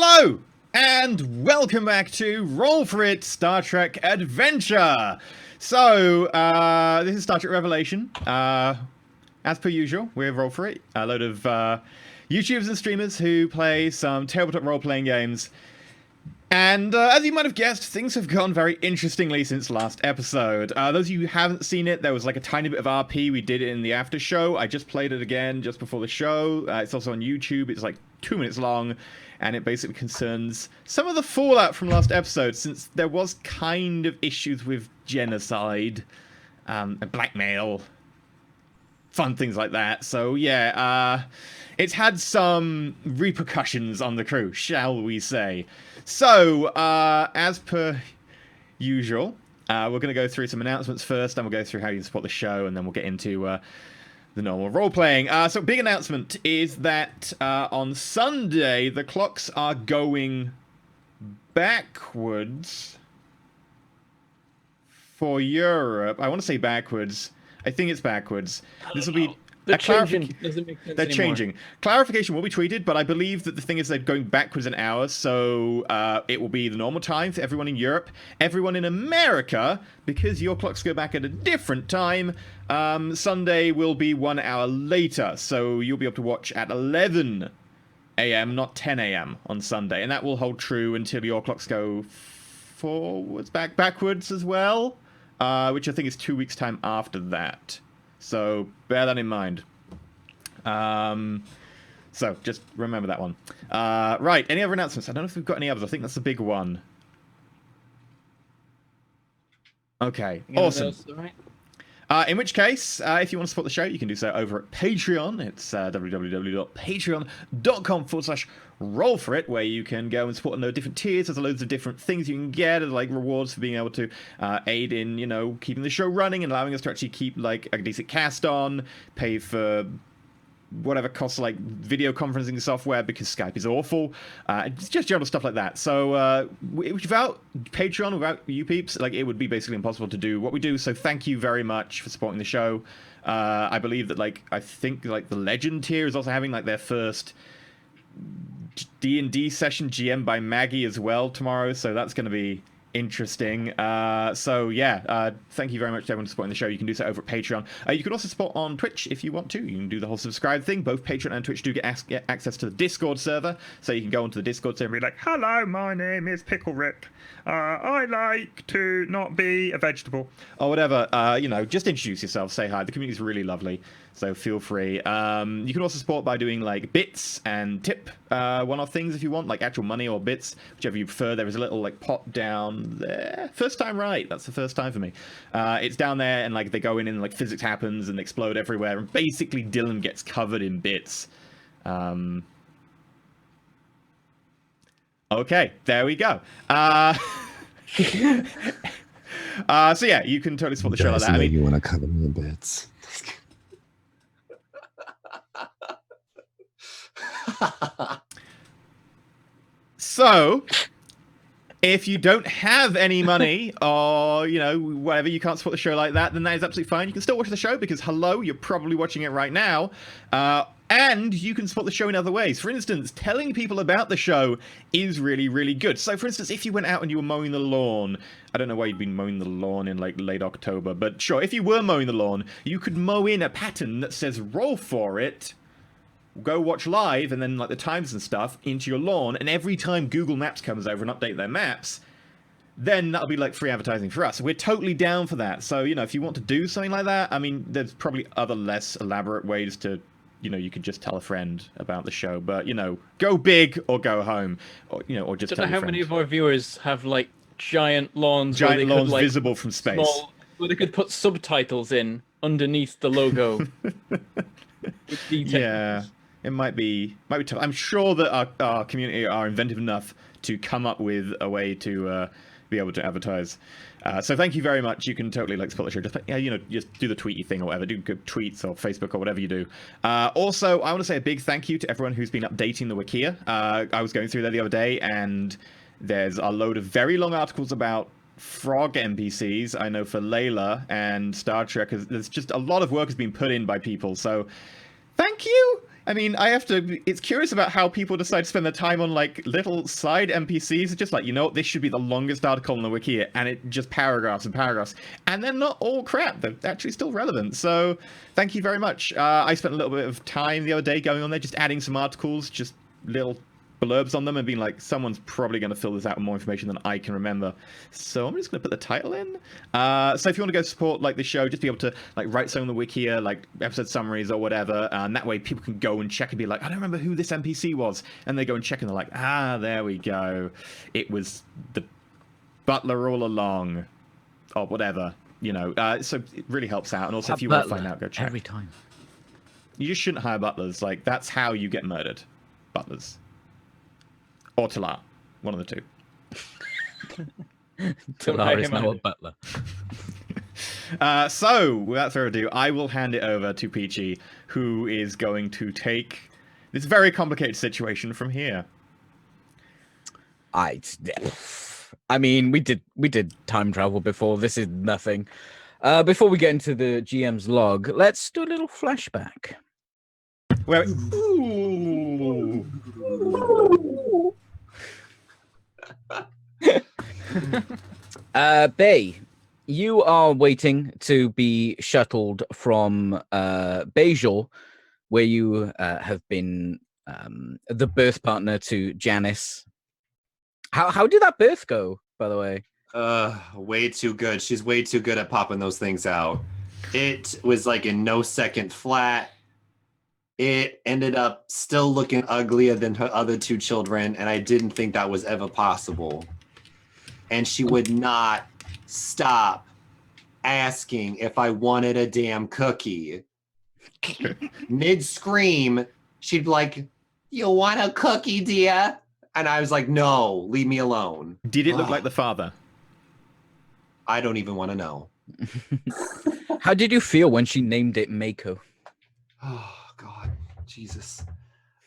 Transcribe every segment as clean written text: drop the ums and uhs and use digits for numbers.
Hello, and welcome back to Roll4It Star Trek Adventure. So, this is Star Trek Revelation. As per usual, we're Roll4It, a load of YouTubers and streamers who play some tabletop role-playing games. And as you might have guessed, things have gone very interestingly since last episode. Those of you who haven't seen it, there was like a tiny bit of RP. We did it in the after show. I just played it again just before the show. It's also on YouTube. It's like 2 minutes long. And it basically concerns some of the fallout from last episode, since there was kind of issues with genocide, and blackmail, fun things like that. So yeah, it's had some repercussions on the crew, shall we say. So, as per usual, we're going to go through some announcements first, and we'll go through how you can support the show, and then we'll get into the normal role-playing. So, big announcement is that on Sunday, the clocks are going backwards for Europe. I want to say backwards. I think it's backwards. This will be... They're changing. Doesn't make sense They're anymore. changing. Clarification will be tweeted, but I believe that the thing is they're going backwards an hour, so it will be the normal time for everyone in Europe. Everyone in America, because your clocks go back at a different time, Sunday will be 1 hour later, so you'll be able to watch at 11 a.m., not 10 a.m. on Sunday, and that will hold true until your clocks go forwards, backwards as well, which I think is 2 weeks' time after that. So bear that in mind. So just remember that one. Right, any other announcements? I don't know if we've got any others. I think that's the big one. Okay, awesome. In which case, if you want to support the show, you can do so over at Patreon. It's www.patreon.com/Roll4It, where you can go and support on the different tiers. There's loads of different things you can get, like rewards for being able to aid in, you know, keeping the show running and allowing us to actually keep like a decent cast on, pay for whatever costs like video conferencing software because Skype is awful. It's just general stuff like that. So without Patreon, without you peeps, like it would be basically impossible to do what we do. So thank you very much for supporting the show. I believe that I think the Legend tier is also having like their first D&D session GM by Maggie as well tomorrow. So that's going to be interesting. So yeah, thank you very much to everyone supporting the show. You can do so over at Patreon. You can also support on Twitch if you want to. You can do the whole subscribe thing. Both Patreon and Twitch do get access to the Discord server, so you can go onto the Discord server and be like, hello, my name is Pickle Rick. I like to not be a vegetable or whatever. You know, just introduce yourself, say hi. The community is really lovely, so feel free. You can also support by doing like bits and tip one-off things if you want, like actual money or bits, whichever you prefer. There is a little like pot down there. First time right. That's the first time for me. It's down there, and like they go in and like physics happens and explode everywhere, and basically Dylan gets covered in bits. Okay, there we go. So yeah, you can totally support the show like that. I mean, you want to cover me in bits. So, if you don't have any money or, you know, whatever, you can't support the show like that, then that is absolutely fine. You can still watch the show because, hello, you're probably watching it right now. And you can support the show in other ways. For instance, telling people about the show is really, really good. So, for instance, if you went out and you were mowing the lawn, I don't know why you'd been mowing the lawn in, like, late October, but sure, if you were mowing the lawn, you could mow in a pattern that says, Roll4It, go watch live, and then, like, the times and stuff into your lawn, and every time Google Maps comes over and update their maps, then that'll be, like, free advertising for us. We're totally down for that. So, you know, if you want to do something like that, I mean, there's probably other less elaborate ways to... You know, you could just tell a friend about the show, but, you know, go big or go home, or, you know, or just tell a friend. I don't know how many of our viewers have, like, giant lawns visible from space. Where they could put subtitles in underneath the logo. With details. Yeah, it might be tough. I'm sure that our community are inventive enough to come up with a way to be able to advertise. So thank you very much. You can totally like support the show. Just you know, just do the tweety thing or whatever. Do good tweets or Facebook or whatever you do. Also, I want to say a big thank you to everyone who's been updating the Wikia. I was going through there the other day, and there's a load of very long articles about frog NPCs. I know for Layla and Star Trek, there's just a lot of work has been put in by people. So thank you. I mean, it's curious about how people decide to spend their time on, like, little side NPCs. It's just like, you know what, this should be the longest article on the wiki, and it just paragraphs and paragraphs. And they're not all crap. They're actually still relevant. So, thank you very much. I spent a little bit of time the other day going on there, just adding some articles, just little blurbs on them, and being like, someone's probably going to fill this out with more information than I can remember. So I'm just going to put the title in. So if you want to go support like the show, just be able to like write some on the wiki, like episode summaries or whatever, and that way people can go and check and be like, I don't remember who this NPC was, and they go and check and they're like, there we go, it was the butler all along, or whatever, you know. So it really helps out. And also, if you want to find out, go check. Every time. You just shouldn't hire butlers. Like, that's how you get murdered. Butlers. Or Talar. One of the two. Talar is now a butler. So, without further ado, I will hand it over to Peachy, who is going to take this very complicated situation from here. I mean, we did time travel before. This is nothing. Before we get into the GM's log, let's do a little flashback. Where? Ooh. Bay, you are waiting to be shuttled from Bejor, where you have been the birth partner to Janice. How did that birth go, by the way? Way too good. She's way too good at popping those things out. It was like in no second flat. It ended up still looking uglier than her other two children, and I didn't think that was ever possible. And she would not stop asking if I wanted a damn cookie. Mid-scream, she'd be like, you want a cookie, dear? And I was like, no, leave me alone. Did it look like the father? I don't even want to know. How did you feel when she named it Mako? Oh, God. Jesus.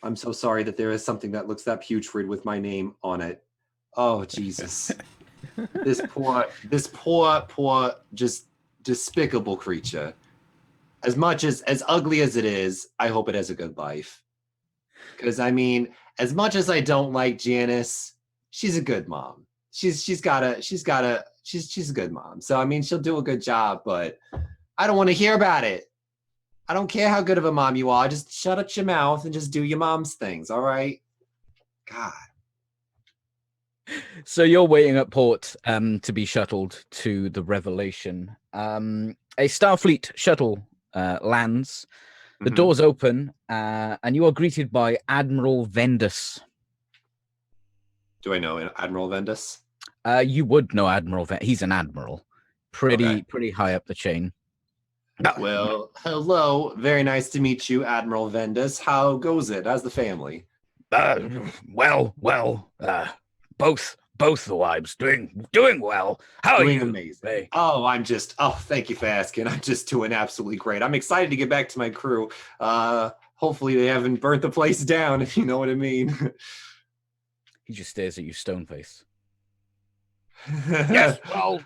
I'm so sorry that there is something that looks that putrid with my name on it. Oh, Jesus. This poor, just despicable creature. As ugly as it is, I hope it has a good life. Because, I mean, as much as I don't like Janice, she's a good mom. She's a good mom. So, I mean, she'll do a good job, but I don't want to hear about it. I don't care how good of a mom you are. Just shut up your mouth and just do your mom's things, all right? God. So you're waiting at port to be shuttled to the Revelation. A Starfleet shuttle lands. The doors open, and you are greeted by Admiral Vendus. Do I know Admiral Vendus? You would know Admiral Vendus. He's an admiral. Pretty high up the chain. Well, hello. Very nice to meet you, Admiral Vendus. How goes it? How's the family? Well. Both the wives doing well. How doing are you? Amazing. Hey? Thank you for asking. I'm just doing absolutely great. I'm excited to get back to my crew. Hopefully they haven't burnt the place down, if you know what I mean. He just stares at you, stone face. Yes, well,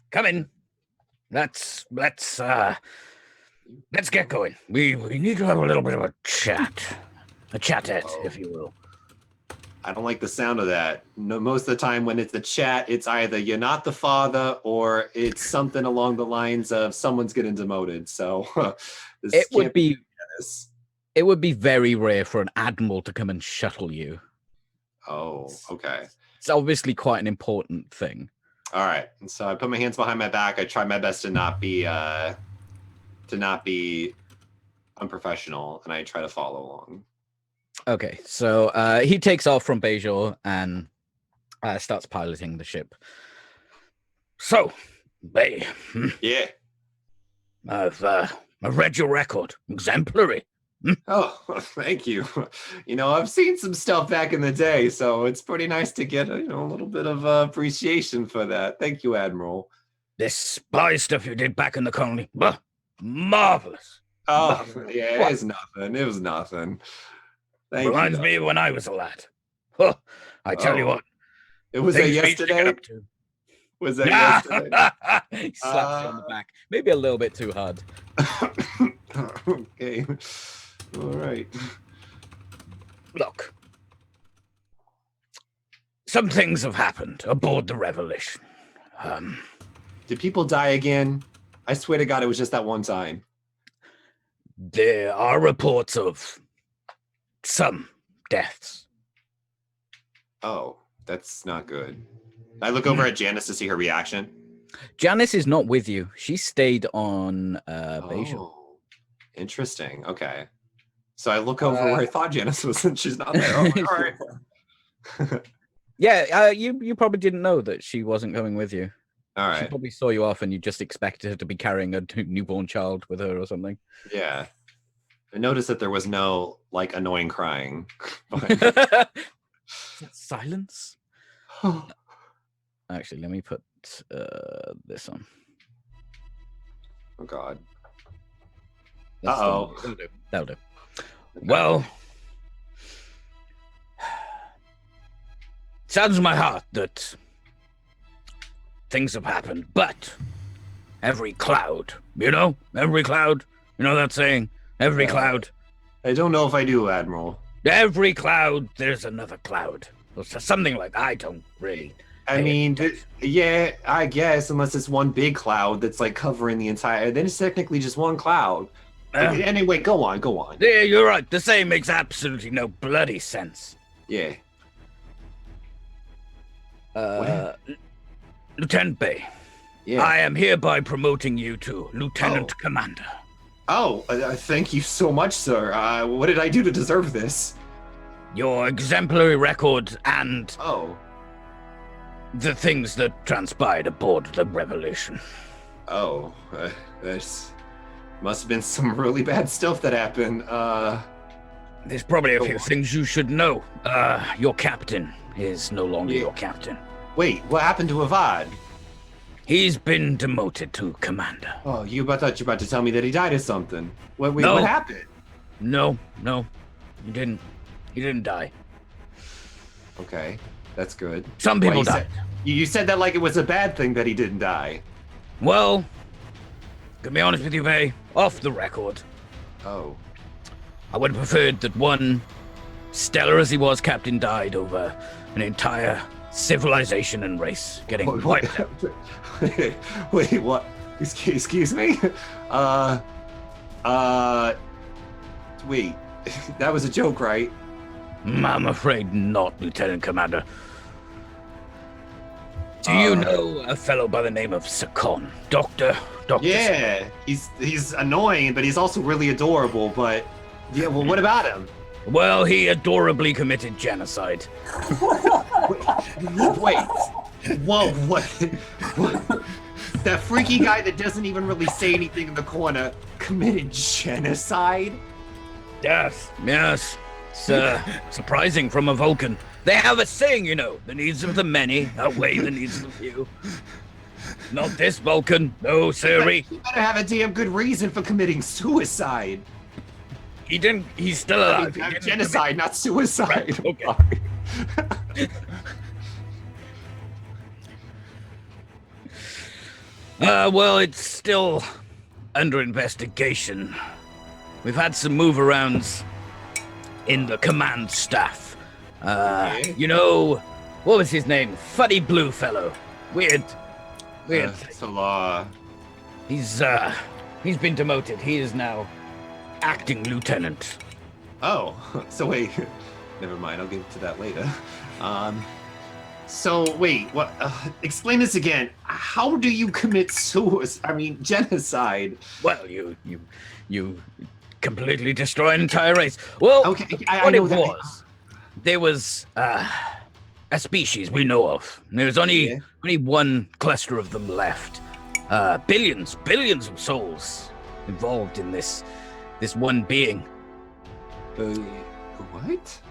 come in. Let's get going. We need to have a little bit of a chat. A chatette, if you will. I don't like the sound of that. No, most of the time when it's a chat, it's either you're not the father or it's something along the lines of someone's getting demoted. So it would be very rare for an admiral to come and shuttle you. Oh, okay. It's obviously quite an important thing. All right. And so I put my hands behind my back. I try my best to not be unprofessional, and I try to follow along. Okay, so he takes off from Bejor and starts piloting the ship. So, Bay. Yeah. I've read your record. Exemplary. Oh, thank you. You know, I've seen some stuff back in the day, so it's pretty nice to get a little bit of appreciation for that. Thank you, Admiral. This spy stuff you did back in the colony, marvelous. Oh, yeah, it was nothing. It was nothing. Reminds me of when I was a lad. Huh, I tell you what. It was that yesterday? Was that yesterday? He slaps you on the back. Maybe a little bit too hard. Okay. All right. Look. Some things have happened aboard the Revelation. Did people die again? I swear to God, it was just that one time. There are reports of some deaths. Oh, that's not good. I look over at Janice to see her reaction. Janice is not with you. She stayed on Bajor. Oh, interesting. Okay. So I look over where I thought Janice was, and she's not there. Oh, all right. Yeah, you probably didn't know that she wasn't coming with you. All She right. probably saw you off and you just expected her to be carrying a newborn child with her or something. Yeah. I noticed that there was no, like, annoying crying. But... Is that silence? Actually, let me put this on. Oh, God. That's Uh-oh. That'll do. Well, it saddens my heart that things have happened, but every cloud, you know that saying? Every cloud. I don't know if I do, Admiral. Every cloud, there's another cloud. Or something like that. I don't really. I mean, yeah, I guess, unless it's one big cloud that's, like, covering the entire... Then it's technically just one cloud. Anyway, go on. Yeah, you're right. The saying makes absolutely no bloody sense. Yeah. Lieutenant Bay, Yeah. I am hereby promoting you to Lieutenant Commander. Oh, thank you so much, sir. What did I do to deserve this? Your exemplary record and Oh. the things that transpired aboard the Revelation. Oh. There's... Must have been some really bad stuff that happened. There's probably a few things you should know. Your captain is no longer your captain. Wait, what happened to Avad? He's been demoted to commander. Oh, thought you were about to tell me that he died or something. What happened? No, he didn't. He didn't die. Okay, that's good. Some people died. You said that like it was a bad thing that he didn't die. Well, to be honest with you, Vay, off the record, Oh. I would have preferred that one, stellar as he was, captain died over an entire civilization and race getting wiped out. Wait, what? Excuse me? Wait, that was a joke, right? I'm afraid not, Lieutenant Commander. Do you know a fellow by the name of Sakon? Doctor Yeah, he's annoying, but he's also really adorable, but... Yeah, well, what about him? Well, he adorably committed genocide. Wait. Whoa, what? That freaky guy that doesn't even really say anything in the corner committed genocide? Yes. It's surprising from a Vulcan. They have a saying, the needs of the many outweigh the needs of the few. Not this Vulcan, no sirree. You better have a damn good reason for committing suicide. He's still alive. Genocide, not suicide. Right, okay. Well, it's still under investigation. We've had some move-arounds in the command staff. What was his name? Funny blue fellow. Weird. Salah. He's been demoted. He is now acting lieutenant. Oh, so wait. Never mind, I'll get to that later. So wait, what? Explain this again. How do you commit genocide? Well, you completely destroy an entire race. Well, okay, I know that. There was a species we know of. There's only one cluster of them left. Billions of souls involved in this one being. What?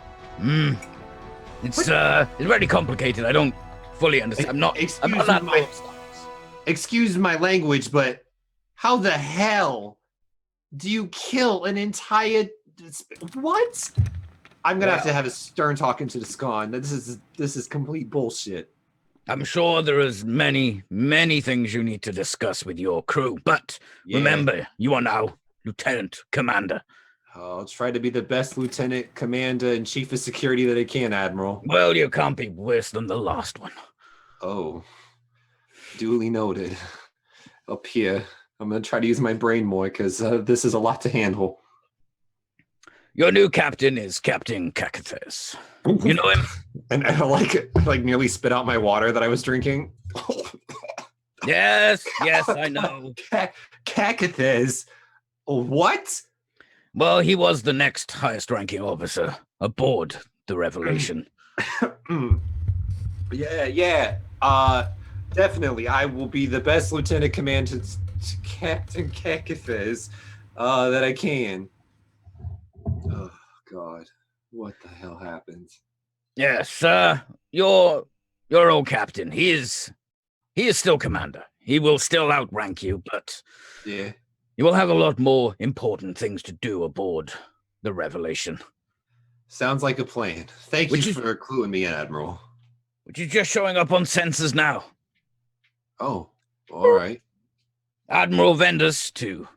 It's very complicated. I don't fully understand. I'm not Excuse my language, but how the hell do you kill an entire... What? I'm gonna have to have a stern talking to the Scon. This is complete bullshit. I'm sure there is many things you need to discuss with your crew, but remember, you are now Lieutenant Commander. I'll try to be the best lieutenant commander and chief of security that I can, Admiral. Well, you can't be worse than the last one. Oh, duly noted. Up here, I'm gonna try to use my brain more because this is a lot to handle. Your new captain is Captain Cacathes. You know him? And I like nearly spit out my water that I was drinking. Yes, I know. Cacathes? What? Well, he was the next highest ranking officer aboard the Revelation. Yeah. Definitely. I will be the best lieutenant commander to Captain Cacathes that I can. Oh God. What the hell happened? Yes, your old captain. He is still commander. He will still outrank you, but Yeah. you will have a lot more important things to do aboard the Revelation. Sounds like a plan. Thank you for cluing me in, Admiral. Which is just showing up on sensors now. Oh, all right. Admiral Vendus to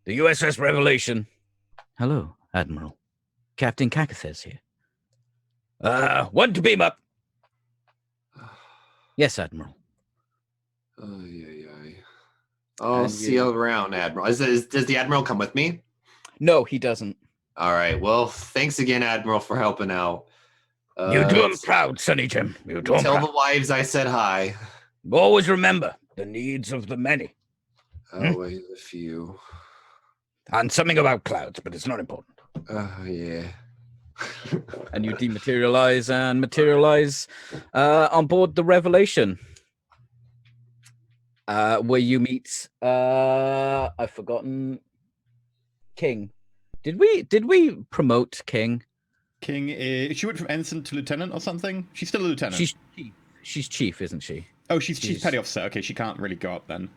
the USS Revelation. Hello, Admiral. Captain Cacathes here. One to beam up. Yes, Admiral. I'll see you around, Admiral. Does the Admiral come with me? No, he doesn't. All right. Well, thanks again, Admiral, for helping out. You do him proud, Sonny Jim. You do him Tell proud. the wives I said hi. Always remember the needs of the many. Always a few. And something about clouds, but it's not important. Yeah. And you dematerialize and materialize on board the Revelation. Where you meet I've forgotten King. Did we promote King? King is... She went from ensign to lieutenant or something? She's still a lieutenant. She's chief, isn't she? Oh, she's petty officer. Okay, she can't really go up then.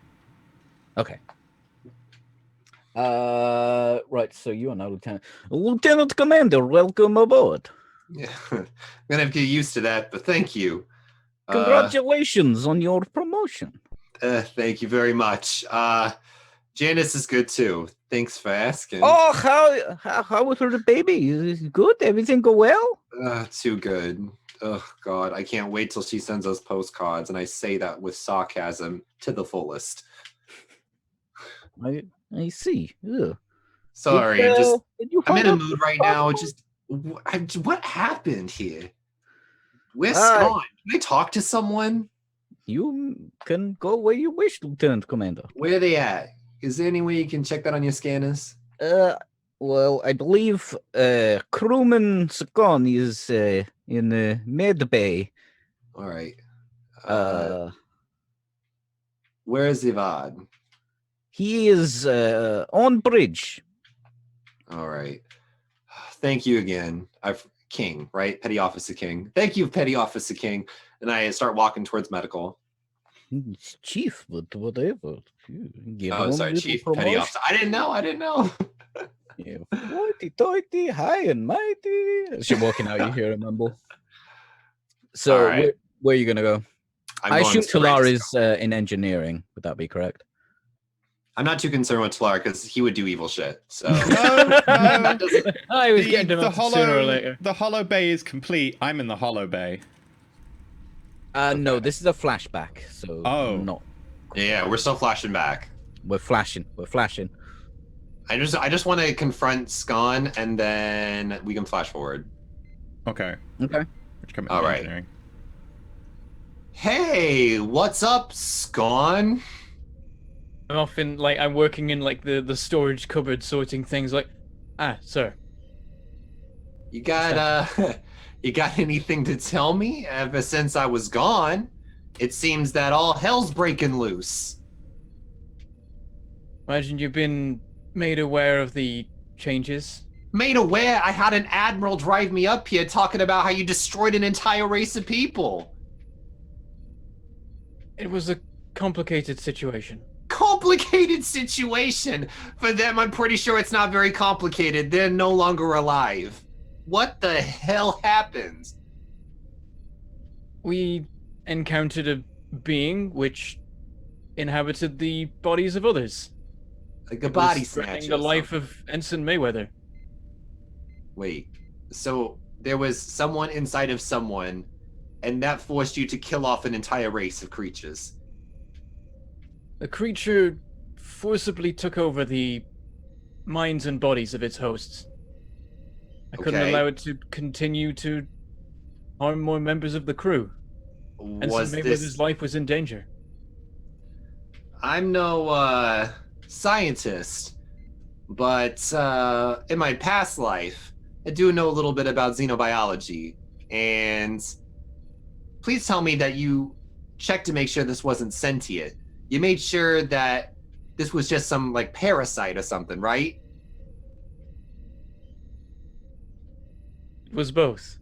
Okay. Right, so you are now Lieutenant. Lieutenant Commander, welcome aboard. Yeah. I'm gonna have to get used to that, but thank you. Congratulations on your promotion. Thank you very much. Janice is good too. Thanks for asking. Oh, how was her baby? Is it good? Everything go well? Too good. Oh God, I can't wait till she sends us postcards, and I say that with sarcasm to the fullest. I see. Ugh. Sorry, I'm in a mood right now. What happened here? Where's Scott? Can I talk to someone? You can go where you wish, Lieutenant Commander. Where are they at? Is there any way you can check that on your scanners? Well, I believe crewman Sakon is in Med Bay. All right. Where is Ivad? He is on bridge. All right. Thank you again. King, right? Petty Officer King. Thank you, Petty Officer King. And I start walking towards medical. It's chief, but whatever. Sorry, Chief. Petty Officer. I didn't know. Yeah, 40, high and mighty. As you're walking out, you hear a mumble. So, right. where are you going to go? I assume to Talar is in engineering. Would that be correct? I'm not too concerned with Talar because he would do evil shit. So No. I was getting to sooner or later. The hollow bay is complete. I'm in the hollow bay. No, this is a flashback. So, not. Yeah, we're still flashing back. We're flashing. I just want to confront Scon, and then we can flash forward. Okay. All right. Hey, what's up, Scon? I'm working in the storage cupboard, sorting things. Sir. You got you got anything to tell me? Ever since I was gone, it seems that all hell's breaking loose. Imagine you've been made aware of the changes. Made aware? I had an admiral drive me up here talking about how you destroyed an entire race of people. It was a complicated situation. Complicated situation? For them, I'm pretty sure it's not very complicated. They're no longer alive. What the hell happened? We encountered a being which inhabited the bodies of others. Like a body threatening snatcher. the life of Ensign Mayweather. Wait, so there was someone inside of someone, and that forced you to kill off an entire race of creatures. The creature forcibly took over the minds and bodies of its hosts. I couldn't Okay. allow it to continue to harm more members of the crew. Was Ensign Mayweather's this? life was in danger. I'm no scientist, but in my past life, I do know a little bit about xenobiology. And please tell me that you checked to make sure this wasn't sentient. You made sure that this was just some like parasite or something, right? It was both.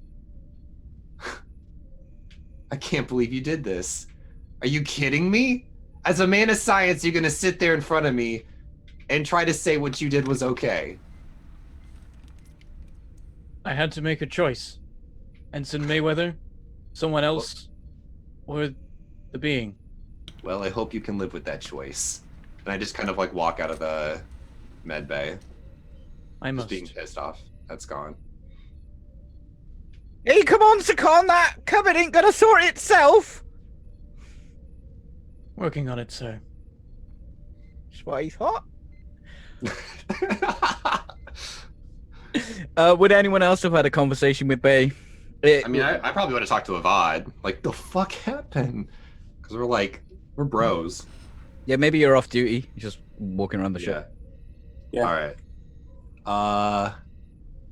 I can't believe you did this. Are you kidding me? As a man of science, you're gonna sit there in front of me and try to say what you did was okay. I had to make a choice. Ensign Mayweather, someone else, or the being. Well, I hope you can live with that choice. And I just kind of like walk out of the med bay. I Just must. being pissed off. That's gone. Hey, come on, Sakon, that cupboard ain't gonna sort itself. Working on it, sir. That's what I thought. Would anyone else have had a conversation with Bay? I mean, I probably would have talked to Avad. Like, the fuck happened? Because we're bros. Yeah, maybe you're off duty, just walking around the ship. Yeah. All right.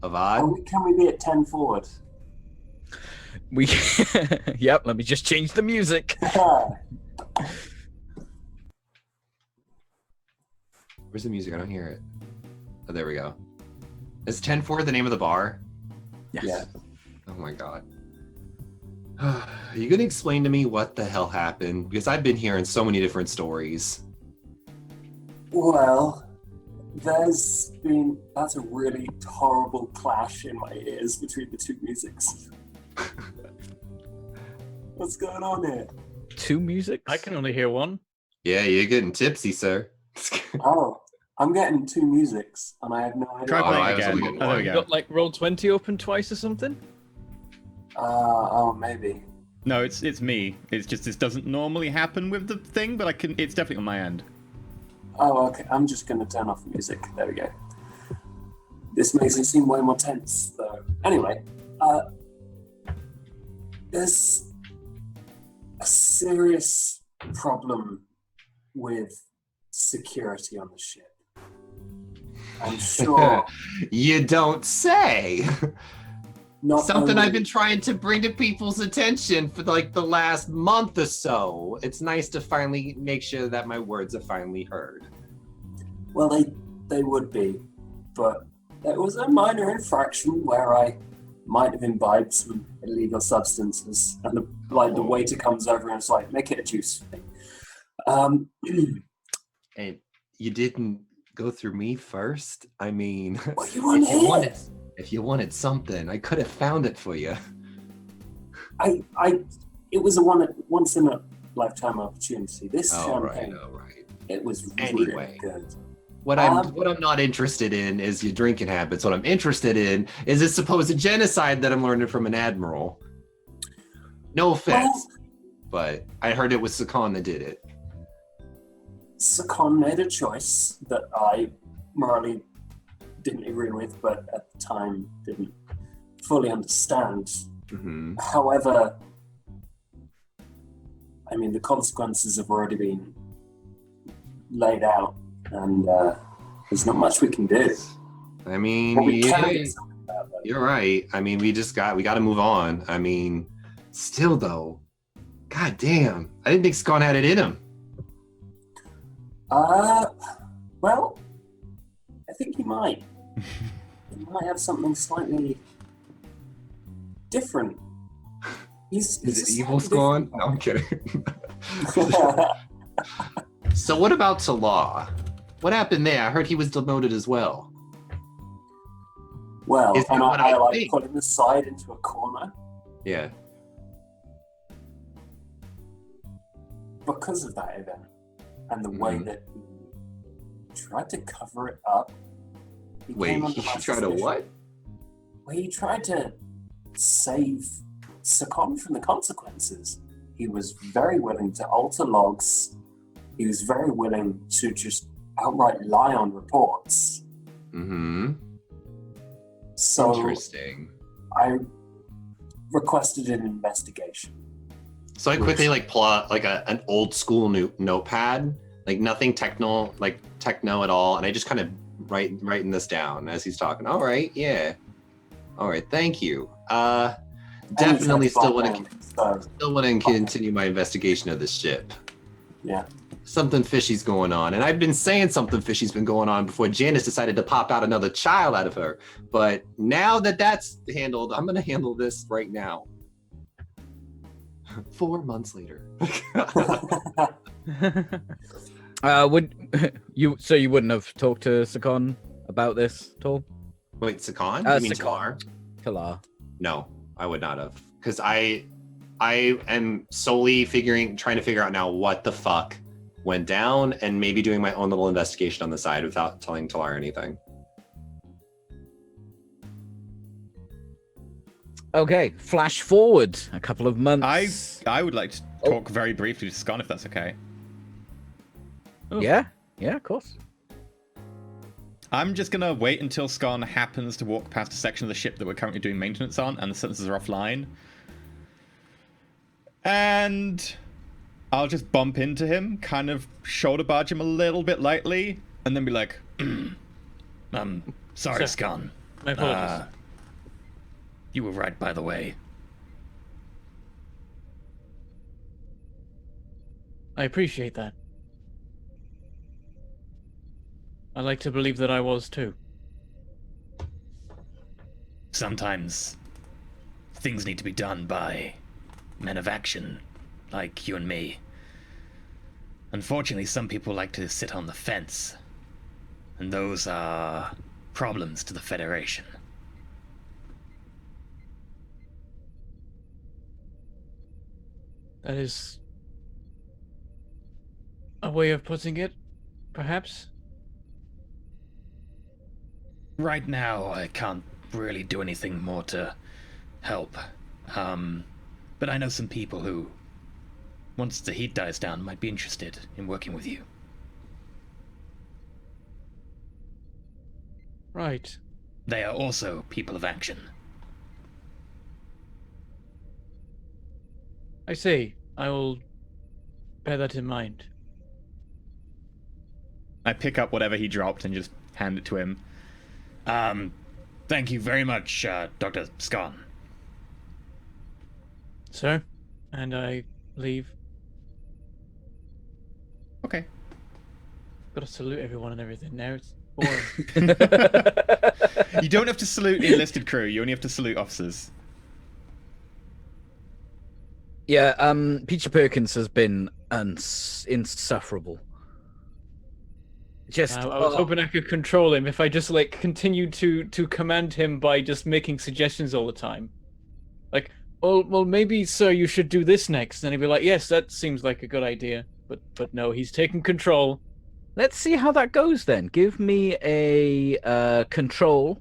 Avad? Can we be at 10 forward? We, yep. Let me just change the music. Where's the music? I don't hear it. Oh, there we go. Is 10-4 the name of the bar? Yes. Yeah. Oh my god. Are you gonna explain to me what the hell happened? Because I've been hearing so many different stories. Well, that's a really horrible clash in my ears between the two musics. What's going on here? Two musics? I can only hear one. Yeah, you're getting tipsy, sir. Oh, I'm getting two musics, and I have no idea. Try Oh, playing I was again. only getting Oh, there we one. You go. got like Roll20 open twice or something? Maybe. No, it's me. It's just this doesn't normally happen with the thing, but it's definitely on my end. Oh, okay. I'm just gonna turn off the music. There we go. This makes it seem way more tense, though. Anyway, there's a serious problem with security on the ship. I'm sure. You don't say. Not Something only- I've been trying to bring to people's attention for like the last month or so. It's nice to finally make sure that my words are finally heard. Well, they would be, but there was a minor infraction where I might have imbibed some illegal substances, and the waiter comes over and it's like, make it a juice for me. And you didn't go through me first? I mean, Well, you weren't here. if you wanted something, I could have found it for you. It was a once in a lifetime opportunity. This champagne, All right. it was Anyway. really good. What I'm not interested in is your drinking habits. What I'm interested in is this supposed genocide that I'm learning from an Admiral. No offense, but I heard it was Sakon that did it. Sakon made a choice that I morally didn't agree with, but at the time didn't fully understand. Mm-hmm. However, I mean, the consequences have already been laid out, and there's not much we can do. I mean, But we can yeah, do something about that. you're right. I mean, we got to move on. I mean, still though, god damn, I didn't think Sakon had it in him. Well, I think he might. He might have something slightly different. He's Is a it evil slightly Sakon? No, I'm kidding. different- So what about Talar? What happened there? I heard he was demoted as well. Well, Is that and what I I like think? put him aside into a corner Yeah. because of that event and the way Mhm. that he tried to cover it up. He Wait, came under he my tried to suspicion. what? Well, he tried to save Sakon from the consequences. He was very willing to alter logs. He was very willing to just outright lie on reports. Mm-hmm. So Interesting. I requested an investigation. So I quickly pull out an old school notepad, nothing techno at all, and I just kind of writing this down as he's talking. All right, yeah. All right, thank you. Definitely still want to continue my investigation of this ship. Yeah. Something fishy's going on, and I've been saying something fishy's been going on before Janice decided to pop out another child out of her. But now that that's handled, I'm going to handle this right now. 4 months later. Would you? So you wouldn't have talked to Sakon about this at all? Wait, Sakon? You mean Sakon. Talar? Talar. No, I would not have, because I am solely trying to figure out now what the fuck went down, and maybe doing my own little investigation on the side without telling Talar anything. Okay, flash forward a couple of months. I would like to talk very briefly to Scon, if that's okay. Yeah, of course. I'm just gonna wait until Scon happens to walk past a section of the ship that we're currently doing maintenance on, and the sensors are offline. And I'll just bump into him, kind of shoulder barge him a little bit lightly, and then be like, sorry, Scon. My apologies. You were right, by the way. I appreciate that. I like to believe that I was too. Sometimes things need to be done by men of action, like you and me. Unfortunately, some people like to sit on the fence, and those are problems to the Federation. That is a way of putting it, perhaps? Right now, I can't really do anything more to help. But I know some people who, once the heat dies down, might be interested in working with you. Right. They are also people of action. I see. I will bear that in mind. I pick up whatever he dropped and just hand it to him. Thank you very much, Dr. Scon. Sir? And I leave. Okay. Gotta salute everyone and everything now. It's boring. You don't have to salute the enlisted crew, you only have to salute officers. Yeah, Peachy Perkins has been insufferable. Just I was hoping I could control him if I just continued to command him by just making suggestions all the time. Like, well, maybe, sir, you should do this next. And he'd be like, yes, that seems like a good idea. But no, he's taking control. Let's see how that goes then. Give me a control,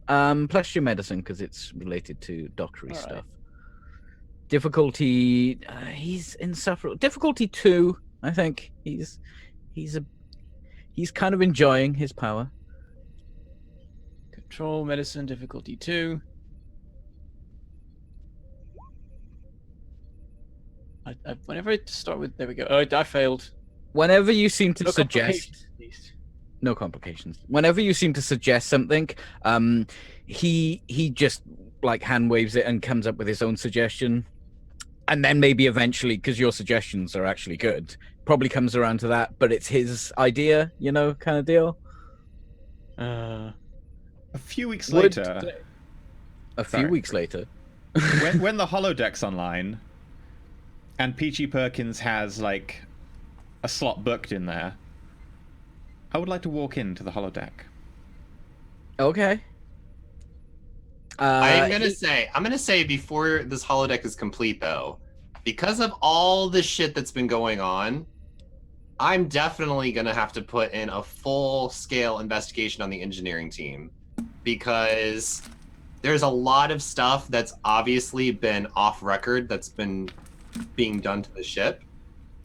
plus your medicine because it's related to doctory All right. stuff. Difficulty, he's insufferable. Difficulty 2, I think. He's kind of enjoying his power. Control, medicine, difficulty 2. Whenever I start with, there we go. Oh, I failed. Whenever you seem to No suggest, complications, at least. no complications. Whenever you seem to suggest something, he just hand waves it and comes up with his own suggestion, and then maybe eventually, because your suggestions are actually good, probably comes around to that, but it's his idea, kind of deal. A few weeks Would- later, A few Sorry. weeks later, when the holodeck's online, and Peachy Perkins has a slot booked in there, I would like to walk into the holodeck. okay. I'm gonna say before this holodeck is complete though, because of all the shit that's been going on, I'm definitely gonna have to put in a full-scale investigation on the engineering team, because there's a lot of stuff that's obviously been off record that's been being done to the ship.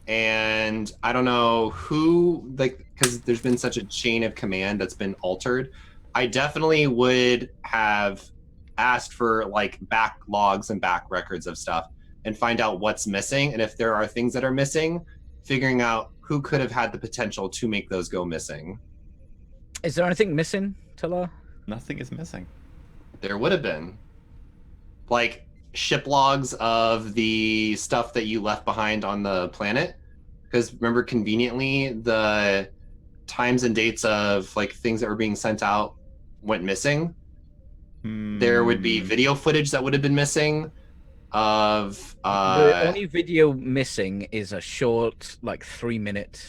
And I don't know who, like, because there's been such a chain of command that's been altered. I definitely would have asked for like backlogs and back records of stuff and find out what's missing. And if there are things that are missing, figuring out who could have had the potential to make those go missing. Is there anything missing, Talar? Nothing is missing. There would have been. Like ship logs of the stuff that you left behind on the planet. Because remember, conveniently, the times and dates of like things that were being sent out went missing. There would be video footage that would have been missing of the only video missing is a short, like 3-minute.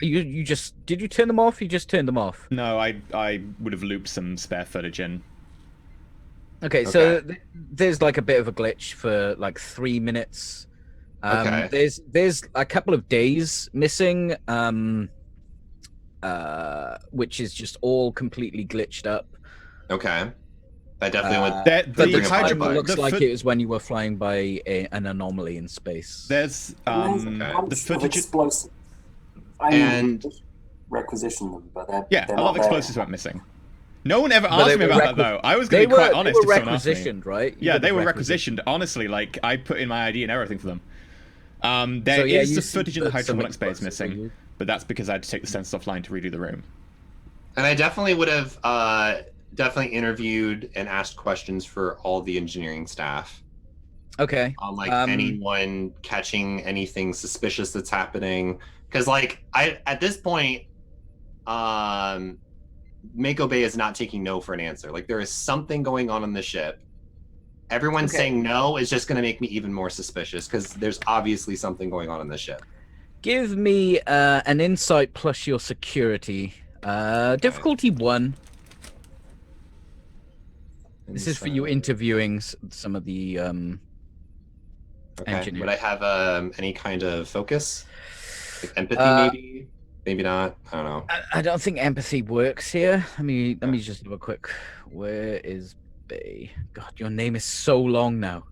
You just did you turn them off? You just turned them off. No, I would have looped some spare footage in. Okay, so there's like a bit of a glitch for like 3 minutes. There's a couple of days missing, which is just all completely glitched up. Okay. That definitely would. The time looks like it was when you were flying by an anomaly in space. There's the footage. Explosives. And requisition them, but they're a lot of not explosives there. went missing. No one ever asked me about that though. I was going to be quite honest. They were if someone asked me. requisitioned, right? Yeah, they were requisitioned. Honestly, like I put in my ID and everything for them. There is the footage in the hydraulic space missing, but that's because I had to take the sensors offline to redo the room. And I definitely would have definitely interviewed and asked questions for all the engineering staff. Okay. On like anyone catching anything suspicious that's happening, because like I at this point, Mako Bay is not taking no for an answer. Like there is something going on the ship. Everyone saying no is just going to make me even more suspicious because there's obviously something going on the ship. Give me an insight plus your security. Difficulty 1. This is for you interviewing some of the engineers. Would I have any kind of focus? Like empathy, maybe not. I don't know. I don't think empathy works here. Let me just have a quick. Where is Bay? God, your name is so long now.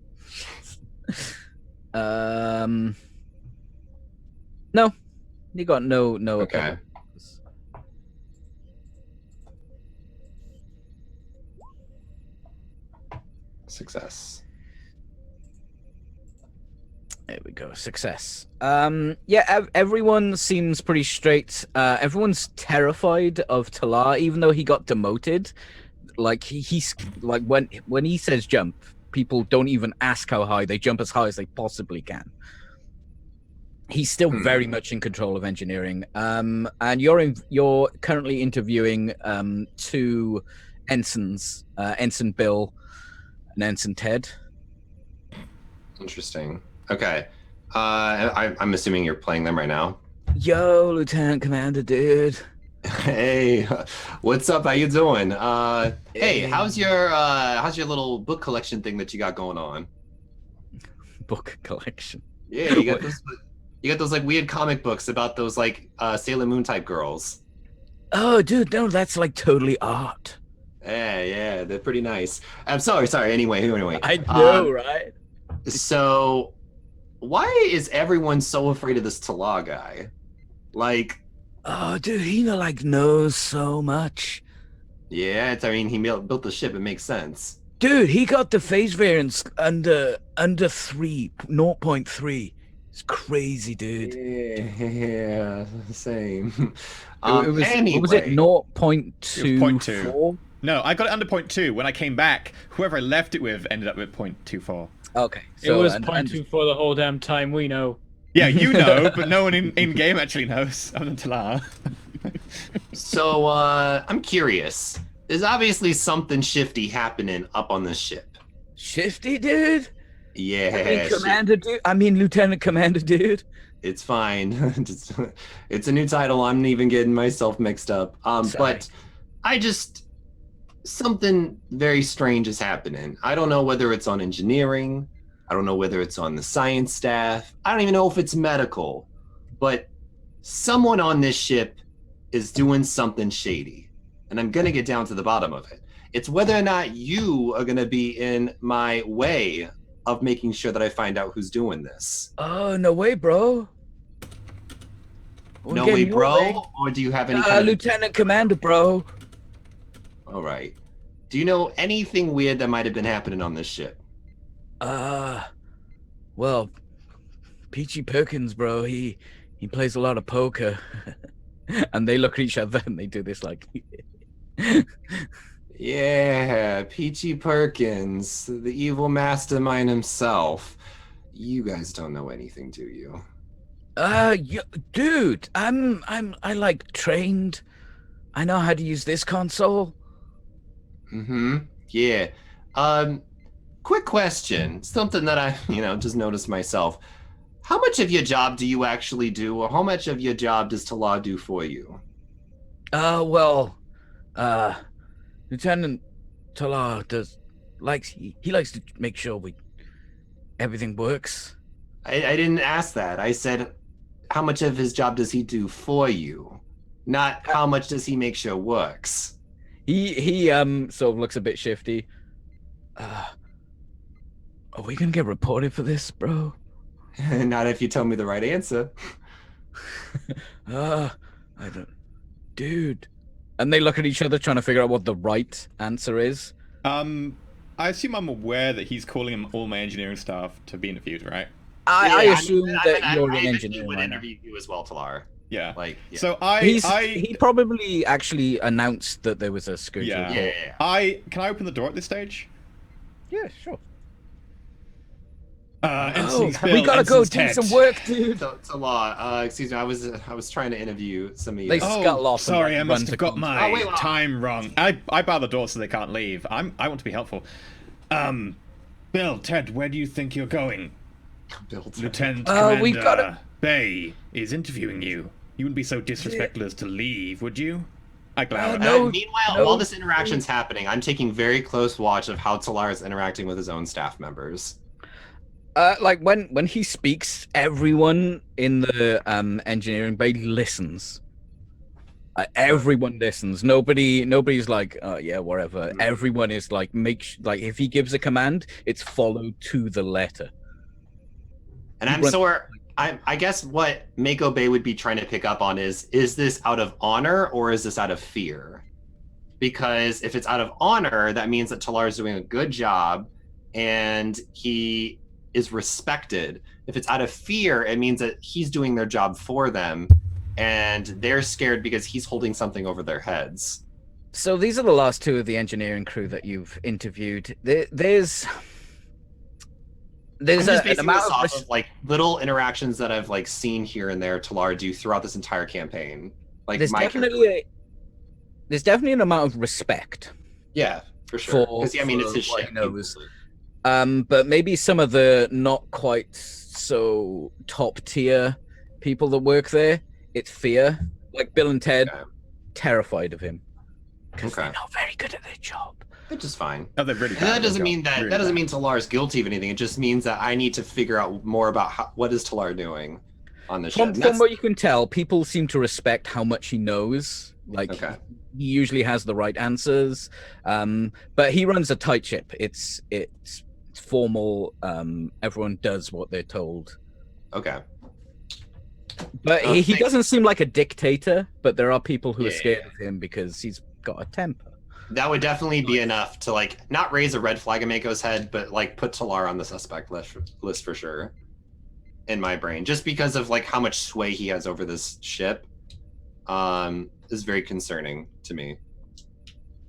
No, you got no. Okay. Success. There we go. Success. Yeah, everyone seems pretty straight. Everyone's terrified of Talar, even though he got demoted. Like he's like when he says jump, people don't even ask how high. They jump as high as they possibly can. He's still very much in control of engineering. And you're currently interviewing 2 ensigns, Ensign Bill and Ensign Ted. Interesting. Okay. I'm assuming you're playing them right now. Yo, Lieutenant Commander, dude. Hey, what's up? How you doing? Hey, how's your little book collection thing that you got going on? Book collection. Yeah, you got those like weird comic books about those like Sailor Moon type girls. Oh, dude, no, that's like totally art. Yeah, they're pretty nice. I'm sorry. Anyway. I know, right? So, why is everyone so afraid of this Talar guy? Like, oh, dude, he knows so much. Yeah, he built the ship. It makes sense. Dude, he got the phase variance under 0.3. It's crazy, dude. Yeah, same. Anyway. Was it 0.24? No, I got it under 0.2. When I came back, whoever I left it with ended up with 0.24. Okay. So, it was 0.24 the whole damn time, we know. Yeah, you know, but no one in game actually knows, other than Talar. So, I'm curious. There's obviously something shifty happening up on this ship. Shifty, dude? Yeah. Lieutenant Commander, dude. It's fine. It's a new title. I'm even getting myself mixed up. But something very strange is happening. I don't know whether it's on engineering. I don't know whether it's on the science staff. I don't even know if it's medical. But someone on this ship is doing something shady. And I'm going to get down to the bottom of it. It's whether or not you are going to be in my way of making sure that I find out who's doing this. Oh, no way, bro. No way, bro? Or do you have any kind of... Lieutenant Commander, bro. All right. Do you know anything weird that might have been happening on this ship? Well, Peachy Perkins, bro, he plays a lot of poker. And they look at each other and they do this like... Yeah, Peachy Perkins, the evil mastermind himself. You guys don't know anything, do you? Dude, I like trained. I know how to use this console. Yeah. Quick question. Something that I, just noticed myself. How much of your job do you actually do, or how much of your job does Talar do for you? Lieutenant Talar likes to make sure everything works. I didn't ask that. I said, how much of his job does he do for you? Not how much does he make sure works? He sort of looks a bit shifty. Are we gonna get reported for this, bro? Not if you tell me the right answer. I don't... Dude. And they look at each other trying to figure out what the right answer is. I assume I'm aware that he's calling all my engineering staff to be interviewed, right? I assume that you're an engineer. I would interview you as well, Talar. Yeah. Yeah. So he probably actually announced that there was a scourge. Yeah. Can I open the door at this stage? Yeah, sure. We gotta go do some work, dude. Talar, excuse me, I was trying to interview some of you. They scuttle off. Sorry, I must have got my wait. time wrong. I bar the door so they can't leave. I want to be helpful. Bill, Ted, where do you think you're going? Bill, Ted. Lieutenant Commander we've gotta... Bay is interviewing you. You wouldn't be so disrespectful as to leave, would you? I glower. Meanwhile, while this interaction's happening, I'm taking very close watch of how Talar is interacting with his own staff members. Like when he speaks, everyone in the engineering bay listens. Everyone listens. Nobody's like, oh yeah, whatever. Everyone is like, if he gives a command, it's followed to the letter. And I guess what Mako Bay would be trying to pick up on is this out of honor or is this out of fear? Because if it's out of honor, that means that Talar is doing a good job and he is respected. If it's out of fear, it means that he's doing their job for them and they're scared because he's holding something over their heads. So these are the last two of the engineering crew that you've interviewed. There's an amount of like little interactions that I've like seen here and there Talar do throughout this entire campaign. Like there's definitely an amount of respect. Yeah, for sure. Because it's his ship. But maybe some of the not quite so top tier people that work there, it's fear. Like Bill and Ted, terrified of him because they're not very good at their job. Which is fine. Oh, they're really bad. That doesn't mean that doesn't mean Talar's guilty of anything. It just means that I need to figure out more about what is Talar doing on the ship. From what you can tell, people seem to respect how much he knows. Like he usually has the right answers. But he runs a tight ship. It's formal. Everyone does what they're told. Okay. But he doesn't seem like a dictator, but there are people who are scared of him because he's got a temper. That would definitely be enough to like not raise a red flag in Mako's head, but like put Talar on the suspect list for sure. In my brain, just because of like how much sway he has over this ship, is very concerning to me.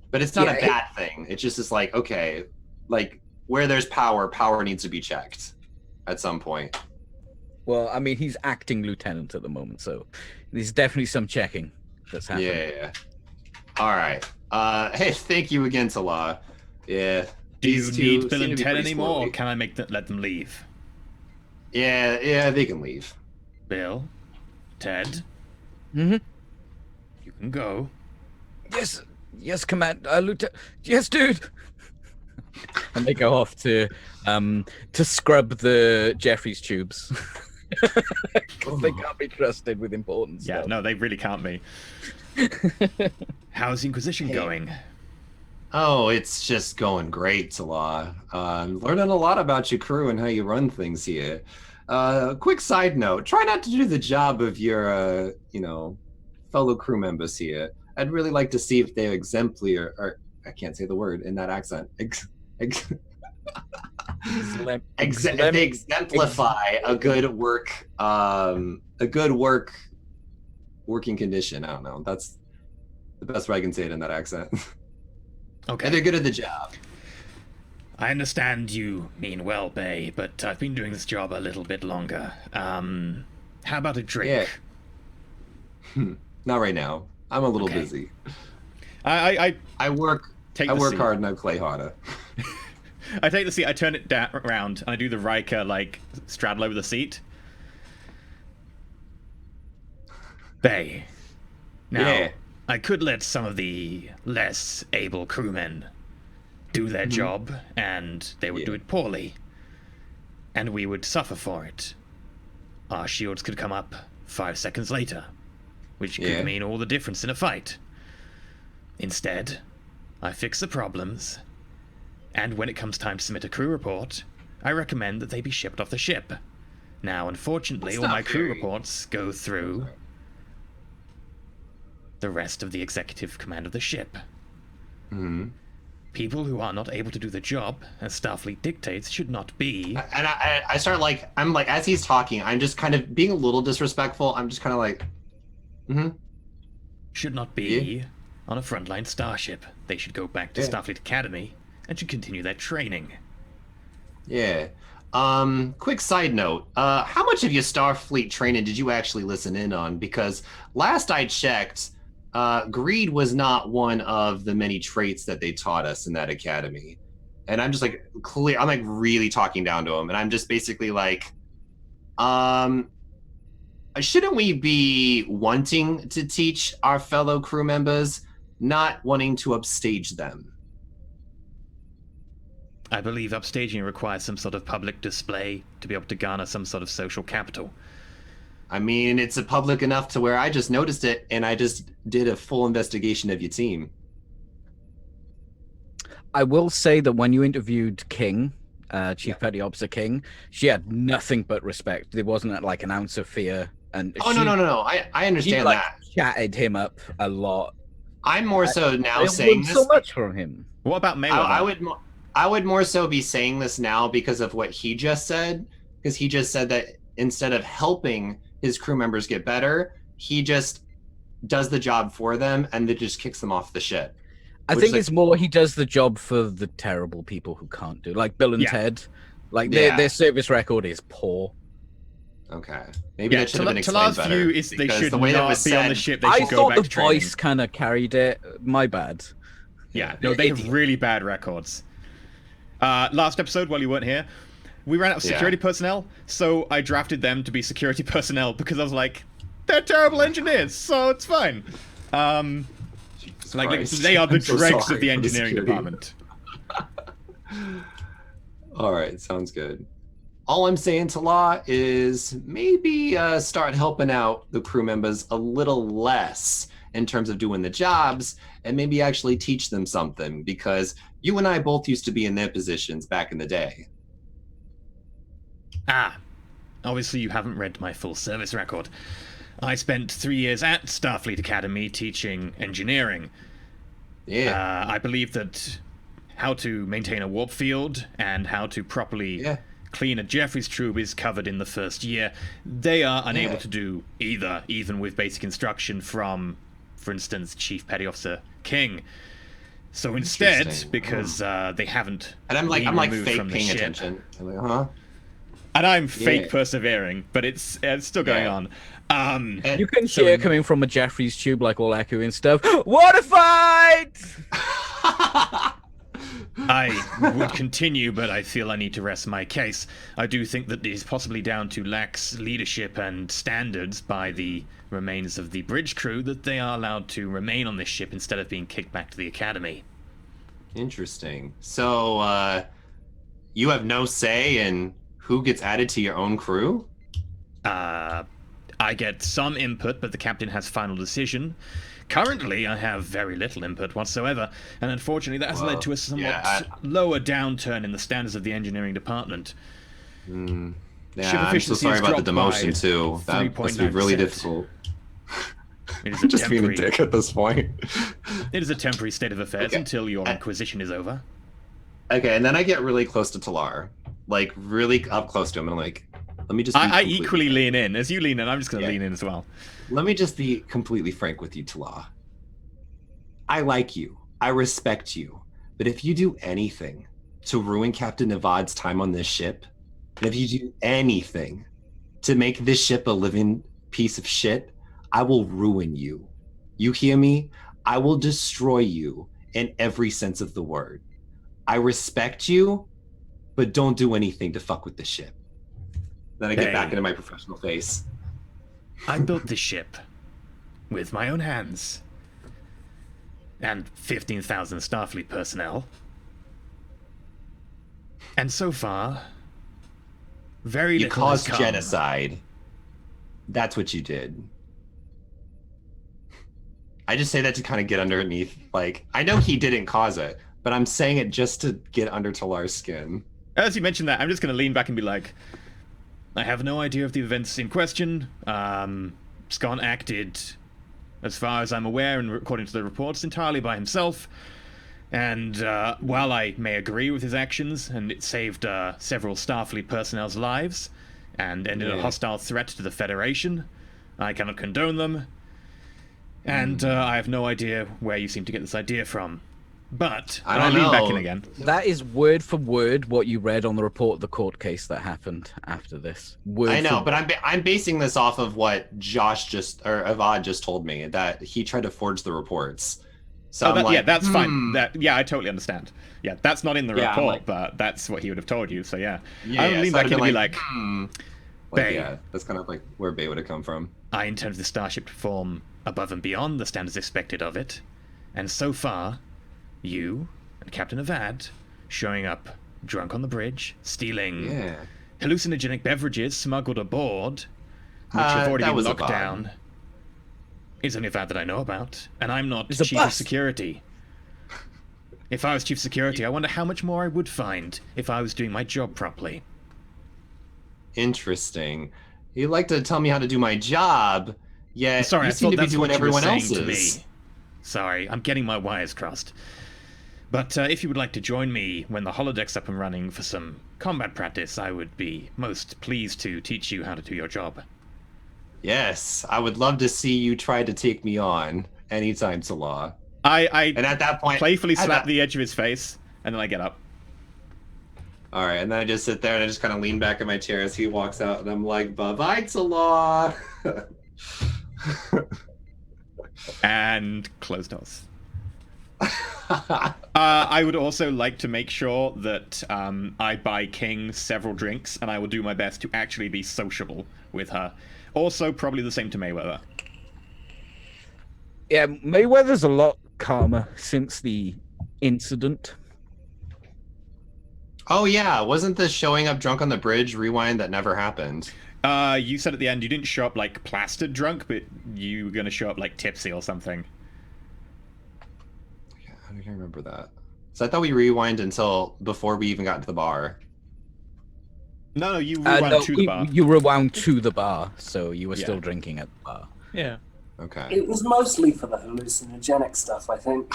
But it's not a bad thing. It just is like, okay, like where there's power needs to be checked at some point. Well, I mean, he's acting lieutenant at the moment, so there's definitely some checking that's happening. Yeah. All right. Hey, thank you again, Talar. Yeah. Do you need Bill and Ted anymore, or can I let them leave? Yeah, they can leave. Bill, Ted. Mm-hmm. You can go. Yes, command, Lieutenant. Yes, dude. And they go off to scrub the Jeffries tubes. 'Cause they can't be trusted with important Yeah, stuff. no, they really can't be. How's the Inquisition going? Oh, it's just going great, Salah. Learning a lot about your crew and how you run things here. Quick side note: try not to do the job of your, fellow crew members here. I'd really like to see if they're exemplary, or I can't say the word in that accent. If they exemplify a good working condition. I don't know. That's the best way I can say it in that accent. Okay. And they're good at the job. I understand you mean well, Bay, but I've been doing this job a little bit longer. How about a drink? Yeah. Not right now. I'm a little Okay. busy. I I work take I the work seat. hard and I play harder. I take the seat, I turn it around, and I do the Riker, straddle over the seat. Bay. Now, Yeah. I could let some of the less able crewmen do their job, and they would do it poorly. And we would suffer for it. Our shields could come up 5 seconds later, which could Yeah. mean all the difference in a fight. Instead, I fix the problems, and when it comes time to submit a crew report, I recommend that they be shipped off the ship. Now, unfortunately, That's all not my crew very- reports go through the rest of the executive command of the ship. Hmm. People who are not able to do the job, as Starfleet dictates, should not be. And I start I'm like, as he's talking, I'm just kind of being a little disrespectful. I'm just kind of like, Should not be on a frontline starship. They should go back to Yeah. Starfleet Academy and should continue their training. yeah. Quick side note. How much of your Starfleet training did you actually listen in on? Because last I checked, greed was not one of the many traits that they taught us in that academy. And I'm just like I'm like really talking down to him, and I'm just basically like, shouldn't we be wanting to teach our fellow crew members, not wanting to upstage them? I believe upstaging requires some sort of public display to be able to garner some sort of social capital. I mean, it's a public enough to where I just noticed it, and I just did a full investigation of your team. I will say that when you interviewed King, Chief Petty Officer King, she had nothing but respect. There wasn't like an ounce of fear. And Oh, no. I understand she, that. chatted him up a lot. I'm more so now I saying learned this. so much from him. What about Mayweather? I would more so be saying this now because of what he just said. Because he just said that instead of helping his crew members get better, he just does the job for them and then just kicks them off the ship. I Which think is it's more he does the job for the terrible people who can't do, like Bill and Yeah. Ted. Like Yeah. their service record is poor. Okay, maybe Yeah, that should have been explained Talar's better. view is they because should the way that not was be on the said- ship. They I should go thought back the to training. voice kind of carried it. My bad. Yeah, no, they have really bad records. Last episode, while you weren't here, we ran out of security personnel, so I drafted them to be security personnel because I was like, they're terrible engineers, so it's fine. Jesus Like Christ. they are the I'm so dregs sorry of the for engineering security. department. All right, sounds good. All I'm saying to Law is maybe start helping out the crew members a little less in terms of doing the jobs and maybe actually teach them something, because you and I both used to be in their positions back in the day. Obviously you haven't read my full service record. I spent 3 years at Starfleet Academy teaching engineering. Yeah. I believe that how to maintain a warp field and how to properly clean a Jeffries tube is covered in the first year. They are unable to do either, even with basic instruction from, for instance, Chief Petty Officer King. So instead, Interesting. because they haven't And I'm like removed fake from the paying ship, attention. I'm like, huh? And I'm fake Yeah. persevering, but it's still going Yeah. on. And You can So- hear coming from a Jeffries tube, like all echo and stuff. What a fight! I would continue, but I feel I need to rest my case. I do think that it is possibly down to lax leadership and standards by the remains of the bridge crew that they are allowed to remain on this ship instead of being kicked back to the academy. Interesting. So, you have no say in who gets added to your own crew? I get some input, but the captain has final decision. Currently, I have very little input whatsoever, and unfortunately, that has led to a somewhat lower downturn in the standards of the engineering department. Yeah, Ship I'm so efficiency sorry has about the dropped by demotion too. That must be really 3.9%. difficult. It is a Just being a temporary, dick at this point. it is a temporary state of affairs Okay. until your inquisition is over. Okay, and then I get really close to Talar, like really up close to him, and I'm like, let me just. Be I completely equally frank. lean in. As you lean in, I'm just going to Yeah. lean in as well. Let me just be completely frank with you, Talar. I like you. I respect you. But if you do anything to ruin Captain Nevad's time on this ship, and if you do anything to make this ship a living piece of shit, I will ruin you. You hear me? I will destroy you in every sense of the word. I respect you, but don't do anything to fuck with the ship. Then I get Hey. back into my professional face. I built this ship with my own hands and 15,000 Starfleet personnel. And so far, very You little has caused come. genocide. That's what you did. I just say that to kind of get underneath. Like, I know he didn't cause it, but I'm saying it just to get under Talar's skin. As you mentioned that, I'm just going to lean back and be like, I have no idea of the events in question. Scott acted, as far as I'm aware, and according to the reports, entirely by himself. And while I may agree with his actions, and it saved several Starfleet personnel's lives, and ended a Yeah. hostile threat to the Federation, I cannot condone them. And I have no idea where you seem to get this idea from. But I and I don't lean know. back in again. That is word for word what you read on the report of the court case that happened after this. Word I know, for but I'm basing this off of what Josh just or Avad just told me, that he tried to forge the reports. So I'm like, Yeah, that's fine. Yeah, I totally understand. Yeah, that's not in the Yeah, I'm report, like- but that's what he would have told you. So yeah, Yeah, I would lean so I'd back have in and been be like, Bay. yeah, that's kind of like where Bay would have come from. I intend the Starship to perform above and beyond the standards expected of it. And so far, you and Captain Avad showing up drunk on the bridge, stealing Yeah. hallucinogenic beverages smuggled aboard, which have already that been was locked Avad. down, is only Avad that I know about. And I'm not It's a Chief of bust. Security. If I was Chief of Security, I wonder how much more I would find if I was doing my job properly. Interesting. You like to tell me how to do my job, yet Sorry, you I seem thought to be that's doing what you were everyone saying else's. to me. Sorry, I'm getting my wires crossed. But if you would like to join me when the holodeck's up and running for some combat practice, I would be most pleased to teach you how to do your job. Yes, I would love to see you try to take me on anytime, Salah. I And at that point, playfully at slap that- the edge of his face, and then I get up. All right, and then I just sit there and I just kind of lean back in my chair as he walks out, and I'm like, "Bye-bye, Salah." And close doors. I would also like to make sure that I buy King several drinks, and I will do my best to actually be sociable with her. Also, probably the same to Mayweather. Yeah, Mayweather's a lot calmer since the incident. Oh yeah, wasn't the showing up drunk on the bridge rewind that never happened? You said at the end you didn't show up like plastered drunk, but you were gonna show up like tipsy or something. Yeah, I don't remember that. So I thought we rewind until before we even got to the bar. No, you rewound No, to the bar. you rewound to the bar, so you were Yeah. still drinking at the bar. Yeah. Okay. It was mostly for the hallucinogenic stuff, I think,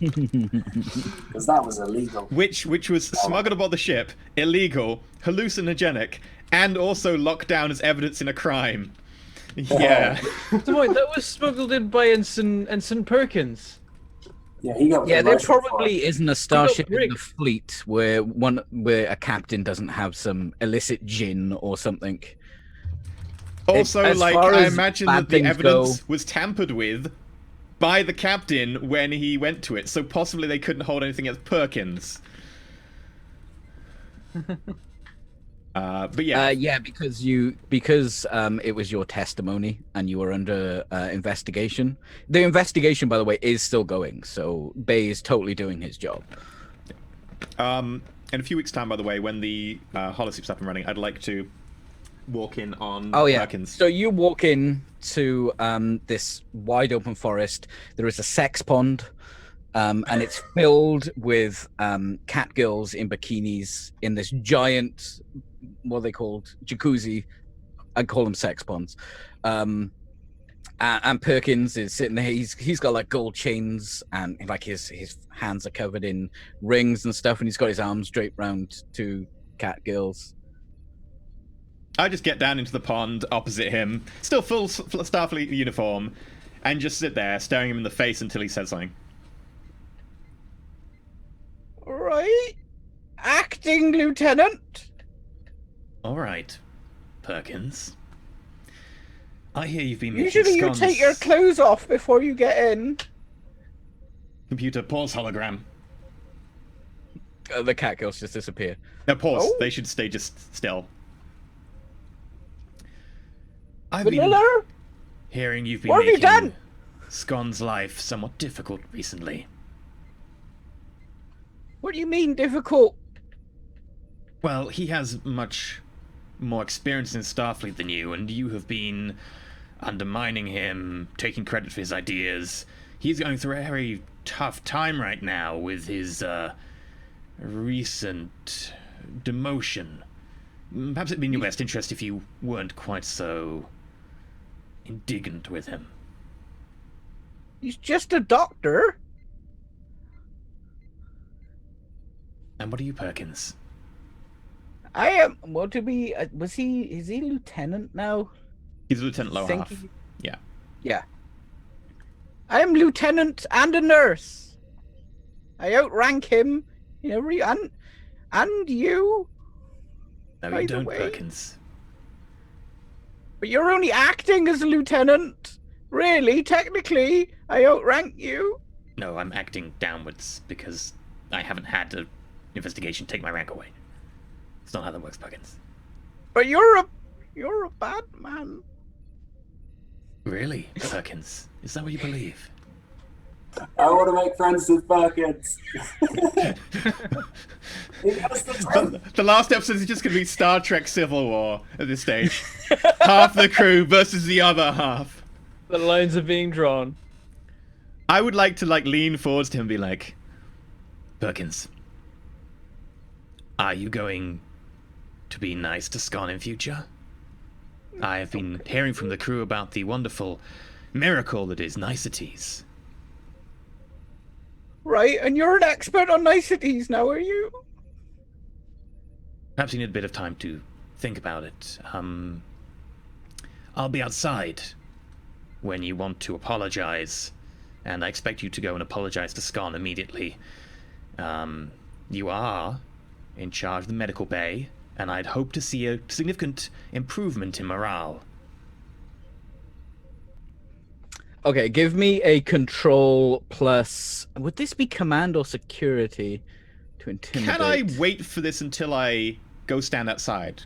because that was illegal. Which was smuggled aboard the ship, illegal, hallucinogenic, and also locked down as evidence in a crime. Yeah. So wait, that was smuggled in by Ensign Perkins. Yeah, he got. Yeah, there promotion for it. probably isn't a starship in the rigged. fleet where a captain doesn't have some illicit gin or something. Also, As like, far I as imagine bad that the things evidence go- was tampered with by the captain when he went to it, so possibly they couldn't hold anything against Perkins. But yeah, Yeah, because it was your testimony and you were under investigation. The investigation, by the way, is still going, so Bay is totally doing his job. in a few weeks' time, by the way, when the holosuit's up and running, I'd like to walk in on Perkins. So you walk in to this wide open forest. There is a sex pond, and it's filled with cat girls in bikinis in this giant, what are they called, jacuzzi. I call them sex ponds. And Perkins is sitting there. He's got like gold chains, and like his hands are covered in rings and stuff, and he's got his arms draped around two cat girls. I just get down into the pond opposite him, still full Starfleet uniform, and just sit there staring him in the face until he says something. Right, acting lieutenant. All right, Perkins. I hear you've been making Usually you scones. take your clothes off before you get in. Computer, pause hologram. The cat girls just disappear. No, pause. Oh. They should stay just still. I've been Vanilla, hearing you've been what have you making done? Scon's life somewhat difficult recently. What do you mean difficult? Well, he has much more experience in Starfleet than you, and you have been undermining him, taking credit for his ideas. He's going through a very tough time right now with his recent demotion. Perhaps it'd be in your best interest if you weren't quite so indignant with him. He's just a doctor. And what are you, Perkins? I am. Well, to be, is he lieutenant now? He's a lieutenant lower Think half. he- Yeah. Yeah. I am lieutenant and a nurse. I outrank him in every and you. No, By you the don't, way- Perkins. But you're only acting as a lieutenant. Really, technically, I outrank you. No, I'm acting downwards because I haven't had an investigation take my rank away. It's not how that works, Perkins. But you're a bad man. Really, Perkins? Is that what you believe? I want to make friends with Perkins. He has the truth. The last episode is just going to be Star Trek Civil War at this stage. Half the crew versus the other half. The lines are being drawn. I would like to lean forwards to him and be like, Perkins, are you going to be nice to Scon in future? I have been hearing from the crew about the wonderful miracle that is niceties. Right, and you're an expert on niceties now, are you? Perhaps you need a bit of time to think about it. I'll be outside when you want to apologize, and I expect you to go and apologize to Scon immediately. You are in charge of the medical bay, and I'd hope to see a significant improvement in morale. Okay, give me a control plus. Would this be command or security to intimidate? can I wait for this until I go stand outside?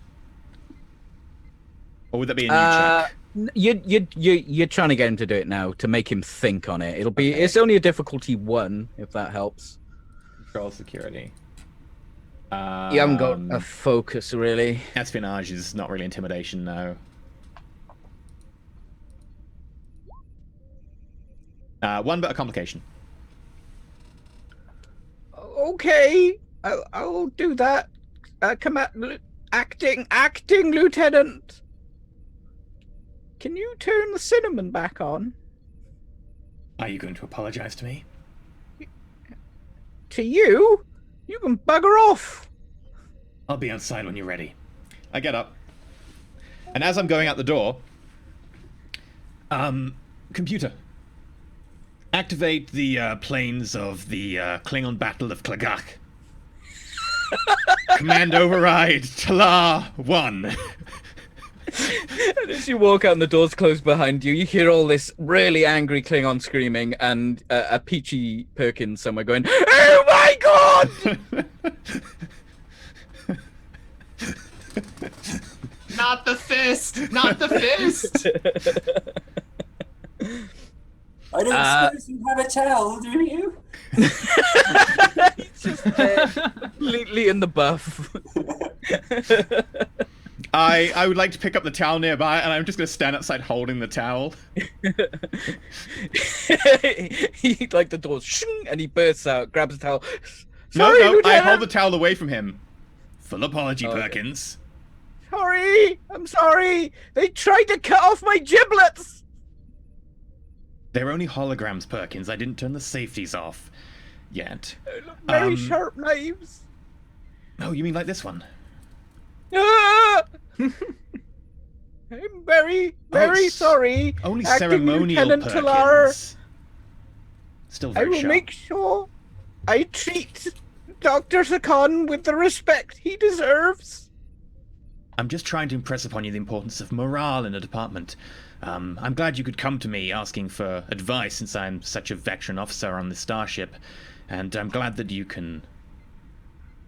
Or would that be a new check? You're trying to get him to do it now to make him think on it. It's only a difficulty 1, if that helps. Control security. You haven't got a focus really. Espionage is not really intimidation, no. One, but a complication. Okay, I'll do that. Acting lieutenant. Can you turn the cinnamon back on? Are you going to apologize to me? To you? You can bugger off. I'll be outside when you're ready. I get up. And as I'm going out the door, computer, activate the planes of the Klingon Battle of Klagak. Command override, Talar 1. And as you walk out and the doors close behind you, you hear all this really angry Klingon screaming and a peachy Perkins somewhere going, "Oh my god!" Not the fist! Not the fist! I don't suppose you have a towel, do you? He's just there, completely in the buff. I would like to pick up the towel nearby, and I'm just going to stand outside holding the towel. He like the door, shing, and he bursts out, grabs the towel. No, Sorry, I Lieutenant! hold the towel away from him. Full apology, Okay. Perkins. Sorry, I'm sorry. They tried to cut off my giblets. They're only holograms, Perkins. I didn't turn the safeties off yet. They look very sharp knives. Oh, you mean like this one? Ah! I'm very, very it's sorry. Only Acting ceremonial, Lieutenant Perkins. Talar. Still I very will sharp. make sure I treat Dr. Sakan with the respect he deserves. I'm just trying to impress upon you the importance of morale in the department. I'm glad you could come to me asking for advice since I'm such a veteran officer on this starship, and I'm glad that you can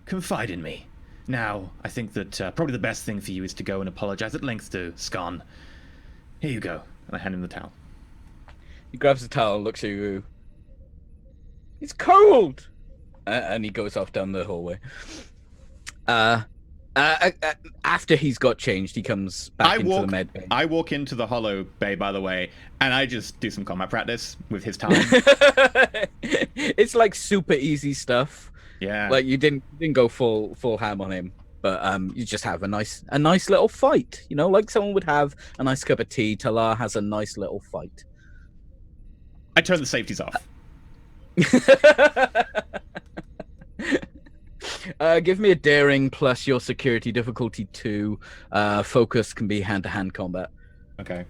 confide in me. Now, I think that probably the best thing for you is to go and apologize at length to Scon. Here you go. And I hand him the towel. He grabs the towel, looks at you. It's cold! And he goes off down the hallway. After he's got changed, he comes back into the med bay. I walk into the hollow bay, by the way, and I just do some combat practice with his time. It's like super easy stuff. Yeah. Like you didn't go full ham on him, but you just have a nice little fight. You know, like someone would have a nice cup of tea. Talar has a nice little fight. I turn the safeties off. Give me a daring plus your security difficulty 2. Focus can be hand-to-hand combat. Okay.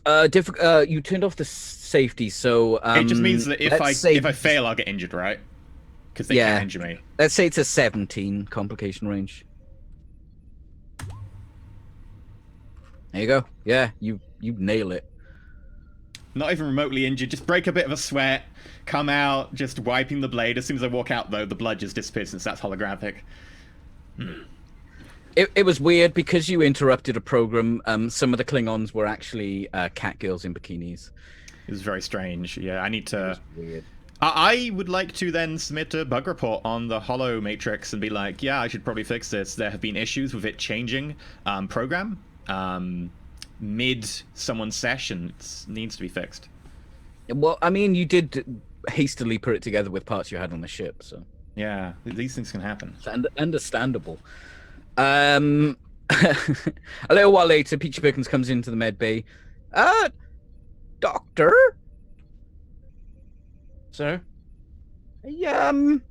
You turned off the safety, so It just means that if let's I fail, I'll get injured, right? Because they can't injure me. Let's say it's a 17 complication range. There you go. Yeah, you nail it. Not even remotely injured. Just break a bit of a sweat. Come out, just wiping the blade. As soon as I walk out, though, the blood just disappears since that's holographic. It was weird because you interrupted a program. Some of the Klingons were actually cat girls in bikinis. It was very strange. Yeah, I need to... Weird. I would like to then submit a bug report on the Holo Matrix and be like, yeah, I should probably fix this. There have been issues with it changing program mid someone's session. It needs to be fixed. Well, I mean, you did hastily put it together with parts you had on the ship, so... Yeah, these things can happen. It's understandable. A little while later, Peachy Perkins comes into the med bay. Doctor? So? I'm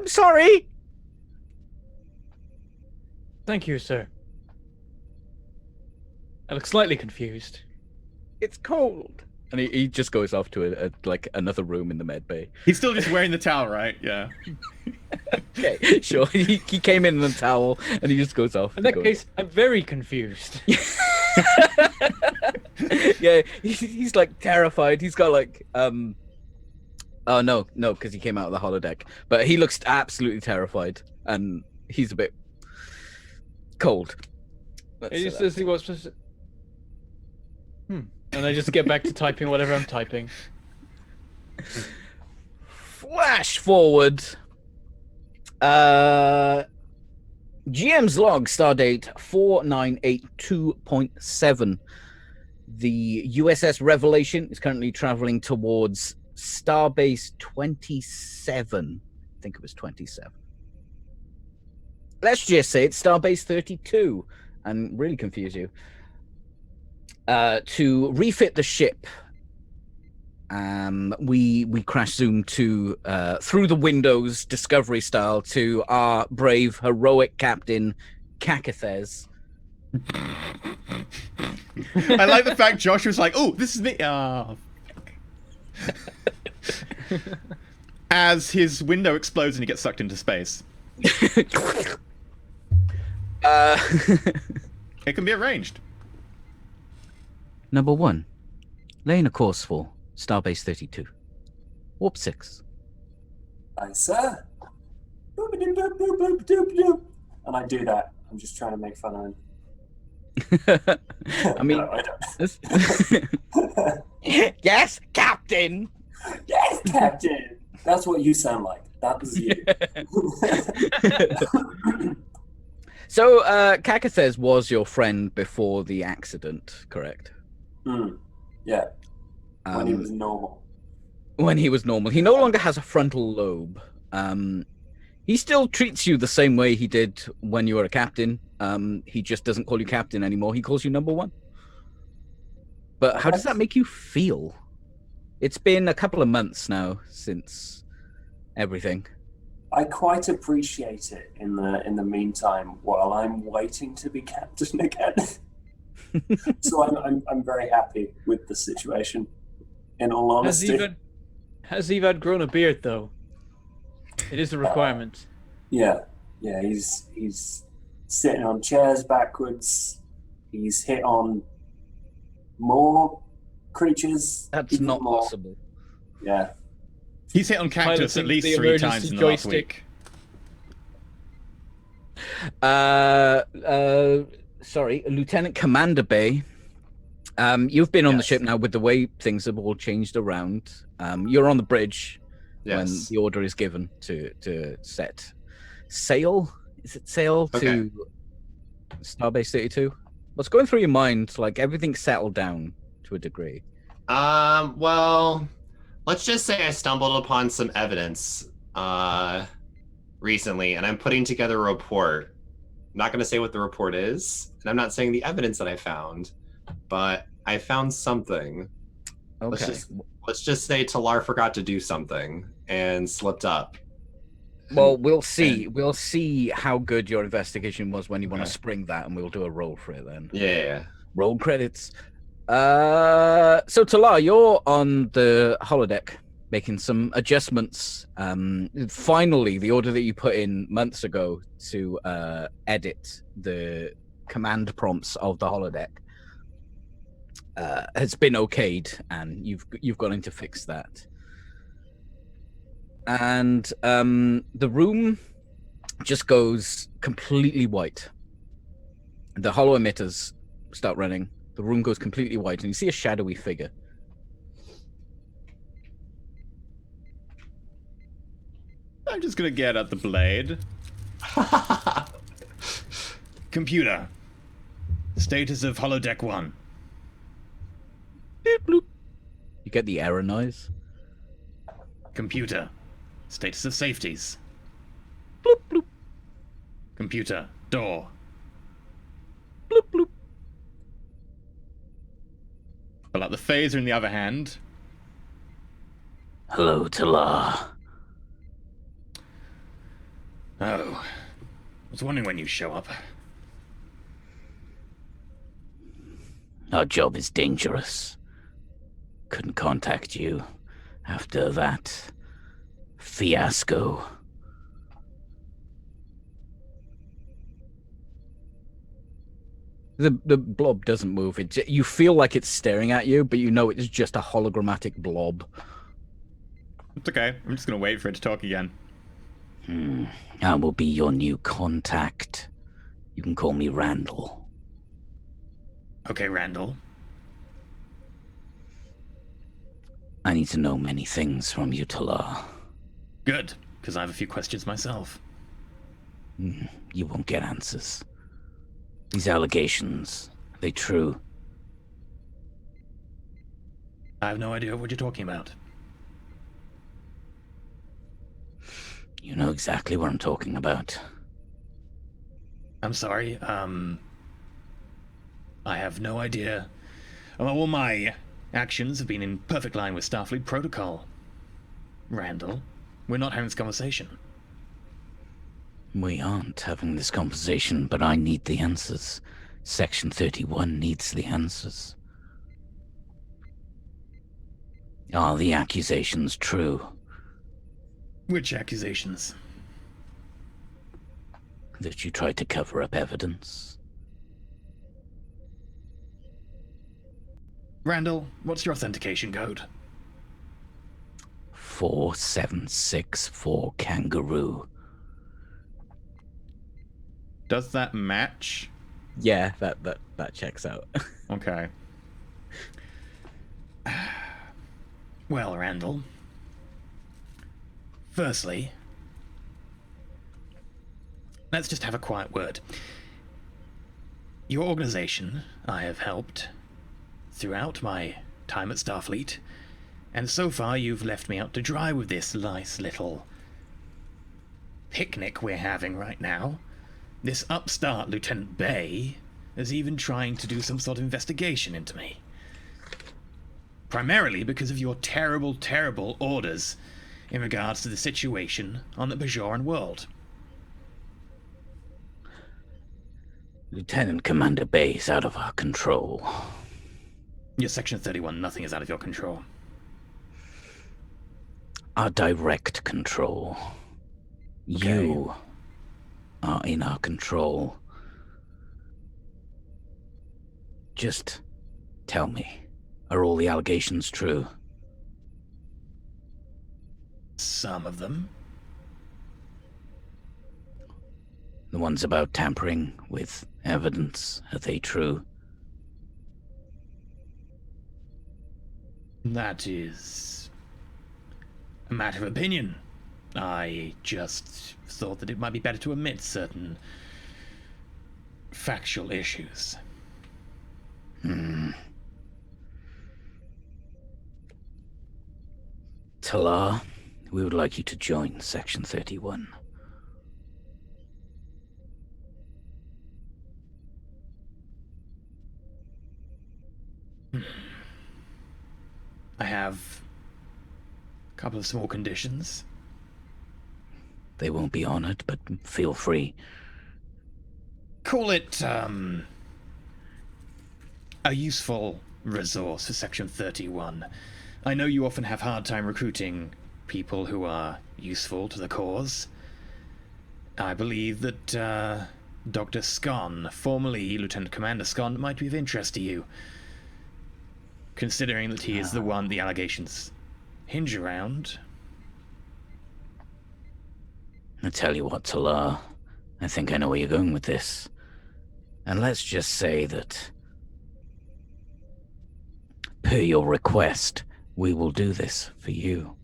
sorry. Thank you, sir. I look slightly confused. It's cold. And he just goes off to like another room in the med bay. He's still just wearing the towel, right? Yeah. Okay, sure. He came in the towel and he just goes off. In that case, I'm very confused. Yeah, he's like terrified. He's got like oh no, because he came out of the holodeck. But he looks absolutely terrified, and he's a bit cold. He just says he was supposed to... And I just get back to typing whatever I'm typing. Flash forward. GM's log, stardate 4982.7. The USS Revelation is currently traveling towards Starbase 27. I think it was 27. Let's just say it's Starbase 32 and really confuse you. To refit the ship, we crash zoom to through the windows, Discovery style, to our brave, heroic captain, Kakathes. I like the fact Josh was like, "Oh, this is me." As his window explodes and he gets sucked into space. It can be arranged. Number 1, laying a course for Starbase 32. Warp 6. Aye, sir. Boop-a-doop-boop-boop-boop-doop-doop. And I do that. I'm just trying to make fun of him. I mean, No, I this- don't. yes, Captain. Yes, Captain. That's what you sound like. That was you. So, Kakathes was your friend before the accident, correct? Yeah, when he Um, was normal. when he was normal. He no longer has a frontal lobe. He still treats you the same way he did when you were a captain. He just doesn't call you captain anymore. He calls you number one. But how does that make you feel? It's been a couple of months now since everything. I quite appreciate it in the meantime while I'm waiting to be captain again. So I'm very happy with the situation. In all honesty, Has Evad grown a beard though? It is a requirement. yeah, he's sitting on chairs backwards. He's hit on more creatures. That's even not more. possible. Yeah, He's hit on cactus Piloting at least the 3 times in the last joystick. week. Sorry, Lieutenant Commander Bay. You've been on the Yes. ship now with the way things have all changed around. You're on the bridge when Yes. the order is given to set sail. Is it sail to Starbase 32? What's going through your mind? Like everything's settled down to a degree. Well, let's just say I stumbled upon some evidence recently, and I'm putting together a report. I'm not going to say what the report is, and I'm not saying the evidence that I found, but I found something. Okay. Let's just say Talar forgot to do something and slipped up. Well, we'll see. We'll see how good your investigation was when you want to Okay. spring that, and we'll do a roll for it then. Yeah. Roll credits. So Talar, you're on the holodeck making some adjustments. Finally, the order that you put in months ago to edit the command prompts of the holodeck has been okayed, and you've gone in to fix that. And the room just goes completely white. The holo emitters start running. The room goes completely white, and you see a shadowy figure. I'm just gonna get at the blade. Computer. Status of holodeck 1. Bloop, bloop. You get the error noise. Computer. Status of safeties. Bloop, bloop, Computer. Door. bloop, bloop. Pull out the phaser in the other hand. Hello, Talar. Oh. I was wondering when you show up. Our job is dangerous. Couldn't contact you after that fiasco. The blob doesn't move. You feel like it's staring at you, but you know it's just a hologrammatic blob. It's okay. I'm just gonna wait for it to talk again. I will be your new contact. You can call me Randall. Okay, Randall. I need to know many things from you, Talar. Good, because I have a few questions myself. You won't get answers. These allegations, are they true? I have no idea what you're talking about. You know exactly what I'm talking about. I'm sorry, I have no idea. Well, my actions have been in perfect line with Starfleet protocol. Randall, we're not having this conversation. We aren't having this conversation, but I need the answers. Section 31 needs the answers. Are the accusations true? Which accusations? That you tried to cover up evidence? Randall, what's your authentication code? 14764 kangaroo. Does that match? Yeah, that checks out. Okay. Well, Randall. Firstly, let's just have a quiet word. Your organization I have helped throughout my time at Starfleet, and so far you've left me out to dry with this nice little picnic we're having right now. This upstart Lieutenant Bay is even trying to do some sort of investigation into me. Primarily because of your terrible, terrible orders in regards to the situation on the Bajoran world. Lieutenant Commander Bay is out of our control. Your Section 31, nothing is out of your control. Our direct control. Okay. You are in our control. Just tell me, are all the allegations true? Some of them. The ones about tampering with evidence, are they true? That is a matter of opinion. I just thought that it might be better to omit certain factual issues. Talar, we would like you to join Section 31. I have a couple of small conditions. They won't be honored, but feel free. Call it, a useful resource for Section 31. I know you often have hard time recruiting people who are useful to the cause. I believe that, Dr. Scon, formerly Lieutenant Commander Scon, might be of interest to you, considering that he is the one the allegations hinge around. I tell you what, Talar, I think I know where you're going with this. And let's just say that, per your request, we will do this for you.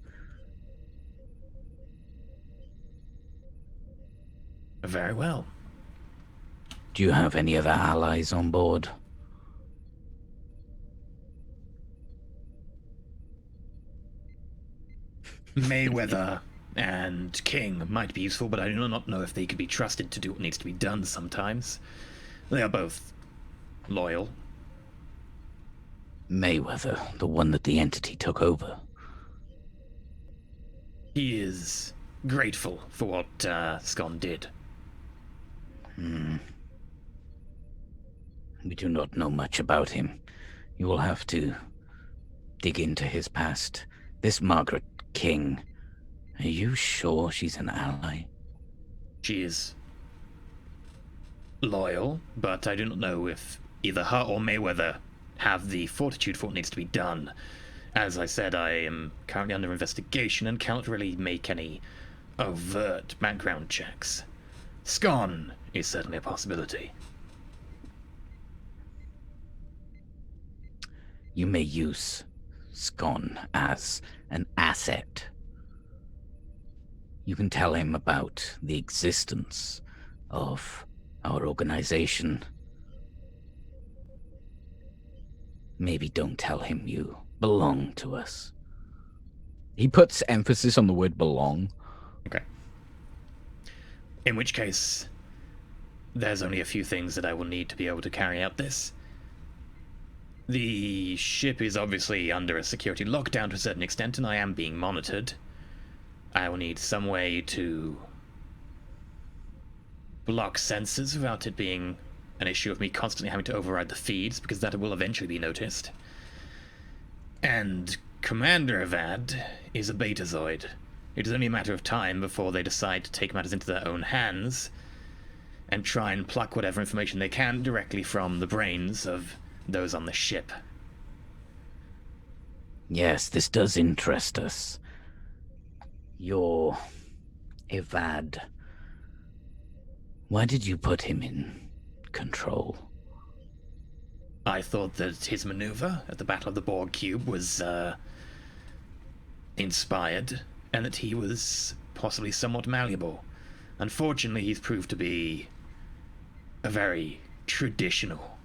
Very well. Do you have any other allies on board? Mayweather and King might be useful, but I do not know if they could be trusted to do what needs to be done sometimes. They are both loyal. Mayweather, the one that the entity took over. He is grateful for what Scon did. We do not know much about him. You will have to dig into his past. This Margaret King, are you sure she's an ally? She is loyal, but I do not know if either her or Mayweather have the fortitude for what needs to be done. As I said, I am currently under investigation and cannot really make any overt background checks. Scon is certainly a possibility. You may use Scon as an asset. You can tell him about the existence of our organization. Maybe don't tell him you belong to us. He puts emphasis on the word belong. Okay. In which case, there's only a few things that I will need to be able to carry out this. The ship is obviously under a security lockdown to a certain extent, and I am being monitored. I will need some way to block sensors without it being an issue of me constantly having to override the feeds, because that will eventually be noticed. And Commander Avad is a betazoid. It is only a matter of time before they decide to take matters into their own hands and try and pluck whatever information they can directly from the brains of those on the ship. Yes, this does interest us. Your Evad. Why did you put him in control? I thought that his maneuver at the Battle of the Borg Cube was inspired, and that he was possibly somewhat malleable. Unfortunately, he's proved to be a very traditional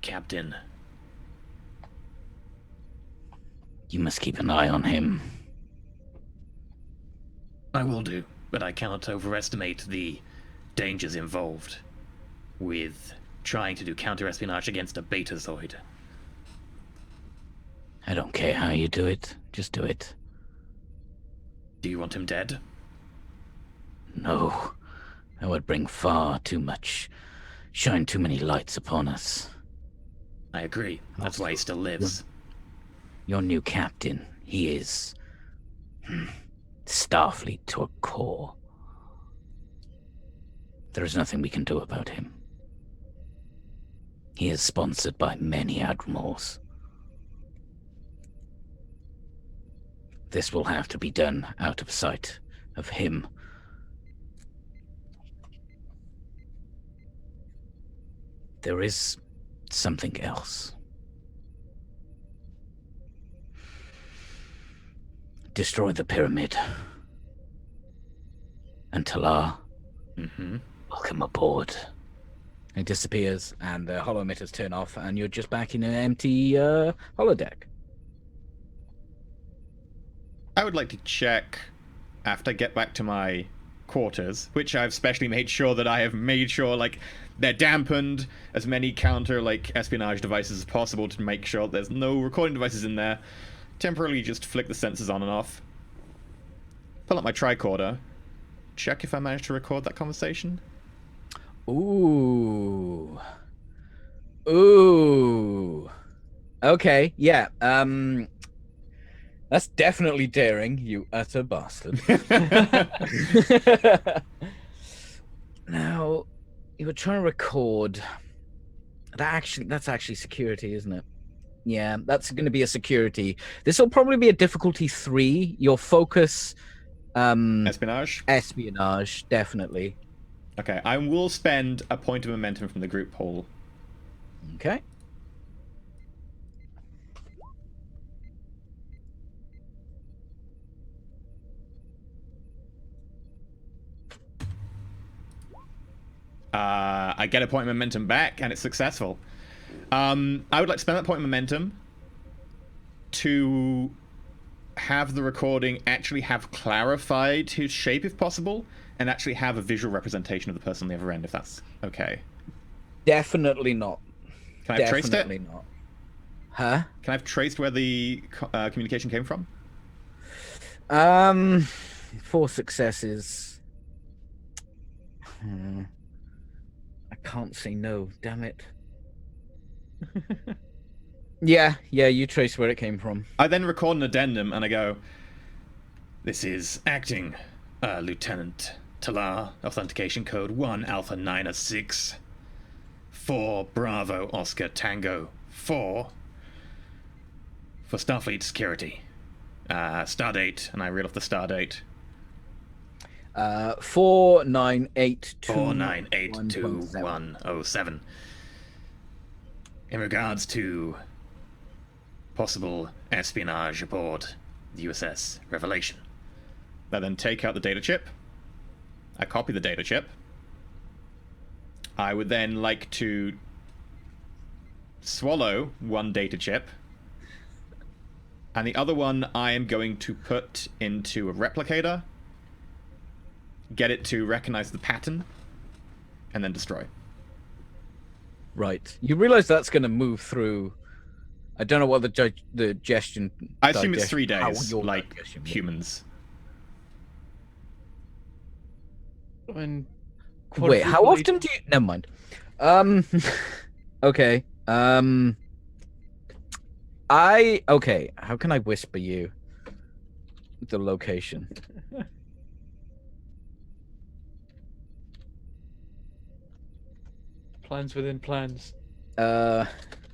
captain. You must keep an eye on him. I will do, but I cannot overestimate the dangers involved with trying to do counter-espionage against a betazoid. I don't care how you do it. Just do it. Do you want him dead? No. That would bring far too much... shine too many lights upon us. I agree. That's why he still lives. Your new captain, he is... Starfleet to a core. There is nothing we can do about him. He is sponsored by many admirals. This will have to be done out of sight of him. There is something else. Destroy the pyramid. And Talar, welcome aboard. It disappears, and the holo emitters turn off, and you're just back in an empty holodeck. I would like to check after I get back to my quarters, which I've specially made sure that I have made sure, like, they're dampened, as many counter, like, espionage devices as possible to make sure there's no recording devices in there. Temporarily just flick the sensors on and off. Pull up my tricorder. Check if I managed to record that conversation. Ooh. Ooh. Okay, yeah. That's definitely daring, you utter bastard. Now, you were trying to record. That's actually security, isn't it? Yeah, that's going to be a security. This will probably be a difficulty 3. Your focus, Espionage? espionage, definitely. Okay, I will spend a point of momentum from the group pool. Okay. I get a point of momentum back, and it's successful. I would like to spend that point of momentum to have the recording actually have clarified his shape, if possible, and actually have a visual representation of the person on the other end, if that's okay. Definitely not. Can I have traced it? Definitely not. Huh? Can I have traced where the communication came from? 4 successes. I can't say no, damn it. Yeah, you trace where it came from. I then record an addendum, and I go, This is acting Lieutenant Talar, authentication code 1 Alpha 906 4 Bravo Oscar Tango 4 for Starfleet security. Stardate, and I read off the stardate. 4982. 4982-107. In regards to possible espionage aboard the USS Revelation. I then take out the data chip. I copy the data chip. I would then like to swallow one data chip, and the other one I am going to put into a replicator, get it to recognize the pattern, and then destroy. Right. You realize that's going to move through. I don't know what the digestion. I assume it's 3 how days, your like digestion works. humans. When Wait, how often do you? Never mind. Okay. Okay. How can I whisper you the location? Plans within plans. Dun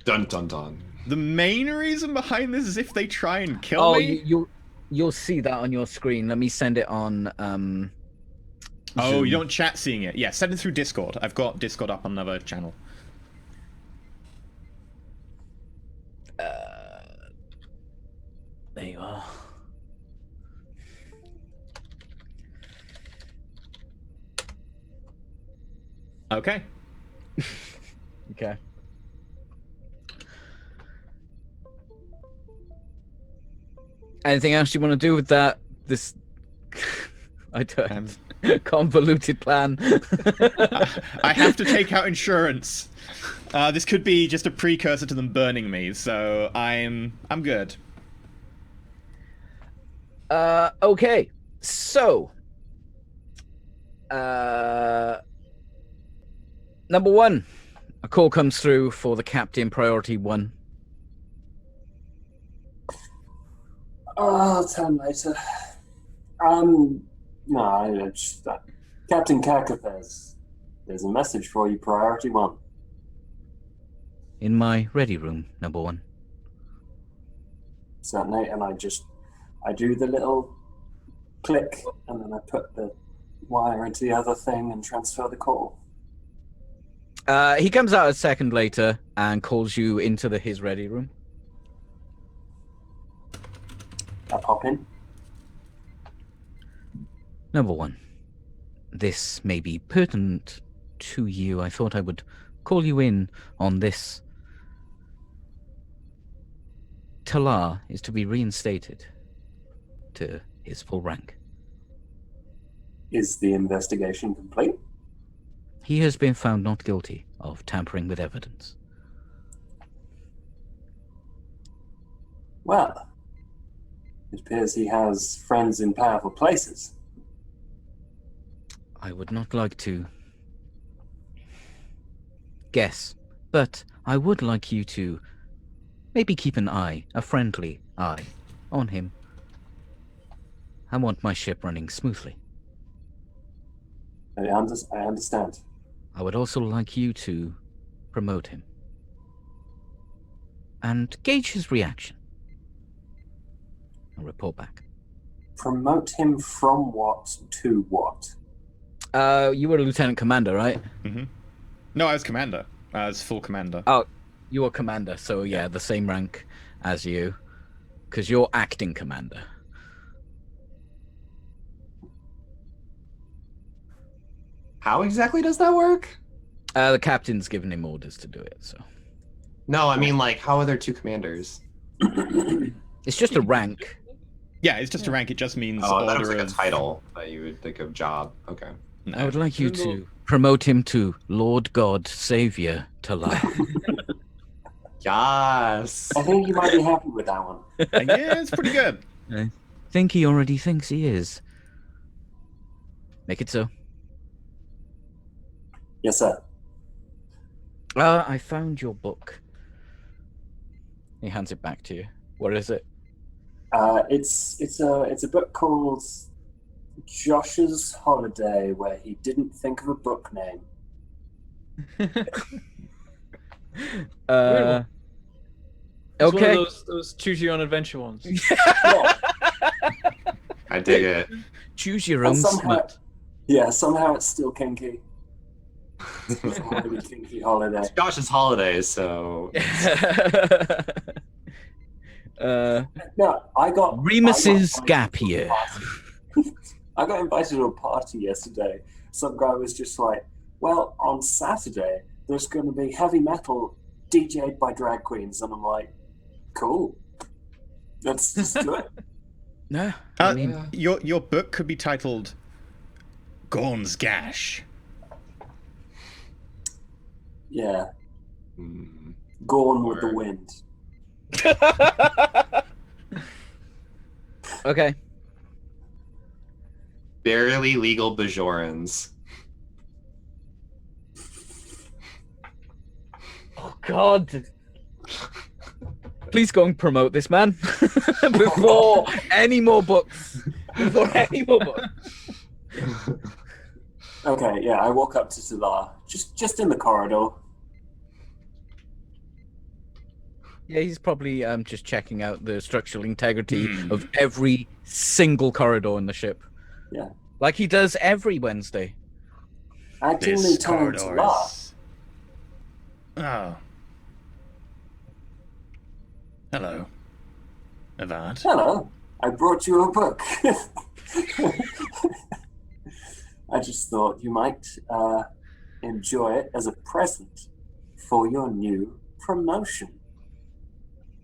dun dun. The main reason behind this is if they try and kill me. you'll see that on your screen. Let me send it on. Oh, Zoom. you don't chat seeing it? Yeah, send it through Discord. I've got Discord up on another channel. There you are. Okay. Okay. Anything else you want to do with that? This, I don't. Convoluted plan. I have to take out insurance. This could be just a precursor to them burning me, so I'm good. Okay. So, number one, a call comes through for the captain, priority 1. Oh, I'll tell him later. No, I just, Captain Kakapes, there's a message for you, priority 1. In my ready room, number 1. Certainly, and I do the little click, and then I put the wire into the other thing and transfer the call. He comes out a second later and calls you into his ready room. I pop in. Number 1. This may be pertinent to you. I thought I would call you in on this. Talar is to be reinstated to his full rank. Is the investigation complete? He has been found not guilty of tampering with evidence. Well, it appears he has friends in powerful places. I would not like to guess, but I would like you to maybe keep an eye, a friendly eye, on him. I want my ship running smoothly. I understand. I would also like you to promote him and gauge his reaction. I'll report back. Promote him from what to what? You were a lieutenant commander, right? Mm-hmm. No, I was commander. I was full commander. Oh, you were commander, so yeah, the same rank as you, because you're acting commander. How exactly does that work? The captain's given him orders to do it, so. No, I mean, like, how are there 2 commanders? It's just a rank. Yeah, it's just a rank. It just means Oh, that was order like a of... title that you would think of job. Okay. No. I would like you to promote him to Lord God Savior Talar. Yes. I think you might be happy with that one. Yeah, it's pretty good. I think he already thinks he is. Make it so. Yes, sir. I found your book. He hands it back to you. What is it? It's a book called Josh's Holiday, where he didn't think of a book name. It's Okay. one of those choose your own adventure ones. Yeah, I dig it. Choose your and own smut. somehow it's still kinky. It's a really kinky holiday. It's Josh's holidays, so No, I got Remus's I got gap invited to a year. party. I got invited to a party yesterday. Some guy was just like, "Well, on Saturday there's going to be heavy metal DJ'd by drag queens," and I'm like, "Cool, let's just do it." No, I mean, yeah. Your book could be titled Gorn's Gash. Yeah, Mm. Gorn with the Word. wind. okay. Barely legal Bajorans. Oh God! Please go and promote this man before any more books. Before any more books. Okay, yeah, I walk up to Talar, just in the corridor. Yeah, he's probably just checking out the structural integrity of every single corridor in the ship. Yeah. Like he does every Wednesday. Acting This Lieutenant corridor Talar. is... Oh. Hello. Avad. Hello. I brought you a book. I just thought you might enjoy it as a present for your new promotion.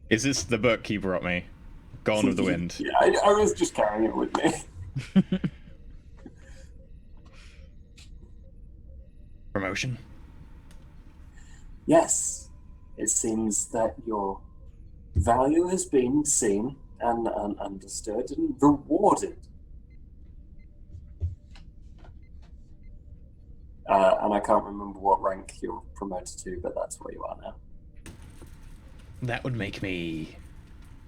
Is this the book he brought me? Gone with the Wind. Yeah, I was just carrying it with me. Promotion? Yes, it seems that your value has been seen and understood and rewarded. And I can't remember what rank you're promoted to, but that's where you are now. That would make me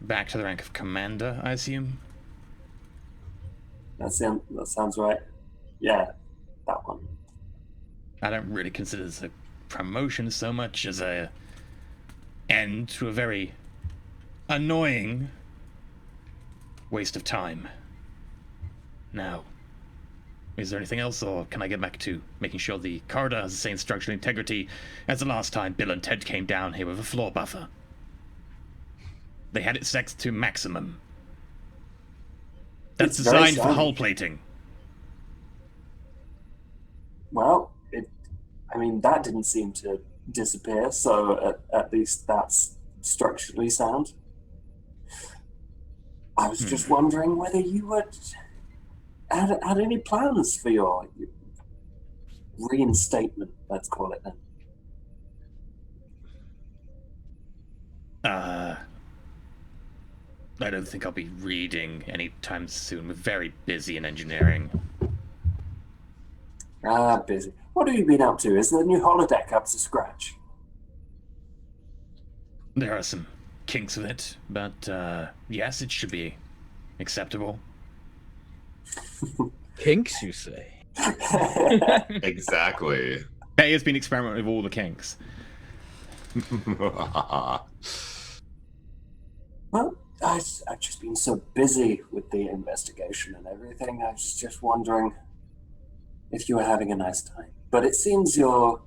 back to the rank of commander, I assume? That sounds right. Yeah, that one. I don't really consider this a promotion so much as a end to a very annoying waste of time. Now, is there anything else, or can I get back to making sure the corridor has the same structural integrity as the last time Bill and Ted came down here with a floor buffer? They had it set to maximum. That's It's very designed for sound. hull plating. Well, that didn't seem to disappear, so at least that's structurally sound. I was just wondering whether you had any plans for your reinstatement, let's call it then. I don't think I'll be reading anytime soon. We're very busy in engineering. Busy. What have you been up to? Is the new holodeck up to scratch? There are some kinks with it, but yes, it should be acceptable. Kinks, you say? Exactly. Bay has been experimenting with all the kinks. Well, I've just been so busy with the investigation and everything. I was just wondering if you were having a nice time. But it seems you're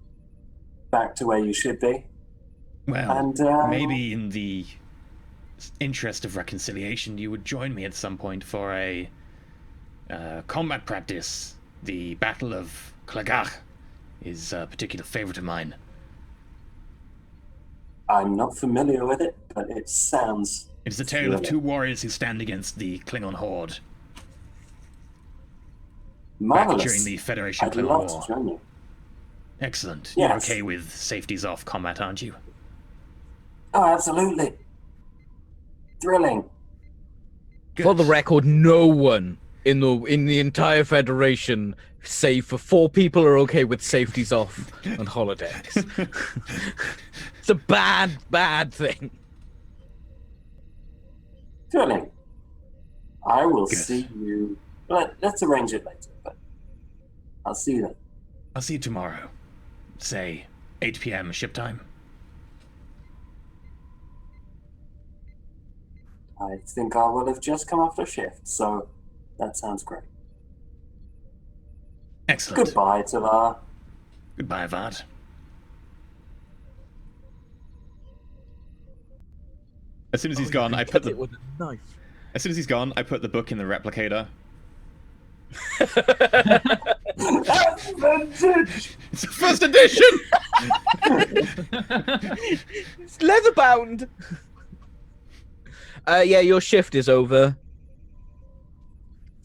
back to where you should be. Well, And maybe in the interest of reconciliation, you would join me at some point for a combat practice. The Battle of Klagach is a particular favorite of mine. I'm not familiar with it, but it sounds... It is the tale of two warriors who stand against the Klingon horde back marvelous. during the Federation I'd Klingon love War. to join you. Excellent. Yes. You're okay with safeties off combat, aren't you? Oh, absolutely. Thrilling. For the record, no one in the entire Federation, save for 4 people, are okay with safeties off on holodecks. It's a bad thing. Thrilling. I will Good. see you... Let's arrange it later, but I'll see you then. I'll see you tomorrow. Say 8 p.m. ship time. I think I will have just come off the shift, so that sounds great. Excellent. Goodbye, Talar. Goodbye, Avad. As soon as he's gone, I put the with a knife. as soon as he's gone, I put the book in the replicator. That's vintage! It's the first edition. It's leather bound. Yeah, your shift is over.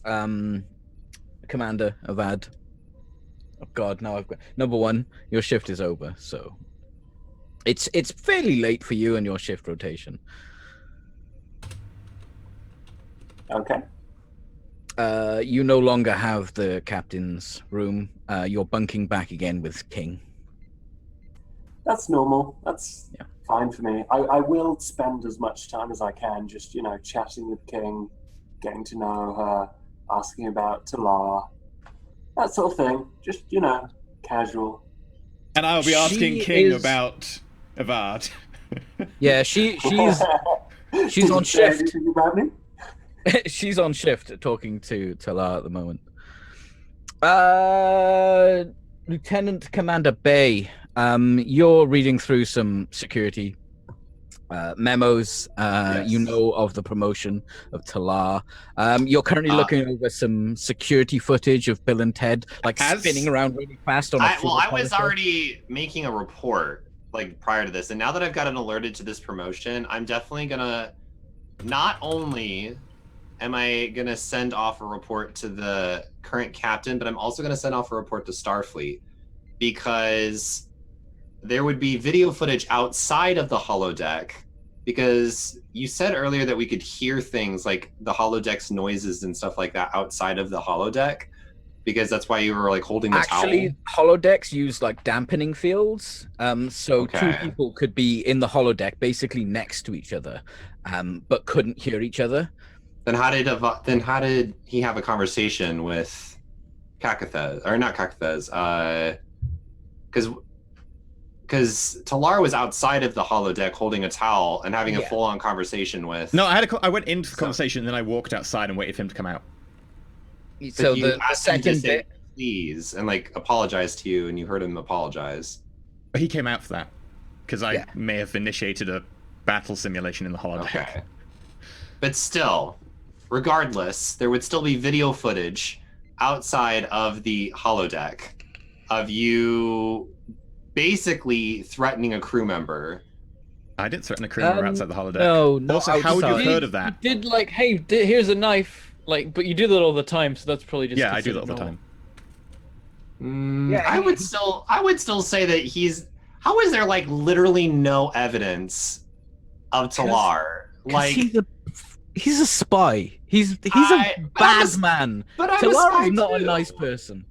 Commander Avad. Oh God, now I've got number 1. Your shift is over, so it's fairly late for you and your shift rotation. Okay. You no longer have the captain's room. You're bunking back again with King. That's normal. That's Yeah. fine for me. I will spend as much time as I can just, chatting with King, getting to know her, asking about Talar, that sort of thing. Just, casual. And I'll be asking She King is- about Avad. Yeah, she's on Did you say shift. anything about me? She's on shift talking to Talar at the moment. Lieutenant Commander Bay, you're reading through some security memos. You Yes. know of the promotion of Talar. You're currently looking over some security footage of Bill and Ted spinning around really fast on a I was carousel. already making a report like prior to this, and now that I've gotten alerted to this promotion, I'm definitely gonna not only am I gonna send off a report to the current captain, but I'm also gonna send off a report to Starfleet because there would be video footage outside of the holodeck. Because you said earlier that we could hear things like the holodeck's noises and stuff like that outside of the holodeck, because that's why you were like holding the Actually, towel. holodecks use like dampening fields, so two Okay. people could be in the holodeck, basically next to each other, but couldn't hear each other. Then how did he have a conversation with Kakathes, or not Kakathes? Because Talar was outside of the holodeck holding a towel and having a Yeah. full-on conversation with. No, I went into the conversation, and then I walked outside and waited for him to come out. So you the asked him to second say bit, please and like apologize to you, and you heard him apologize. But he came out for that because I Yeah. may have initiated a battle simulation in the holodeck. Okay. But still, regardless, there would still be video footage outside of the holodeck of you basically threatening a crew member. I didn't threaten a crew member outside the holodeck. no, not Also, how would you have outside. heard of that? You did like, hey, here's a knife. Like, but you do that all the time, so that's probably just. Yeah, I do that all the considered time. Yeah, I would still say that he's. How is there like literally no evidence of Talar? Like, he's a spy. He's but a I'm bad a- man. but I'm a Talar spy is not a too. nice person.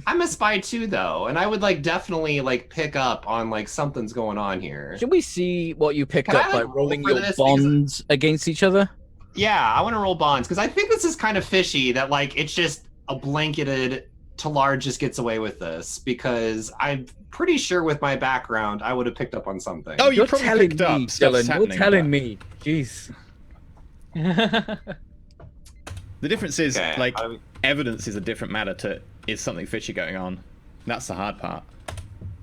I'm a spy too, though, and I would like definitely like pick up on like something's going on here. Should we see what you picked Can I, up by like, roll rolling for your this? bonds against each other? Yeah, I want to roll bonds because I think this is kind of fishy that like it's just a blanketed Talar just gets away with this, because I'm pretty sure with my background I would have picked up on something. Oh, you You're probably telling picked up me, stuff's Dylan. You're happening, telling but me. Jeez. The difference is, Okay, like, evidence is a different matter to is something fishy going on. That's the hard part.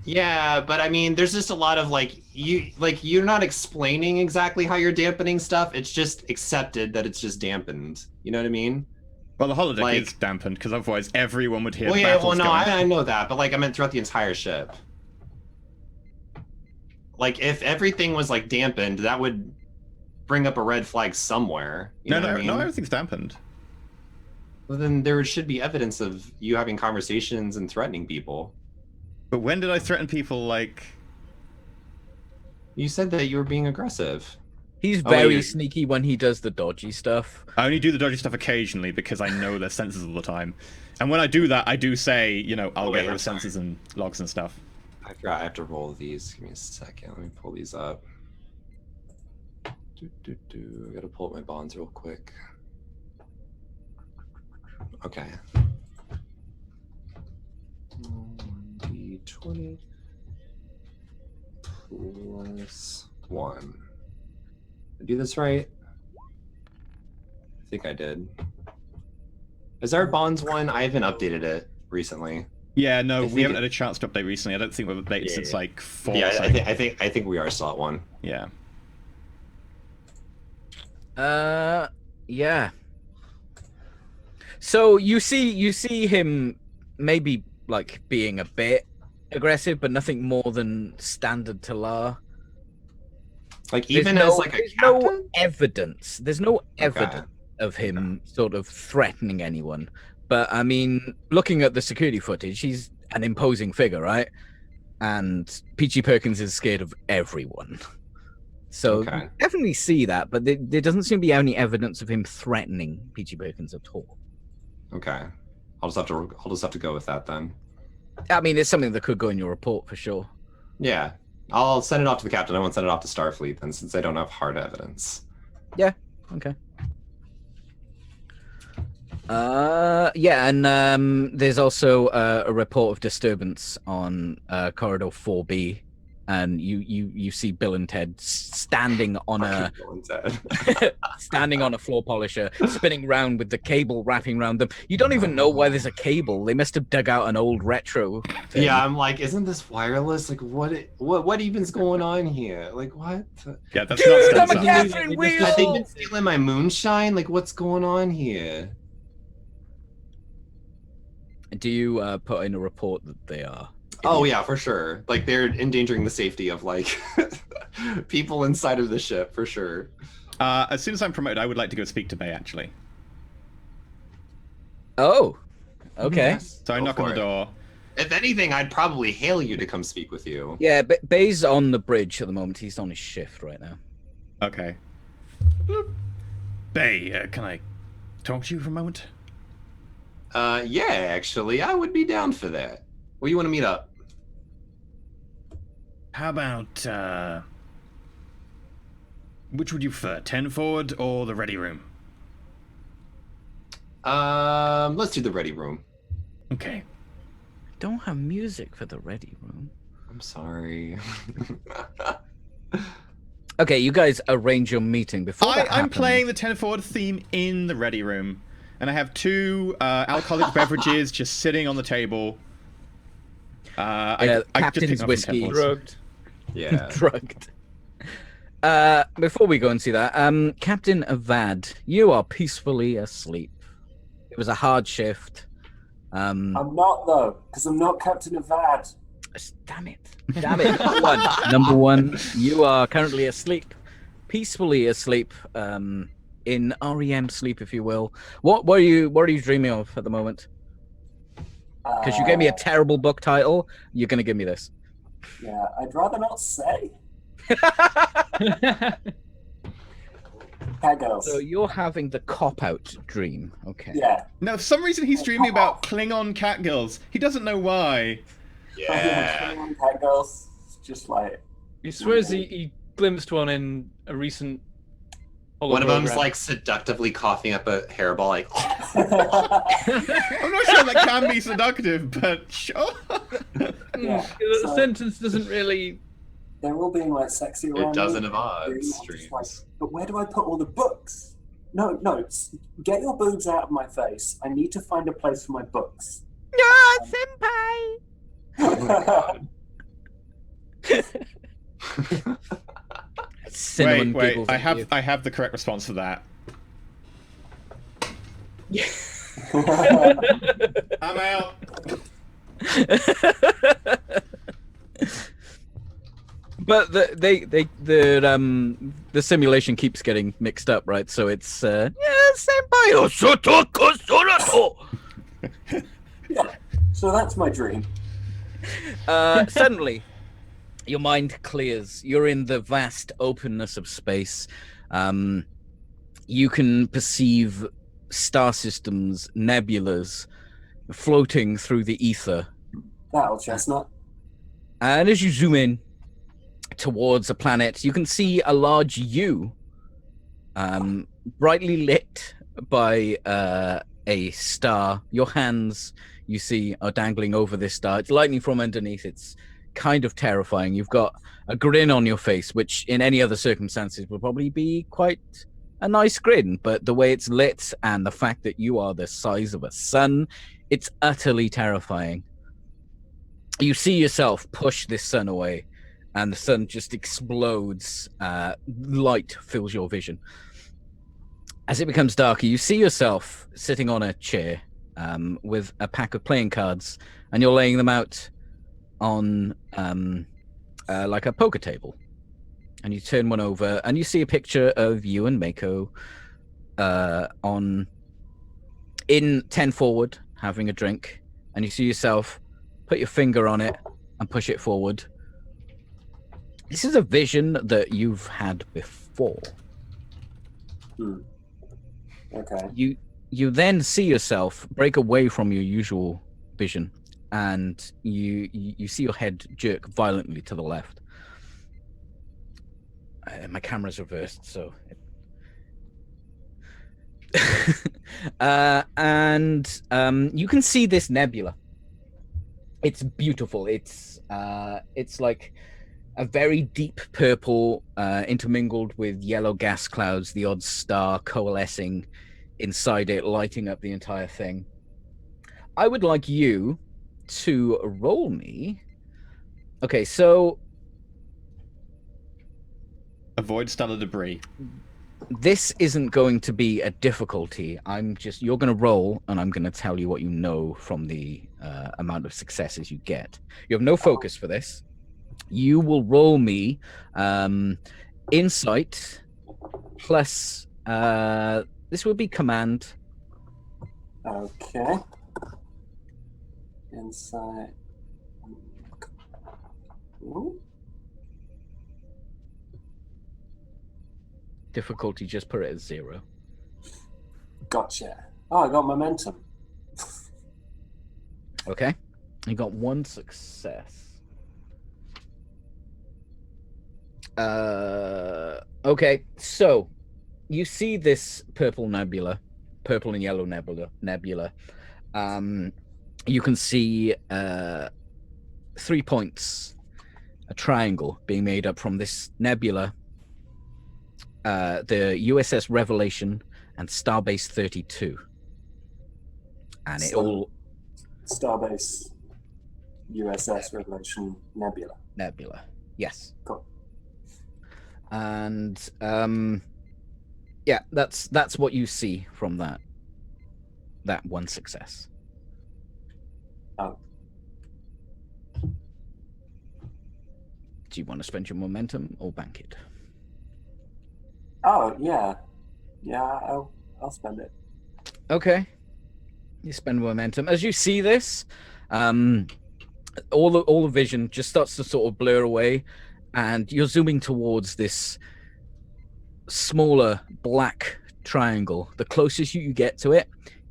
Yeah, but I mean, there's just a lot of you're not explaining exactly how you're dampening stuff. It's just accepted that it's just dampened. You know what I mean? Well, the holodeck Like- is dampened because otherwise everyone would hear Well, yeah, battles well, no, going. I know that, but like I meant throughout the entire ship. Like if everything was like dampened, that would bring up a red flag somewhere. You No, know no, what I mean? no, everything's dampened. Well, then there should be evidence of you having conversations and threatening people. But when did I threaten people? Like, You said that you were being aggressive. He's Oh, wait, very you're- sneaky when he does the dodgy stuff. I only do the dodgy stuff occasionally because I know their sensors all the time. And when I do that, I do say, you know, I'll Oh, get wait, rid of I'm sensors and logs and stuff. I forgot I have to roll these. Give me a second. Let me pull these up. I gotta pull up my bonds real quick. Okay. 1d20 plus 1. Did I do this right? I think I did. Is our bonds one? I haven't updated it recently. Yeah, no, I we think haven't it- had a chance to update recently. I don't think we've updated Yeah, since yeah. like 4 Yeah, or so. I think we are still at 1. Yeah. Yeah. So you see him maybe like being a bit aggressive, but nothing more than standard Talar. Like There's even no- as like a there's captain. no evidence. There's no evidence of him sort of threatening anyone. But I mean, looking at the security footage, he's an imposing figure, right? And Peachy Perkins is scared of everyone. So Okay. you definitely see that, but there doesn't seem to be any evidence of him threatening Peachy Perkins at all. Okay. I'll just have to go with that then. I mean, it's something that could go in your report for sure. Yeah. I'll send it off to the captain. I won't send it off to Starfleet then, since they don't have hard evidence. Okay. Yeah, and there's also a report of disturbance on corridor 4B. and you see Bill and Ted standing on a Bill and Ted. standing on a floor polisher, spinning around with the cable wrapping around them. You don't even know why there's a cable. They must have dug out an old retro thing. Yeah, I'm like, isn't this wireless? Like, what even's going on here? Like, what? Yeah, that's Dude, not I'm a Stenza. Catherine Wheel! Have they been stealing my moonshine? Like, what's going on here? Do you put in a report that they are? Oh yeah, for sure. Like, they're endangering the safety of like people inside of the ship, for sure. As soon as I'm promoted, I would like to go speak to Bay, actually. Oh, okay. Yes, So I go knock on for the it. door. If anything, I'd probably hail you to come speak with you. Yeah, Bay's on the bridge at the moment. He's on his shift right now. Okay. Bay, can I talk to you for a moment? Yeah, actually, I would be down for that. Where you want to meet up? How about, which would you prefer, 10 forward or the ready room? Let's do the ready room. Okay. Don't have music for the ready room. I'm sorry. Okay, you guys arrange your meeting before that I'm happens. playing the 10 forward theme in the ready room, and I have 2 alcoholic beverages just sitting on the table. I Captain's pick them up from whiskey. 10 forward. Drugged. Yeah. Drugged. Before we go and see that, Captain Avad, you are peacefully asleep. It was a hard shift. I'm not though, because I'm not Captain Avad. Damn it. Number one, you are currently asleep. Peacefully asleep. In REM sleep, if you will. What are you dreaming of at the moment? Because you gave me a terrible book title, you're gonna give me this. Yeah, I'd rather not say. Cat girls. So you're having the cop-out dream, okay? Yeah. No, for some reason he's dreaming about Klingon catgirls. He doesn't know why. Klingon cat girls. It's just like. He swears he glimpsed one in a recent. One of them's hologram. like seductively coughing up a hairball, like. I'm not sure that can be seductive, but sure. Yeah, The so- sentence doesn't really. They're all being like sexy around. It doesn't me. have odds, I'm just streams. like, but where do I put all the books? No, get your boobs out of my face. I need to find a place for my books. senpai! Cinnamon Wait, giggles I at you. have the correct response for that. I'm out. But the simulation keeps getting mixed up, right? So it's senpai o sotoko sorato. Yeah. So that's my dream. Suddenly, your mind clears. You're in the vast openness of space. You can perceive star systems, nebulas, floating through the ether. That old chestnut. And as you zoom in towards a planet, you can see a large U, brightly lit by a star. Your hands, you see, are dangling over this star. It's lightning from underneath. It's kind of terrifying. You've got a grin on your face, which in any other circumstances would probably be quite a nice grin. But the way it's lit and the fact that you are the size of a sun, it's utterly terrifying. You see yourself push this sun away, and the sun just explodes. Light fills your vision. As it becomes darker, you see yourself sitting on a chair with a pack of playing cards, and you're laying them out on like a poker table. And you turn one over, and you see a picture of you and Mako in 10 forward, having a drink, and you see yourself put your finger on it and push it forward. This is a vision that you've had before. Okay. You then see yourself break away from your usual vision, and you see your head jerk violently to the left. My camera's reversed, so. And you can see this nebula. It's beautiful. It's like a very deep purple intermingled with yellow gas clouds, the odd star coalescing inside it, lighting up the entire thing. I would like you to roll me. Okay, so Avoid stellar debris. this isn't going to be a difficulty. You're going to roll, and I'm going to tell you what you know from the amount of successes you get. You have no focus for this. You will roll me insight plus this would be command. Okay. Insight. Ooh. Difficulty, just put it at 0. Gotcha. Oh, I got momentum. Okay. You got 1 success. Okay, so you see this purple nebula, purple and yellow nebula. You can see 3 points, a triangle being made up from this nebula, the USS Revelation and Starbase 32. And it all... Starbase, USS Revelation, Nebula. Yes. Cool. And yeah, that's what you see from that 1 success. Oh. Do you want to spend your momentum or bank it? Oh yeah, I'll spend it. Okay, you spend momentum as you see this. All the vision just starts to sort of blur away, and you're zooming towards this smaller black triangle. The closest you get to it,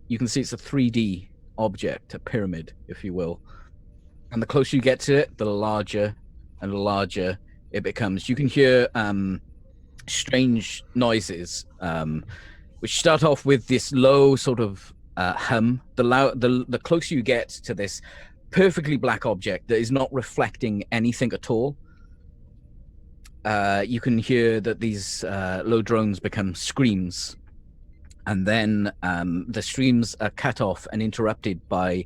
you can see it's a 3D object, a pyramid, if you will. And the closer you get to it, the larger and larger it becomes. You can hear strange noises, which start off with this low sort of hum. The closer you get to this perfectly black object that is not reflecting anything at all, you can hear that these low drones become screams, and then the streams are cut off and interrupted by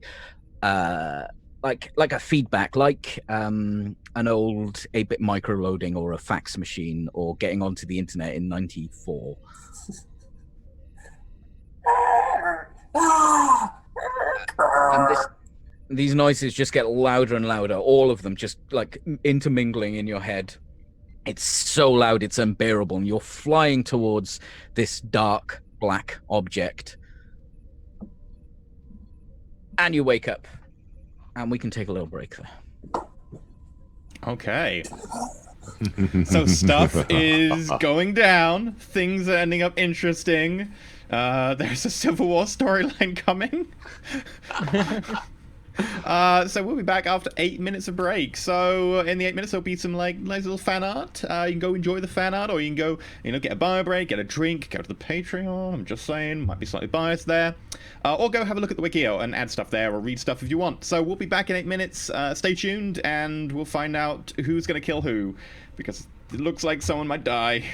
like a feedback, like an old 8-bit micro loading or a fax machine or getting onto the internet in 94. And these noises just get louder and louder, all of them just like intermingling in your head. It's so loud, it's unbearable, and you're flying towards this dark black object. And you wake up. And we can take a little break there. Okay. So stuff is going down. Things are ending up interesting. There's a Civil War storyline coming. So we'll be back after 8 minutes of break. So in the 8 minutes there'll be some like nice little fan art. You can go enjoy the fan art, or you can go, get a bio break, get a drink, go to the Patreon. I'm just saying, might be slightly biased there. Or go have a look at the wiki and add stuff there, or read stuff if you want. So we'll be back in 8 minutes. Stay tuned, and we'll find out who's gonna kill who, because it looks like someone might die.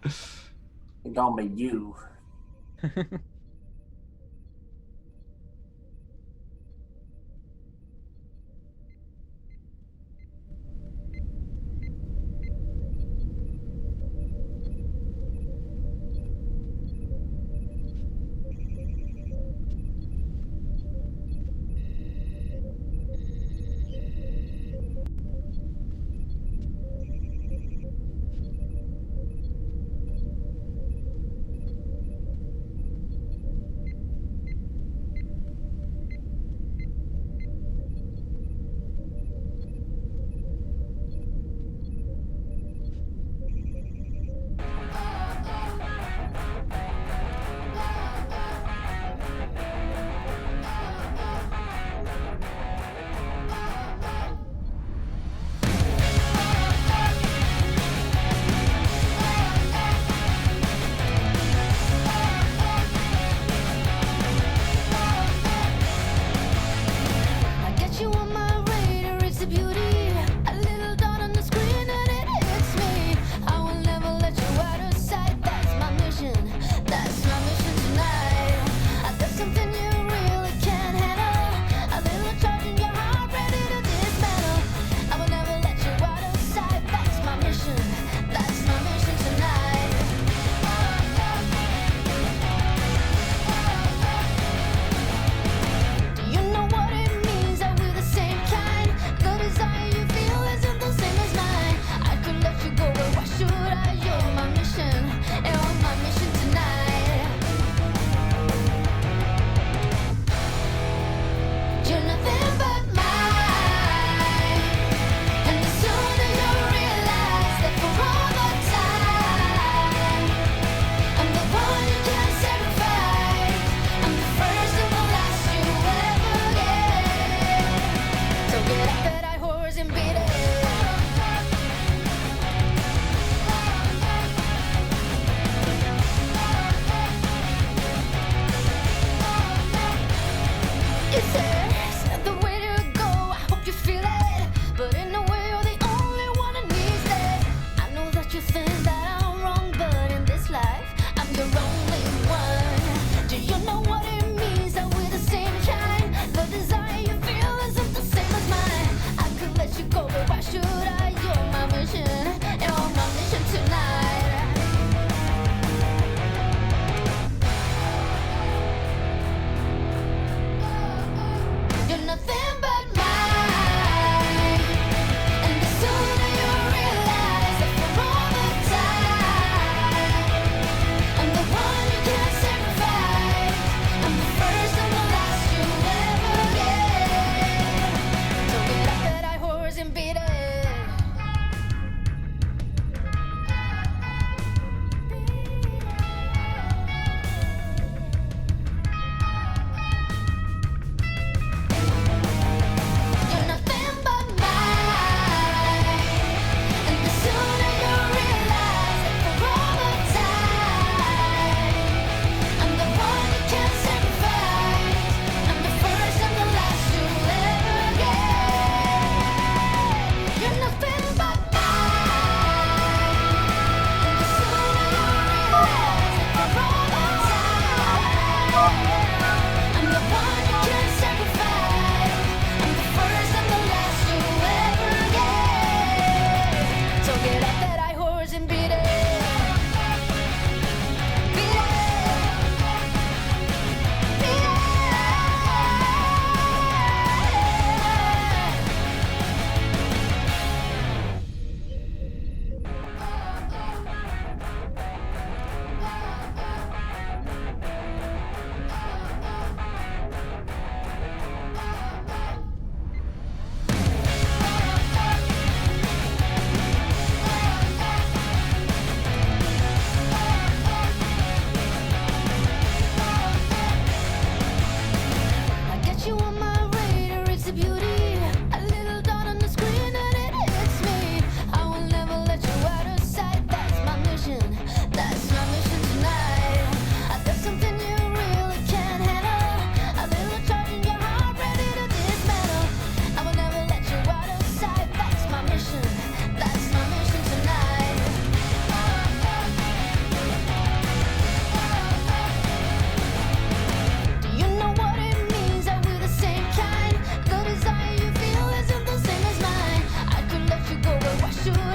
It's gonna be you.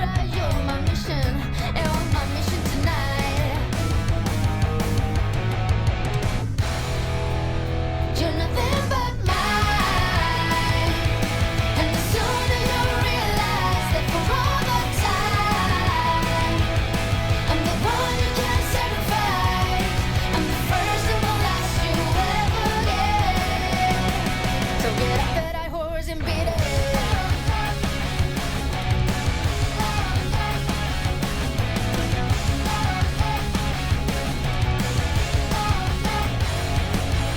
I? You're my mission, and on my mission tonight. You're nothing but mine. And the sooner you realize that for all the time, I'm the one you can't sacrifice. I'm the first and the last you ever get. So get off that high horse and beat it.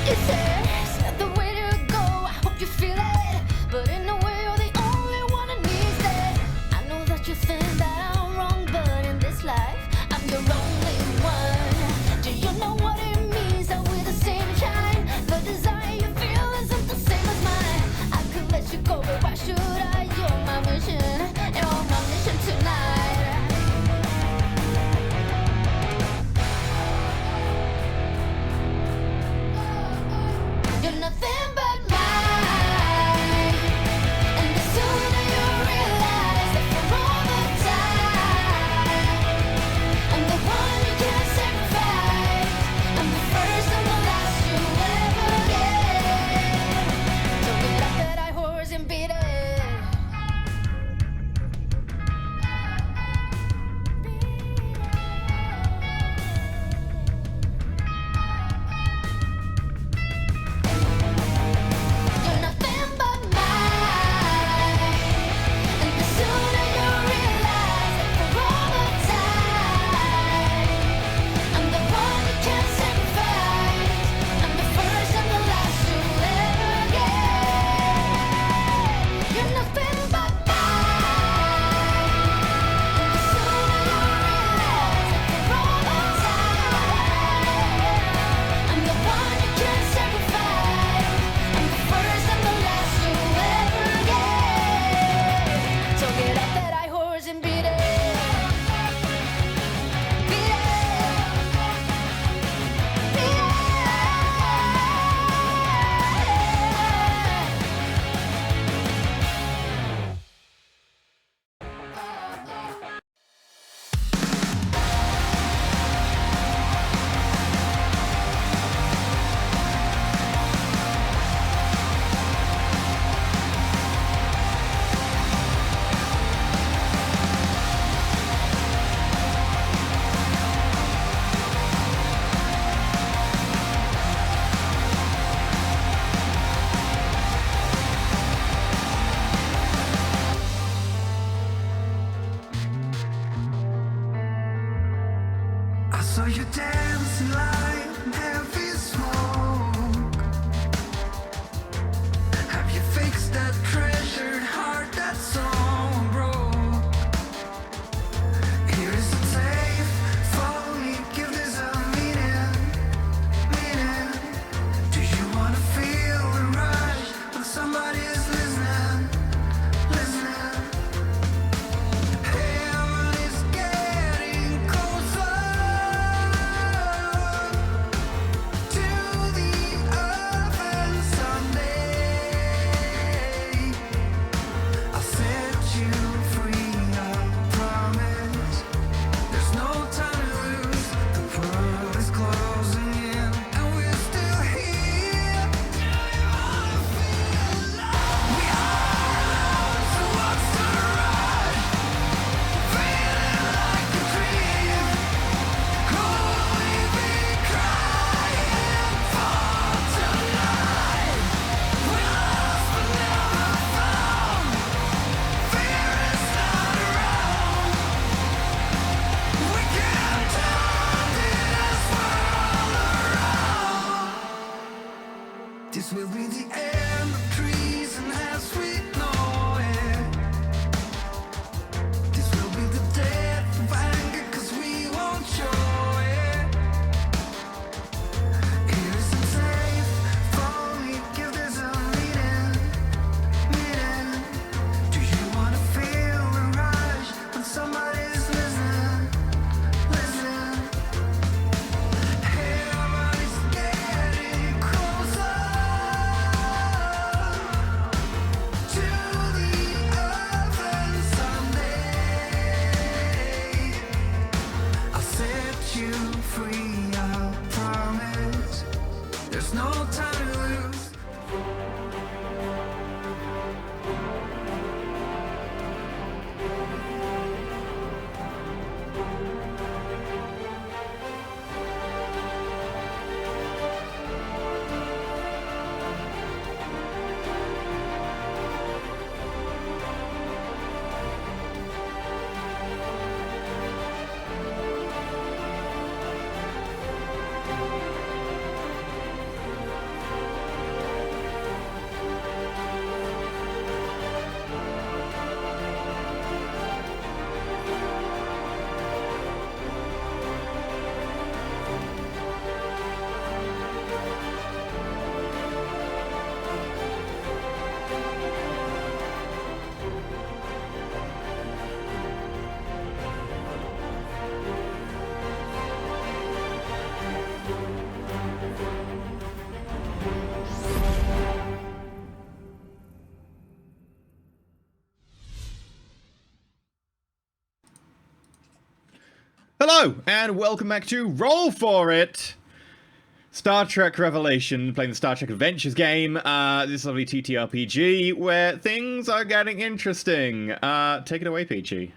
It says the way to go. I hope you feel it, but in a way you're the only one that needs it. I know that you think that I'm wrong, but in this life I'm your only one. Do you know what it means that we're the same kind? The desire you feel isn't the same as mine. I could let you go, but why should I? You're my mission, and on my mission tonight. You're nothing but mine. And the sooner you realize that for all the time, I'm the one you can't sacrifice. I'm the first and the last you ever get. So get off that high horse and beat it. You're nothing but mine. And the sooner you realize that for all the time, I'm the one you can't sacrifice. I'm the first and the last you'll ever get. You're nothing but mine. And the sooner you realize that for all the time, I'm the one you can't sacrifice. I'm the first and the last you'll ever get. So get off that high horse and beat it. Beat it. Beat it. I saw you dancing like heavy smoke. Have you fixed that treasured heart that's so broke? Here is a tape for me, give this a meaning. Do you wanna feel the rush when somebody's listening? Heaven is getting closer. Hello, and welcome back to Roll4It! Star Trek Revelation, playing the Star Trek Adventures game. This lovely TTRPG where things are getting interesting. Take it away, Peachy.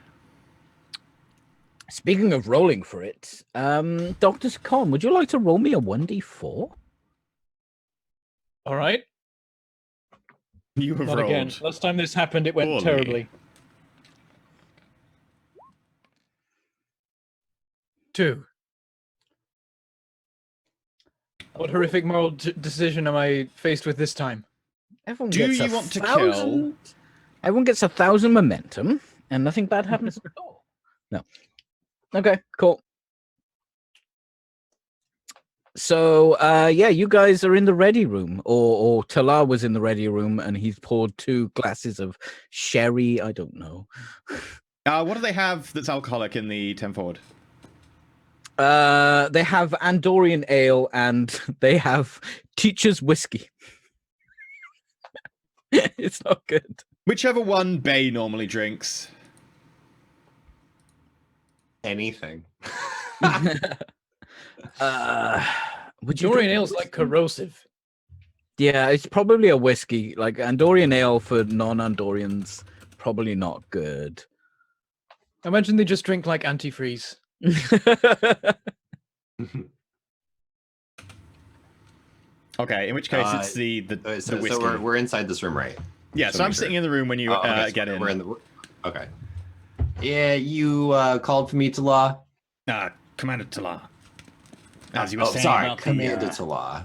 Speaking of rolling for it, Dr. Con, would you like to roll me a 1d4? All right. You have Not rolled. again. Last time this happened, it went poorly. terribly. 2. What horrific moral decision am I faced with this time? Everyone Do gets you a want to 1,000 Everyone gets 1,000 momentum, and nothing bad happens at all. No. Okay, cool. So, yeah, you guys are in the ready room, or Talar was in the ready room, and he's poured 2 glasses of sherry. I don't know. What do they have that's alcoholic in the 10 forward? They have Andorian ale, and they have teacher's whiskey. It's not good. Whichever one Bay normally drinks. Anything. Would you Dorian drink ale's like corrosive. Yeah, it's probably a whiskey. Like Andorian ale for non-Andorians, probably not good. I imagine they just drink like antifreeze. Okay, in which case it's the So whiskey. we're inside this room, right? Yeah, so I'm sitting in the room when you Okay, so get in. We're in the. Okay. Yeah, you called for me to law. Commander Talar. As you were saying sorry, about Commander the to law.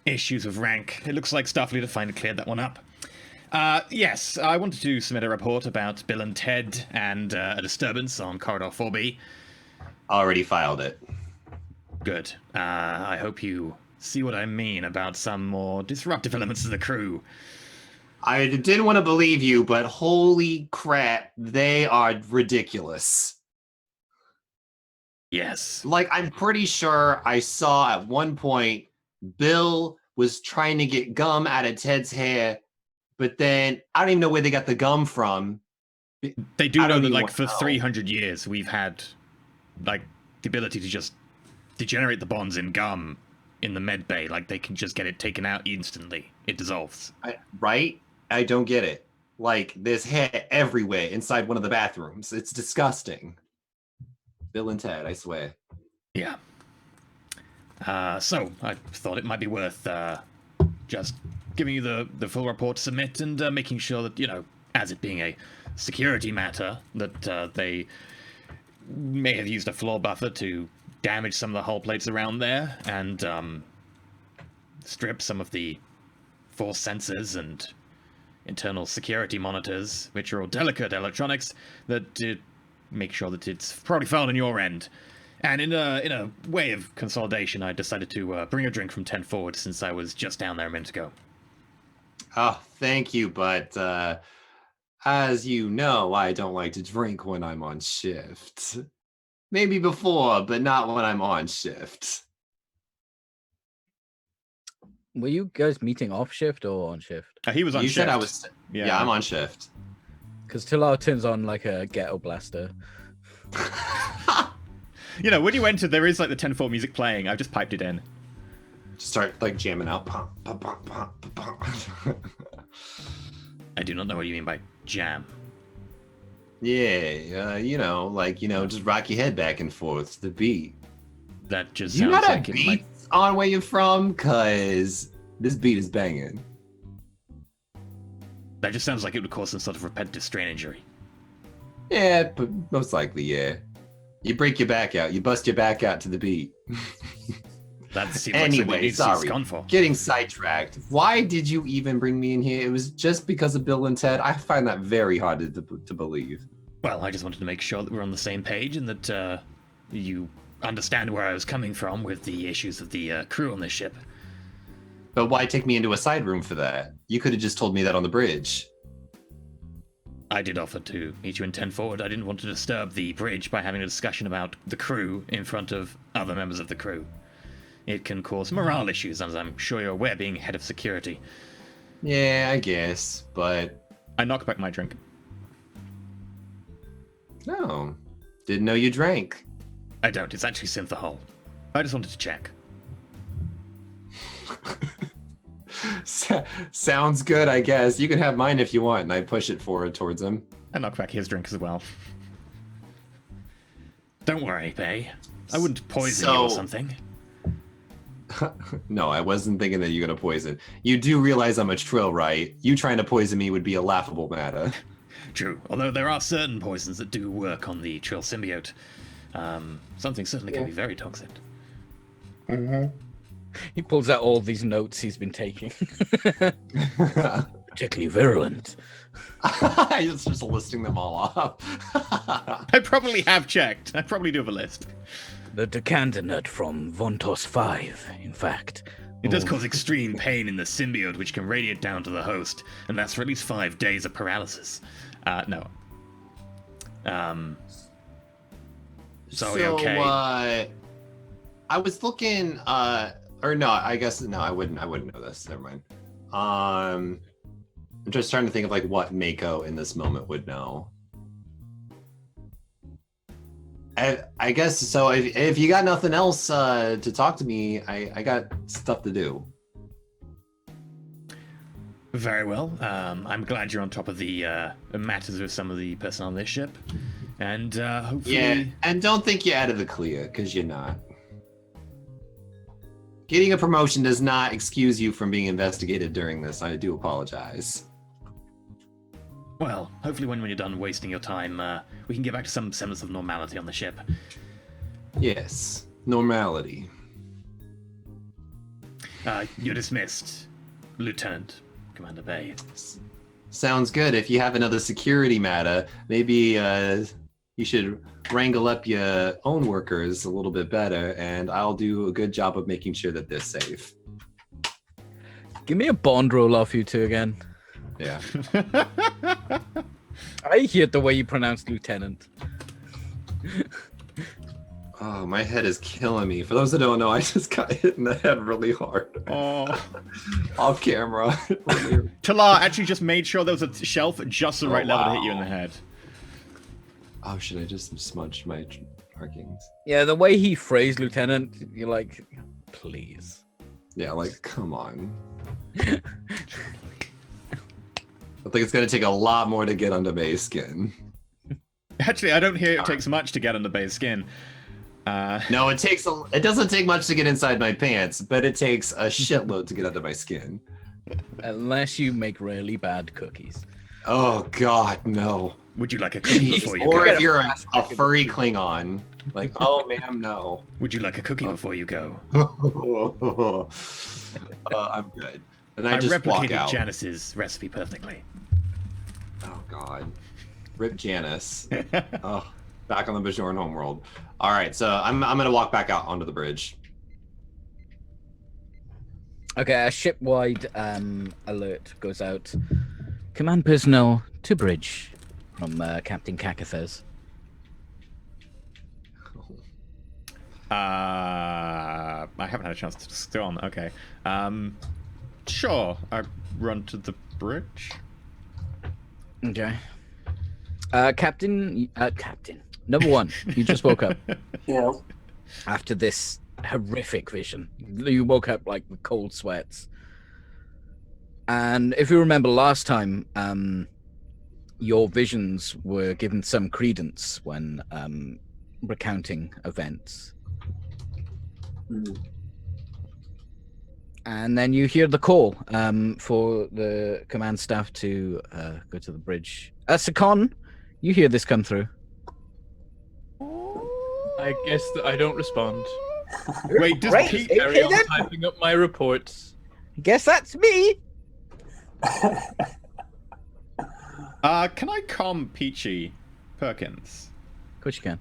issues of rank. It looks like Starfleet have finally cleared that one up. Yes, I wanted to submit a report about Bill and Ted and a disturbance on Corridor 4B. Already filed it. Good. I hope you see what I mean about some more disruptive elements of the crew. I didn't want to believe you, but holy crap, they are ridiculous. Yes. Like, I'm pretty sure I saw at one point Bill was trying to get gum out of Ted's hair, but then I don't even know where they got the gum from. They do I know don't that, even like, wanna for know. 300 years, we've had, like, the ability to just degenerate the bonds in gum in the med bay. Like, they can just get it taken out instantly. It dissolves. Right? I don't get it. Like, there's hair everywhere inside one of the bathrooms. It's disgusting. Bill and Ted, I swear. Yeah. So, I thought it might be worth just giving you the full report to submit and making sure that, you know, as it being a security matter, that they may have used a floor buffer to damage some of the hull plates around there and strip some of the force sensors and internal security monitors, which are all delicate electronics, that make sure that it's probably filed on your end. And in a way of consolidation, I decided to bring a drink from 10 forward since I was just down there a minute ago. Oh, thank you, but as you know, I don't like to drink when I'm on shift. Maybe before, but not when I'm on shift. Were you guys meeting off shift or on shift? He was on You shift. said I was. Yeah, I'm on shift. Because Talar turns on like a ghetto blaster. You know, when you enter, there is like the 10-4 music playing. I've just piped it in. Start like jamming out. Pum, pum, pum, pum, pum, pum. I do not know what you mean by jam. Yeah, you know, like, you know, just rock your head back and forth to the beat. That just You sounds not like have it might... beats on where you're from? Cause this beat is banging. That just sounds like it would cause some sort of repetitive strain injury. Yeah, but most likely, yeah. You break your back out. You bust your back out to the beat. That seems like something that Anyway, needs to be sorry. gone for. Getting sidetracked. Why did you even bring me in here? It was just because of Bill and Ted. I find that very hard to believe. Well, I just wanted to make sure that we're on the same page and that you understand where I was coming from with the issues of the crew on this ship. But why take me into a side room for that? You could have just told me that on the bridge. I did offer to meet you in 10 forward. I didn't want to disturb the bridge by having a discussion about the crew in front of other members of the crew. It can cause morale issues, as I'm sure you're aware, being head of security. Yeah, I guess, but... I knock back my drink. No. Didn't know you drank. I don't. It's actually synthahol. I just wanted to check. Sounds good, I guess. You can have mine if you want, and I push it forward towards him. I knock back his drink as well. Don't worry, Bay. I wouldn't poison you or something. No, I wasn't thinking that you're gonna poison. You do realize I'm a Trill, right? You trying to poison me would be a laughable matter. True, although there are certain poisons that do work on the Trill symbiote. Something certainly can be very toxic. He pulls out all these notes he's been taking. Particularly virulent. He's just listing them all off. I probably have checked. I probably do have a list. The decanter from Vontos 5, in fact. It does cause extreme pain in the symbiote, which can radiate down to the host, and that's for at least 5 days of paralysis. No. So are we okay? I was looking, or no, I guess no, I wouldn't know this. Never mind. I'm just trying to think of like what Mako in this moment would know. I guess so. If you got nothing else to talk to me, I got stuff to do. Very well. I'm glad you're on top of the matters with some of the personnel on this ship, and hopefully. Yeah, and don't think you're out of the clear, because you're not. Getting a promotion does not excuse you from being investigated during this. I do apologize. Well, hopefully when you're done wasting your time, we can get back to some semblance of normality on the ship. Yes, normality. You're dismissed, Lieutenant Commander Bay. Sounds good. If you have another security matter, maybe you should wrangle up your own workers a little bit better, and I'll do a good job of making sure that they're safe. Give me a bond roll off you two again. Yeah. I hear the way you pronounce lieutenant. Oh, my head is killing me. For those that don't know, I just got hit in the head really hard. Oh. Off camera. Talar actually just made sure there was a shelf at just the right level to hit you in the head. Oh, should I just smudge my markings? Yeah, the way he phrased lieutenant, you're like, please. Yeah, like, come on. I think it's going to take a lot more to get under Bay's skin. Actually, I don't hear it takes much to get under Bay's skin. No, it doesn't take much to get inside my pants, but it takes a shitload to get under my skin. Unless you make really bad cookies. Oh, God, no. Would you like a cookie before you Or go? if you're a furry Klingon. Like, oh, ma'am, no. Would you like a cookie before you go? I'm good. And I just walk replicated out. Janice's recipe perfectly. Oh, God. Rip Janice. Oh, back on the Bajoran homeworld. All right, so I'm going to walk back out onto the bridge. Okay, a ship-wide alert goes out. Command personnel to bridge from Captain Kakathes. I haven't had a chance to still on. Okay. Sure. I run to the bridge. Okay. Captain. Number one, you just woke up Yeah. after this horrific vision. You woke up like with cold sweats. And if you remember last time, your visions were given some credence when recounting events. And then you hear the call for the command staff to go to the bridge. Sakon, you hear this come through. I guess that I don't respond. Wait, does Right. Pete... Carry on typing up my reports. Guess that's me. Can I calm Peachy Perkins? Of course you can.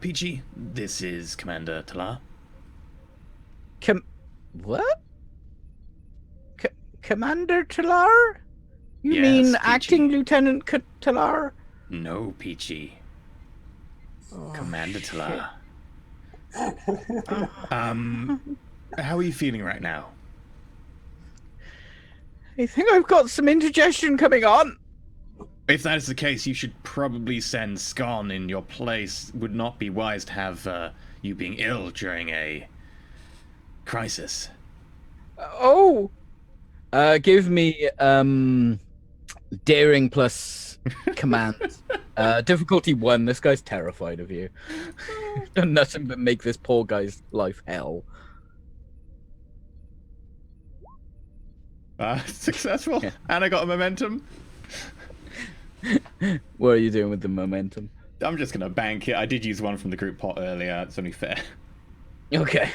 Peachy, this is Commander Talar. What? Commander Talar? You Yes, mean Peachy. acting Lieutenant Talar? No, Peachy. Commander Talar. How are you feeling right now? I think I've got some indigestion coming on. If that is the case, you should probably send Scon in your place. Would not be wise to have you being ill during a crisis. Oh! Give me daring plus command. Difficulty 1. This guy's terrified of you. Done nothing but make this poor guy's life hell. Successful. Yeah. And I got a momentum. What are you doing with the momentum? I'm just gonna bank it. I did use one from the group pot earlier. It's only fair. Okay.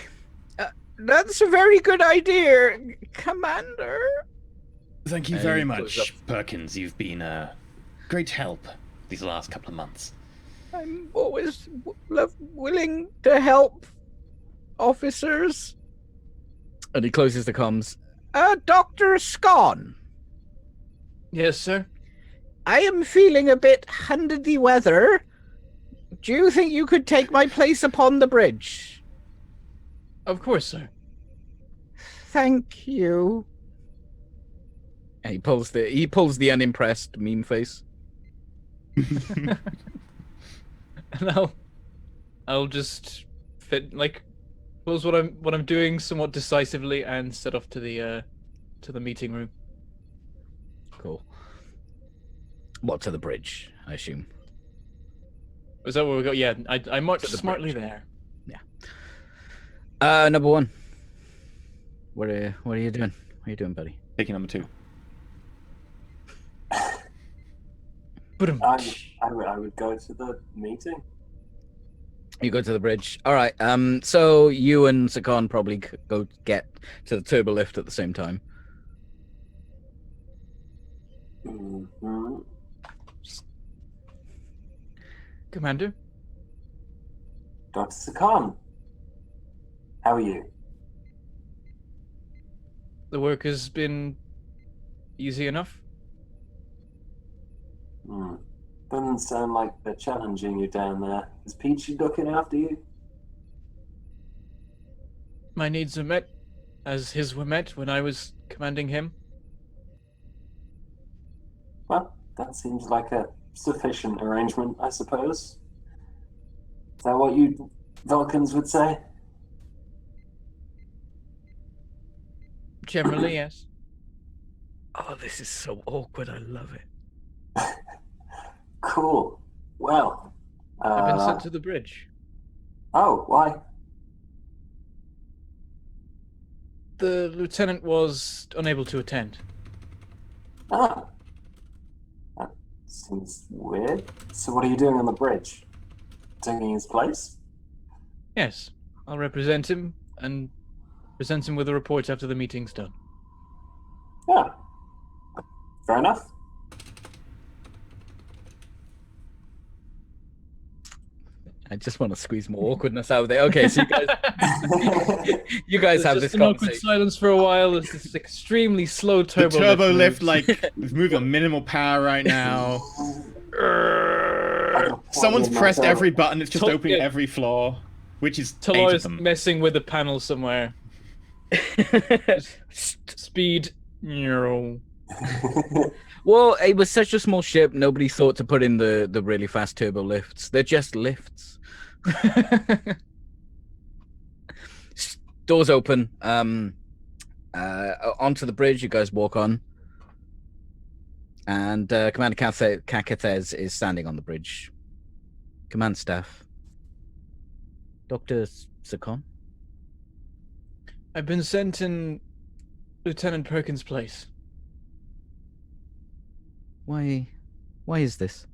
That's a very good idea, Commander. Thank you And very he goes much, Perkins. You've been a great help these last couple of months. I'm always willing to help officers. And he closes the comms. Dr. Scon, Yes, sir. I am feeling a bit under the weather. Do you think you could take my place upon the bridge? Of course, sir. Thank you. And he pulls the unimpressed meme face. And I'll just close what I'm doing somewhat decisively and set off to the meeting room. Cool. What, to the bridge, I assume? Is that where we go? Yeah, I marched To the smartly bridge. there. Number 1. What are you doing? What are you doing, buddy? Taking number 2. I would go to the meeting. You go to the bridge. All right. So you and Sakon probably go get to the turbo lift at the same time. Mm-hmm. Commander? Dr. Sakan, how are you? The work has been easy enough. Doesn't sound like they're challenging you down there. Is Peachy looking after you? My needs are met, as his were met when I was commanding him. Well, that seems like a sufficient arrangement, I suppose. Is that what you Vulcans would say? Generally, yes. Oh, this is so awkward. I love it. Cool. Well, I've been sent to the bridge. Oh, why? The lieutenant was unable to attend. Ah. That seems weird. So what are you doing on the bridge? Taking his place? Yes, I'll represent him and present him with a report after the meeting's done. Yeah. Fair enough. I just want to squeeze more awkwardness out of there. Okay, so you guys have There's this just an awkward conversation. silence for a while. There's this extremely slow The turbo turbo lift, moves. is moving on minimal power right now. I Someone's pressed every button. It's just Top- opening yeah. every floor, which is 8 of Talor's them. messing with the panel somewhere. Speed. No. Well, it was such a small ship. Nobody thought to put in the really fast turbo lifts. They're just lifts. Doors open. Onto the bridge. You guys walk on, and Commander Kakathes is standing on the bridge. Command staff. Dr. Sakon. I've been sent in Lieutenant Perkins' place. Why is this?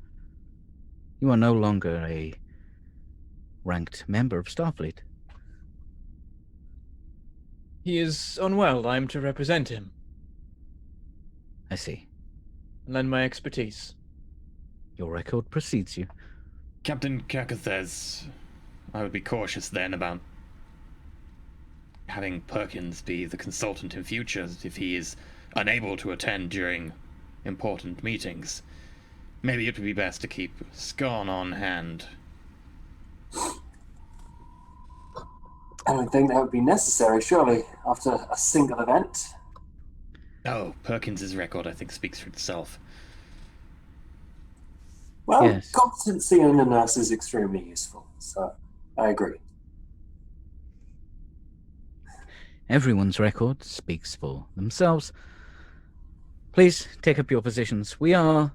You are no longer a ranked member of Starfleet. He is unwell. I am to represent him I see. and lend my expertise. Your record precedes you. Captain Kakathes, I would be cautious then about having Perkins be the consultant in future if he is unable to attend during important meetings. Maybe it would be best to keep Scon on hand. I don't think that would be necessary, surely, after a single event. Oh, Perkins's record, I think, speaks for itself. Well, Yes. competency in a nurse is extremely useful, so I agree. Everyone's record speaks for themselves. Please take up your positions. We are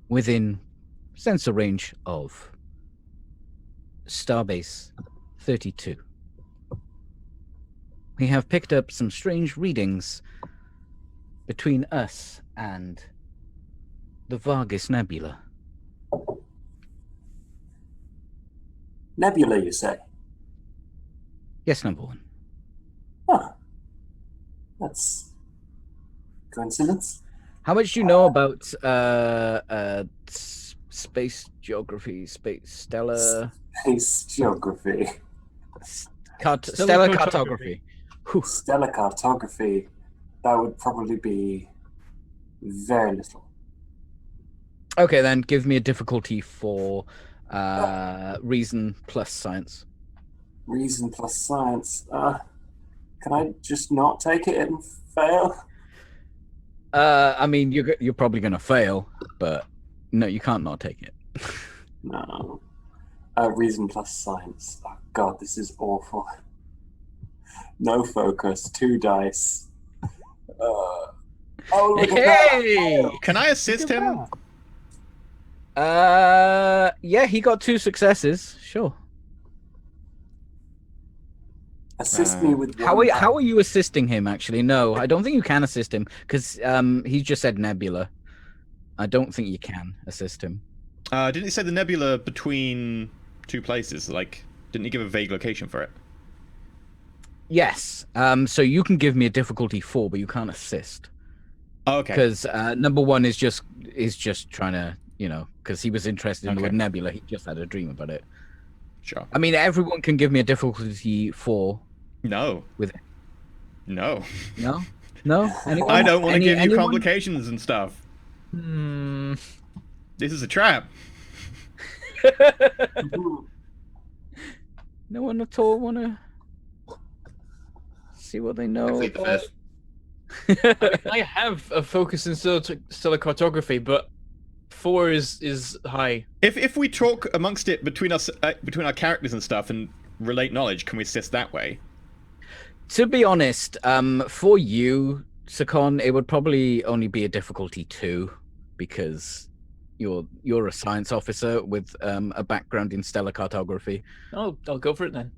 within sensor range of Starbase 32. We have picked up some strange readings between us and the Vargas Nebula. Nebula, you say? Yes, number one. Huh. That's coincidence. How much do you know about space geography, stellar Space geography. stellar cartography? Whew. Stellar cartography. That would probably be very little. Okay, then give me a difficulty for reason plus science. Reason plus science. Can I just not take it and fail? I mean, you're probably gonna fail, but no, you can't not take it. No. Reason plus science. Oh god, this is awful. No focus, 2 dice. Oh, look at that! Can I assist him? Yeah, he got 2 successes. Sure. Assist me with How one are you assisting him? Actually, no, I don't think you can assist him because he just said nebula. I don't think you can assist him. Didn't he say the nebula between 2 places? Like, didn't he give a vague location for it? Yes. So you can give me a difficulty 4, but you can't assist. Oh, okay. Because number one is just trying to, because he was interested in the Okay. word nebula. He just had a dream about it. Sure. I mean, everyone can give me a difficulty 4. No. With No. no. Anyone? I don't want to give you anyone? complications and stuff. This is a trap. No one at all want to see what they know. Plead the about- fifth. I have a focus in stellar cartography, but 4 is high. If we talk amongst it between us, between our characters and stuff, and relate knowledge, can we assist that way? To be honest, for you, Sakon, it would probably only be a difficulty 2 because you're a science officer with a background in stellar cartography. I'll go for it then.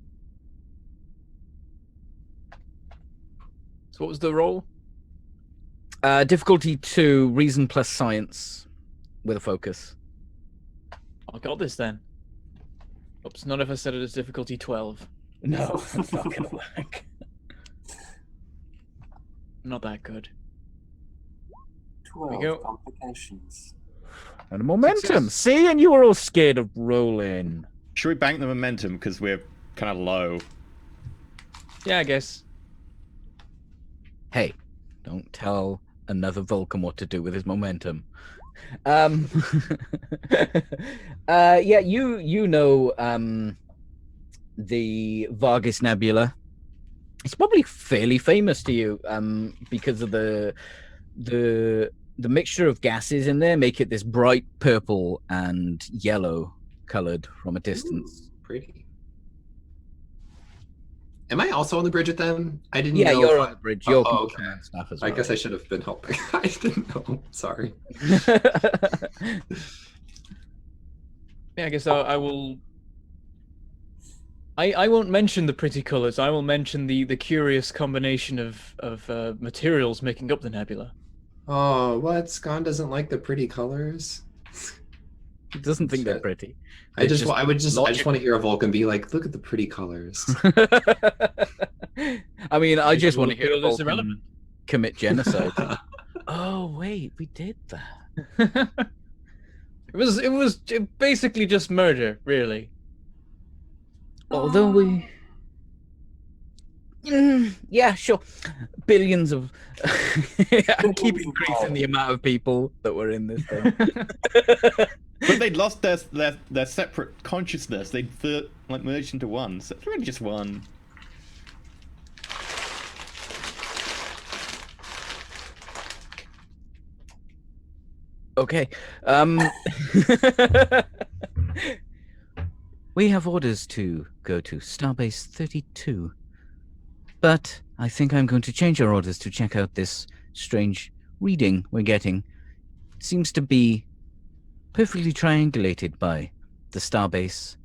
So what was the roll? Difficulty 2, reason plus science with a focus. I got this then. Oops, not if I set it as difficulty 12. No, it's not gonna work. Not that good. 12 go. complications. And momentum. Success. See, and you were all scared of rolling. Should we bank the momentum because we're kind of low? Yeah, I guess. Hey, don't tell another Vulcan what to do with his momentum. Yeah, you know the Vargas Nebula. It's probably fairly famous to you because of the mixture of gases in there make it this bright purple and yellow colored from a distance. Ooh, pretty. Am I also on the bridge with them? I didn't Yeah, know. you're if on the bridge. You're Oh, okay. command staff as I well. guess I should have been helping. I didn't know. Sorry. Yeah, I guess I will. I won't mention the pretty colors. I will mention the curious combination of materials making up the nebula. Oh, what? Scon doesn't like the pretty colors. He doesn't think they're Shit. pretty. I It's just want to hear a Vulcan be like, "Look at the pretty colors." I mean, I just want to Feel hear this Vulcan irrelevant. commit genocide. Oh wait, we did that. It was basically just murder, really. Although we, yeah, sure, billions of. I keep increasing the amount of people that were in this thing. But they'd lost their separate consciousness. They'd like merged into one. So it's really just one. Okay. We have orders to go to Starbase 32. But I think I'm going to change our orders to check out this strange reading we're getting. It seems to be perfectly triangulated by the Starbase,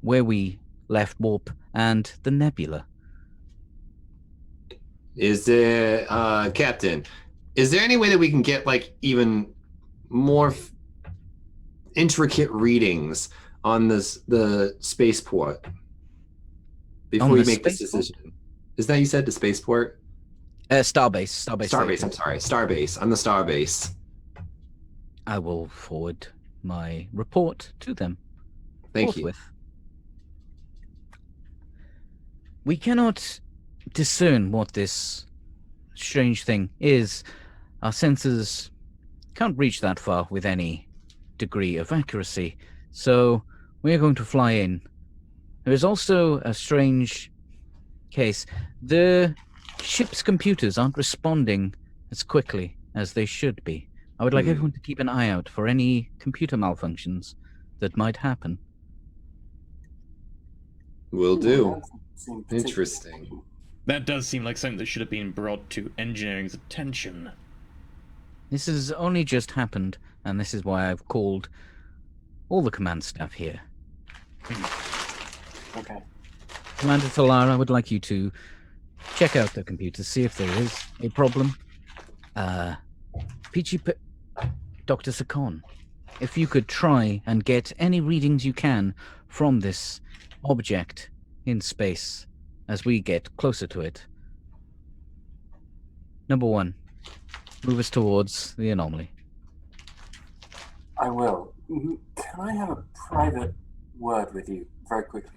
where we left warp, and the nebula. Is there, Captain? Is there any way that we can get like even more intricate readings on the spaceport before On we the make this spaceport? decision? Is that you said the spaceport? Starbase. Starbase. I'm sorry, Starbase. On the Starbase. I will forward my report to them. Thank you. Forthwith. We cannot discern what this strange thing is. Our sensors can't reach that far with any degree of accuracy, so we're going to fly in. There is also a strange case. The ship's computers aren't responding as quickly as they should be. I would like everyone to keep an eye out for any computer malfunctions that might happen. Will That do. doesn't seem particularly Interesting. important. That does seem like something that should have been brought to engineering's attention. This has only just happened, and this is why I've called all the command staff here. Okay. Commander Talar, I would like you to check out the computer, see if there is a problem. Dr. Sakon, if you could try and get any readings you can from this object in space as we get closer to it. Number 1, move us towards the anomaly. I will. Can I have a private word with you very quickly?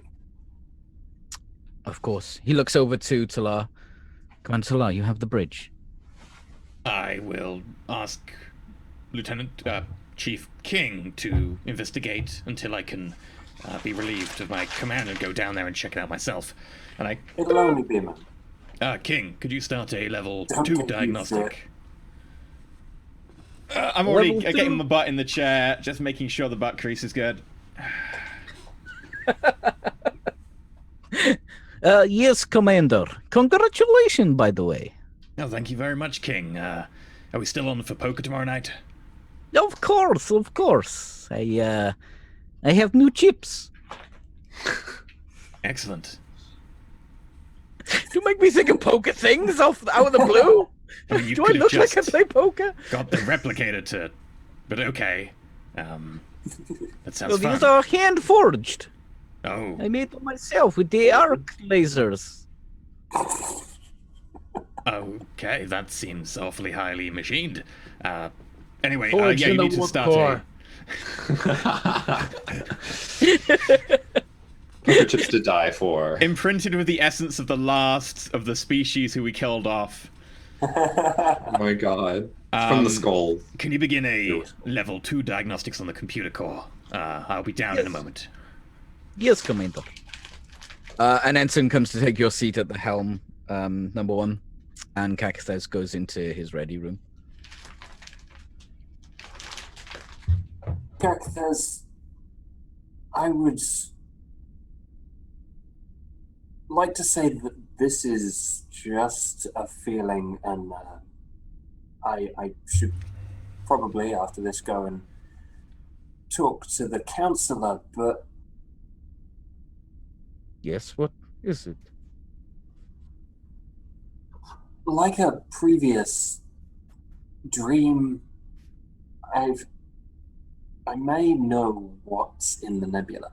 Of course. He looks over to Talar. Commander Talar, you have the bridge. I will ask Chief King to investigate until I can be relieved of my command and go down there and check it out myself. And It'll only be a minute. King, could you start a level Don't 2 confuse diagnostic? I'm already Level getting 2? my butt in the chair, just making sure the butt crease is good. Yes, Commander. Congratulations, by the way. Oh, thank you very much, King. Are we still on for poker tomorrow night? Of course, of course. I have new chips. Excellent. You make me think of poker things out of the blue. I mean, you Do I could have look like I just play poker? got the replicator to... But okay. That sounds Well, fun. these are hand forged. Oh, I made them myself with the arc lasers. okay. That seems awfully highly machined. Anyway, Forged yeah, in you the need to wood start core. Poker chips to die for. Imprinted with the essence of the last of the species who we killed off. Oh my god. From the skull. Can you begin a level 2 diagnostics on the computer core? I'll be down in a moment. Yes, Commander. An ensign comes to take your seat at the helm, number 1, and Kakathes goes into his ready room. Kakathes, I would like to say that this is just a feeling, and I should probably, after this, go and talk to the counselor, but Yes, what is it? like a previous dream, I may know what's in the nebula.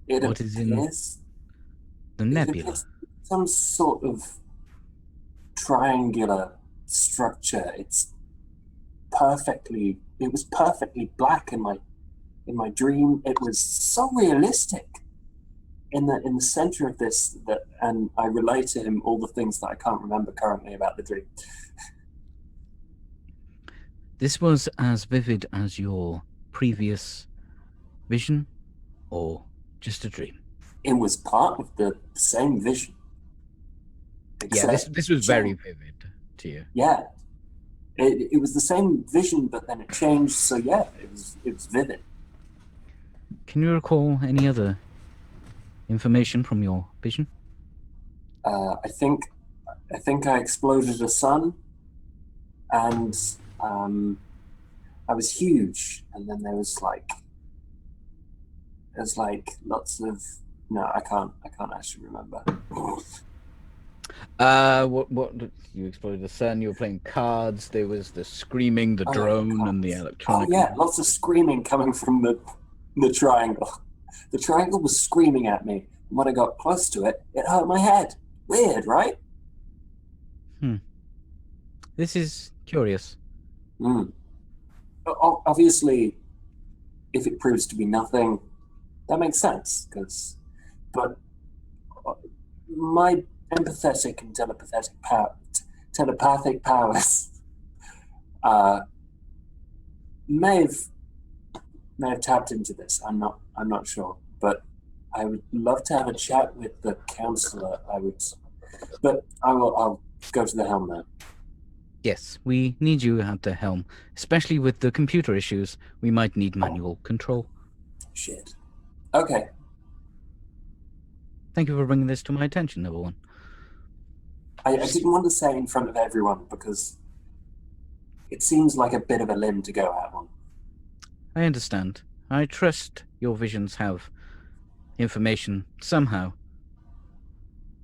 It What is in appears the it nebula? appears some sort of triangular structure. It was perfectly black in my dream. It was so realistic in the center of this, and I relay to him all the things that I can't remember currently about the dream. This was as vivid as your previous vision, or just a dream? It was part of the same vision. Yeah, this was very vivid, to you. Yeah. It was the same vision, but then it changed. So yeah, it was vivid. Can you recall any other information from your vision? I think I exploded a sun, and I was huge, and then there was like lots of no, I can't actually remember. What you exploded the sun? You were playing cards. There was the screaming, the drone, and the electronic. Oh yeah, lots of screaming coming from the triangle. The triangle was screaming at me. And when I got close to it, it hurt my head. Weird, right? This is curious. Obviously, if it proves to be nothing, that makes sense. But my empathetic and telepathic powers may have tapped into this. I'm not sure, but I would love to have a chat with the counselor. I'll go to the helm now. Yes, we need you at the helm, especially with the computer issues. We might need manual control. Shit. Okay. Thank you for bringing this to my attention, number one. I didn't want to say it in front of everyone because it seems like a bit of a limb to go out on. I understand. I trust your visions have information somehow.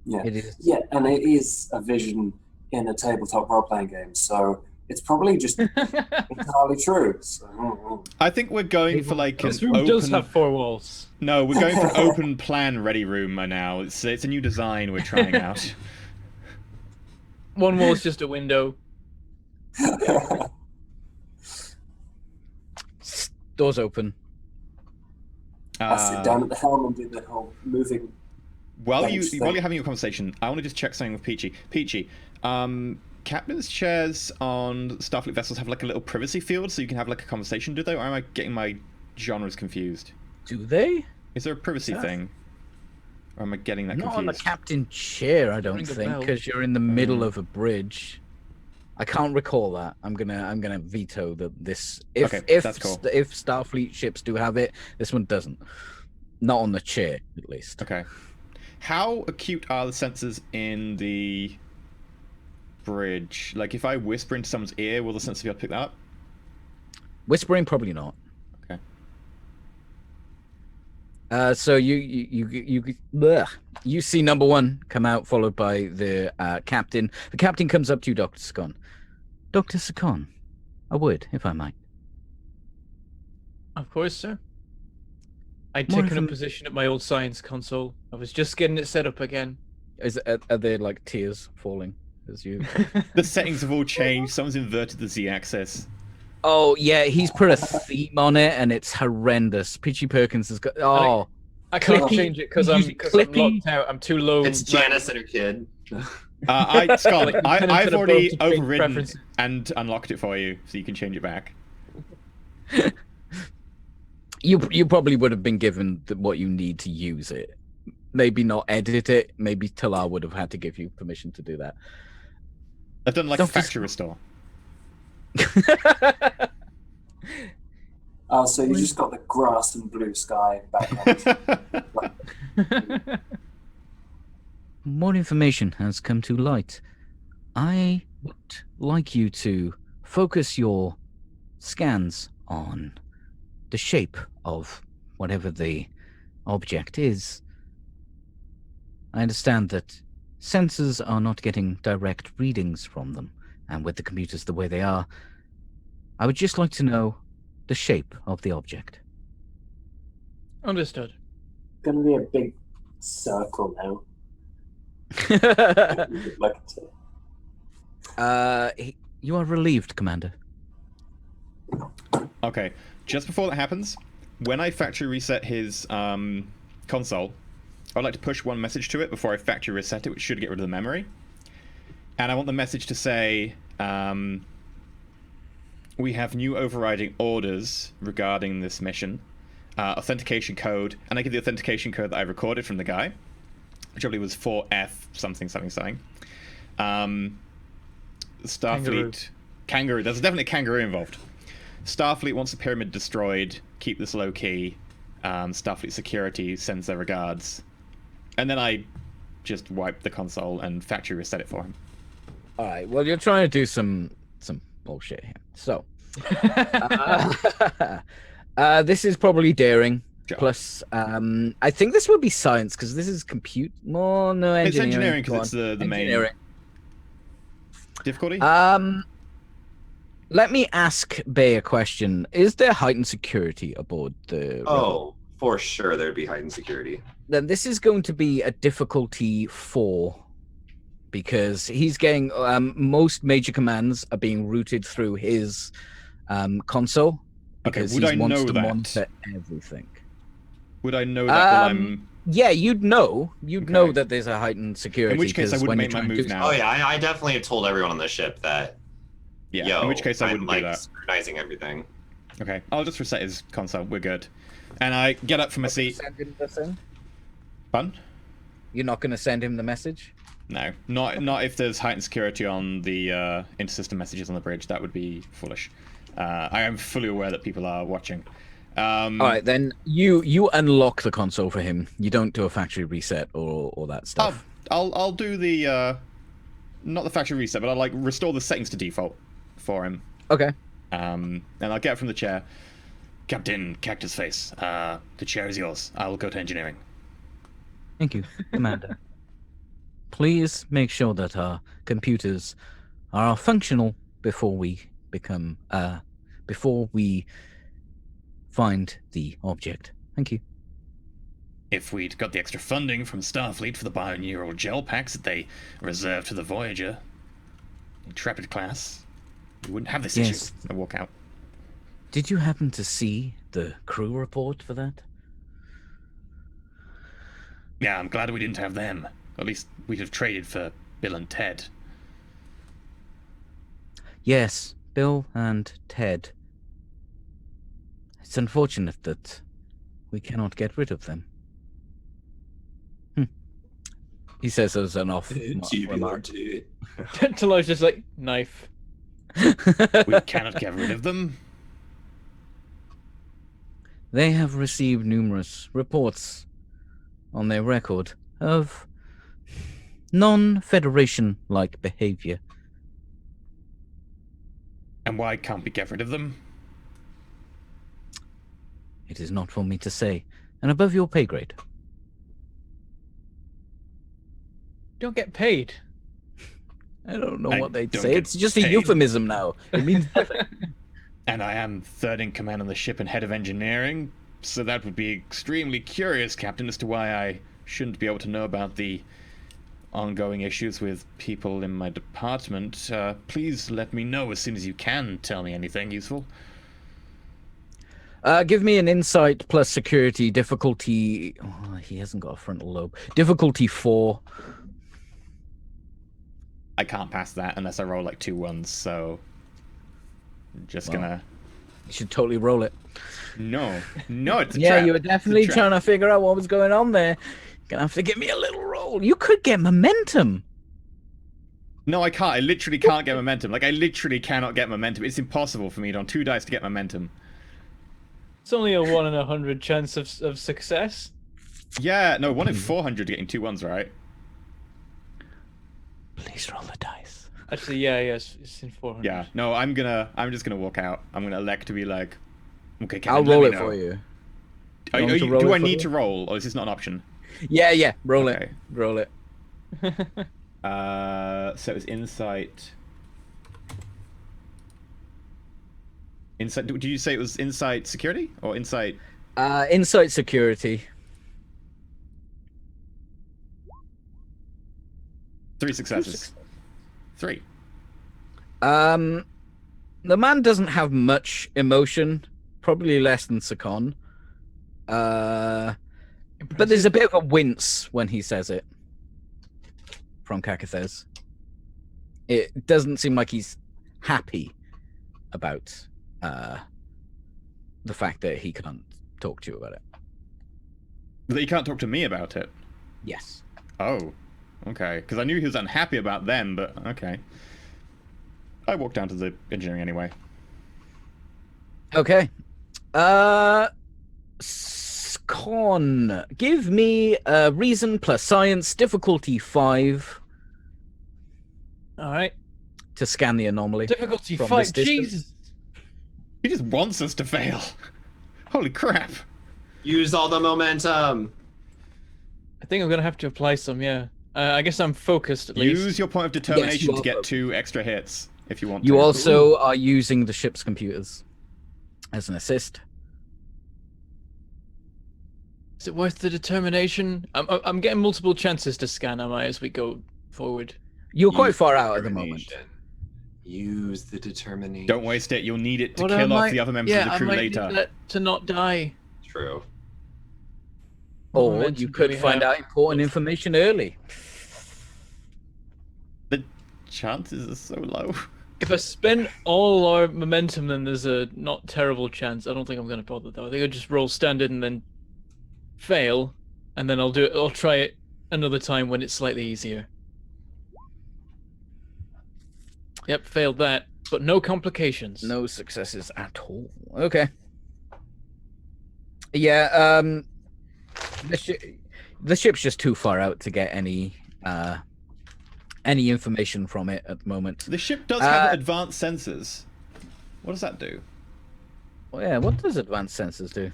Yeah. It is. Yeah, and it is a vision in a tabletop role-playing game, so it's probably just entirely true. So, I think we're going for like This an room does open... have 4 walls. No, we're going for an open plan ready room now. It's a new design we're trying out. One wall's just a window. Doors open. I sit down at the helm and do the whole moving. While you're having your conversation, I want to just check something with Peachy. Peachy, captain's chairs on Starfleet vessels have like a little privacy field, so you can have like a conversation. Do they? Or am I getting my genres confused? Do they? Is there a privacy thing? Or am I getting that Not confused? on the captain chair, I don't Ring a think, bell. because you're in the middle of a bridge. I can't recall that. I'm gonna veto this. If that's cool. If Starfleet ships do have it, this one doesn't. Not on the chair, at least. Okay. How acute are the sensors in the bridge? Like, if I whisper into someone's ear, will the sensor be able to pick that up? Whispering, probably not. Okay. So you see number one come out, followed by the captain. The captain comes up to you, Dr. Sakon. Dr. Sakon, a word, if I might. Of course, sir. I'd More taken a inform- position at my old science console. I was just getting it set up again. Are there like tears falling as you? The settings have all changed. Someone's inverted the Z-axis. Oh yeah, he's put a theme on it, and it's horrendous. Peachy Perkins has got. Oh, I can't Clippy- change it because you I'm use Clippy? locked out. I'm too low. It's Janice and her kid. Scott, Like, I've infinite already ability to change overridden preferences. and unlocked it for you, so you can change it back. you probably would have been given what you need to use it. Maybe not edit it. Maybe Talar would have had to give you permission to do that. I've done like Don't a factory restore. Oh, so you just got the grass and blue sky background. More information has come to light. I would like you to focus your scans on the shape of whatever the object is. I understand that sensors are not getting direct readings from them, and with the computers the way they are, I would just like to know the shape of the object. Understood. Gonna be a big circle now. Like You are relieved, Commander. Okay, just before that happens, when I factory reset his console, I'd like to push one message to it before I factory reset it, which should get rid of the memory. And I want the message to say, we have new overriding orders regarding this mission. Authentication code, and I give the authentication code that I recorded from the guy, which I believe was 4F something. Starfleet kangaroo. There's definitely a kangaroo involved. Starfleet wants the pyramid destroyed. Keep this low key. Starfleet security sends their regards, and then I just wipe the console and factory reset it for him. All right. Well, you're trying to do some bullshit here. So, this is probably daring. Sure. Plus, I think this would be science because this is compute. No, engineering. It's engineering because it's the main Engineering. difficulty. Let me ask Bay a question. Is there heightened security aboard the Oh, for sure there'd be heightened security. Then this is going to be a difficulty 4 because he's getting most major commands are being routed through his console because would he I wants know to that? monitor everything. Would I know that while I'm... Yeah, you'd know. You'd Okay. know that there's a heightened security. In which case I 'cause wouldn't when make you're my trying to move do- now. Oh yeah, I definitely have told everyone on the ship that. Yeah, Yo, in which case I I'm, wouldn't like do that. scrutinizing everything. Okay, I'll just reset his console. We're good. And I get up from my seat. Send him the thing? Fun? You're not going to send him the message? No, not if there's heightened security on the intersystem messages on the bridge. That would be foolish. I am fully aware that people are watching. All right, then you unlock the console for him. You don't do a factory reset or that stuff. I'll do the not the factory reset, but I'll like restore the settings to default for him. Okay. And I'll get up from the chair. Captain Cactus Face, the chair is yours. I'll go to engineering. Thank you, Commander. Please make sure that our computers are functional before we find the object. Thank you. If we'd got the extra funding from Starfleet for the bioneural gel packs that they reserved to the Voyager Intrepid class, we wouldn't have this Yes. issue. I walk out. Did you happen to see the crew report for that? Yeah, I'm glad we didn't have them. At least we'd have traded for Bill and Ted. Yes, Bill and Ted. It's unfortunate that we cannot get rid of them. He says as an off remark. Talo's just like, knife. We cannot get rid of them. They have received numerous reports on their record of non-Federation-like behavior. And why can't we get rid of them? It is not for me to say, and above your pay grade. Don't get paid. I don't know I what they'd don't say. get It's just a paid. euphemism now. It means nothing. And I am third in command on the ship and head of engineering, so that would be extremely curious, Captain, as to why I shouldn't be able to know about the ongoing issues with people in my department. Please let me know as soon as you can tell me anything useful. Give me an insight plus security difficulty. Oh, he hasn't got a frontal lobe. Difficulty 4. I can't pass that unless I roll like 2 ones, so I'm just gonna... You should totally roll it. No, it's a Yeah, trap. you were It's a definitely trap. trying to figure out what was going on there. Gonna have to give me a little roll. You could get momentum. No, I can't. I literally can't get momentum. Like, I literally cannot get momentum. It's impossible for me on 2 dice to get momentum. It's only a 1 in 100 chance of success. Yeah, no, 1 in 400 getting 2 ones right. Please roll the dice. Actually, yeah, it's in 400. Yeah, no, I'm just gonna walk out. I'm gonna elect to be like, okay, Kevin, I'll let roll me it know. for you. Are, You want me to you, roll do it I for need you? to roll, or is this not an option? Yeah, roll Okay. it. Roll it. So it was insight. Insight. Did you say it was insight security or insight? Insight security. 3 successes. 3. The man doesn't have much emotion, probably less than Sakon. But there's a bit of a wince when he says it from Kakathes. It doesn't seem like he's happy about the fact that he can't talk to you about it. That you can't talk to me about it. Yes. Oh, okay. Because I knew he was unhappy about them, but okay. I walk down to the engineering anyway. Okay. Con, give me reason plus science, difficulty 5 All right. to scan the anomaly. Difficulty From 5. this distance. Jesus. He just wants us to fail. Holy crap. Use all the momentum. I think I'm gonna have to apply some. Yeah. I guess I'm focused at least. Use your point of determination you to are get focused. 2 extra hits if you want You to. also are using the ship's computers as an assist. Is it worth the determination? I'm getting multiple chances to scan, am I, as we go forward? You're quite Use far out at the moment. determination. Use the determination. Don't waste it. You'll need it to But I kill off might- the other members yeah, of the I crew might later. need that to not die. True. What Or momentum you do could we find have? out important information early. The chances are so low. If I spend all our momentum, then there's a not terrible chance. I don't think I'm going to bother though. I think I'll just roll standard and then fail, and then I'll try it another time when it's slightly easier. Yep, failed that, but no complications. No successes at all. Okay. Yeah, the ship's just too far out to get any information from it at the moment. The ship does have advanced sensors. What does that do? Well, yeah, what does advanced sensors do?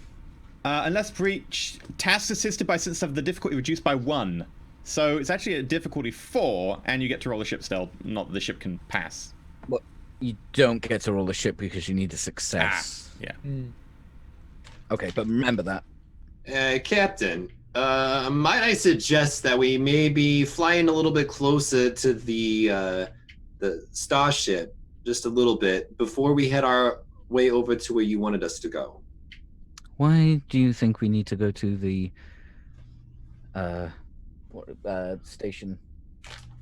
Unless breach, tasks assisted by sensors have the difficulty reduced by 1. So it's actually a difficulty 4, and you get to roll the ship still. Not that the ship can pass. Well, you don't get to roll the ship because you need a success. Yeah. Okay, but remember that. Captain, might I suggest that we maybe fly in a little bit closer to the starship, just a little bit, before we head our way over to where you wanted us to go? Why do you think we need to go to the station?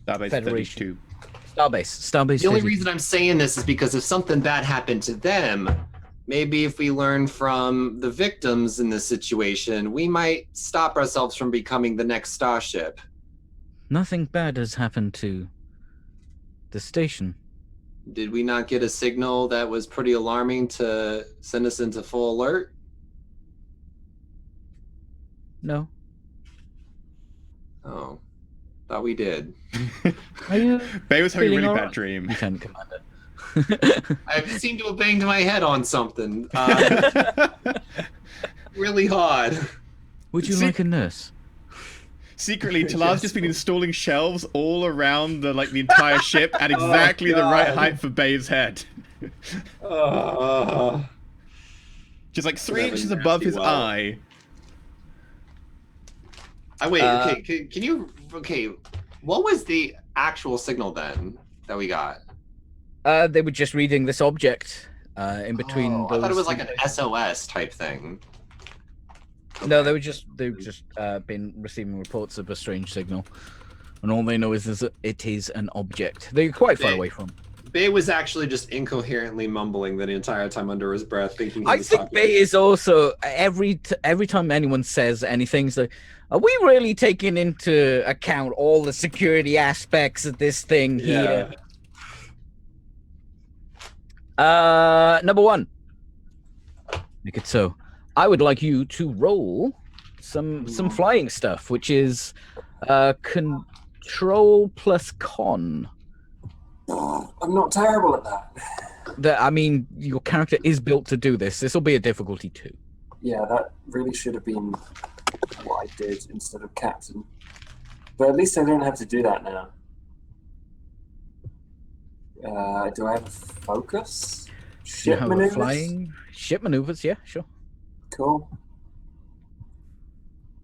Starbase Federation. 32. Starbase. The only 32. reason I'm saying this is because if something bad happened to them, maybe if we learn from the victims in this situation, we might stop ourselves from becoming the next starship. Nothing bad has happened to the station. Did we not get a signal that was pretty alarming to send us into full alert? No. Oh, thought we did. Are you Bay was having a feeling really alright? bad dream. Lieutenant Commander? I seem to have banged my head on something really hard. Would you See- like a nurse? Secretly, Talar's just been installing shelves all around the entire ship at exactly the right God. height for Bay's head. Just like 3 Have a inches above nasty his well. eye. Wait, okay, can you, okay, what was the actual signal then that we got? They were just reading this object in between. Oh, I thought it those was like an two- SOS type thing. No, they've just been receiving reports of a strange signal, and all they know is that it is an object. They're quite far They- away from. Bay was actually just incoherently mumbling the entire time under his breath, thinking he I was think talking. Bay is also every time anyone says anything, so are we really taking into account all the security aspects of this thing here? Number 1. Make it so. I would like you to roll some flying stuff, which is control plus con. I'm not terrible at that. I mean, your character is built to do this. This will be a difficulty 2. Yeah, that really should have been what I did instead of captain. But at least I don't have to do that now. Do I have a focus? Do you Ship have maneuvers? a flying ship maneuvers? Yeah, sure. Cool.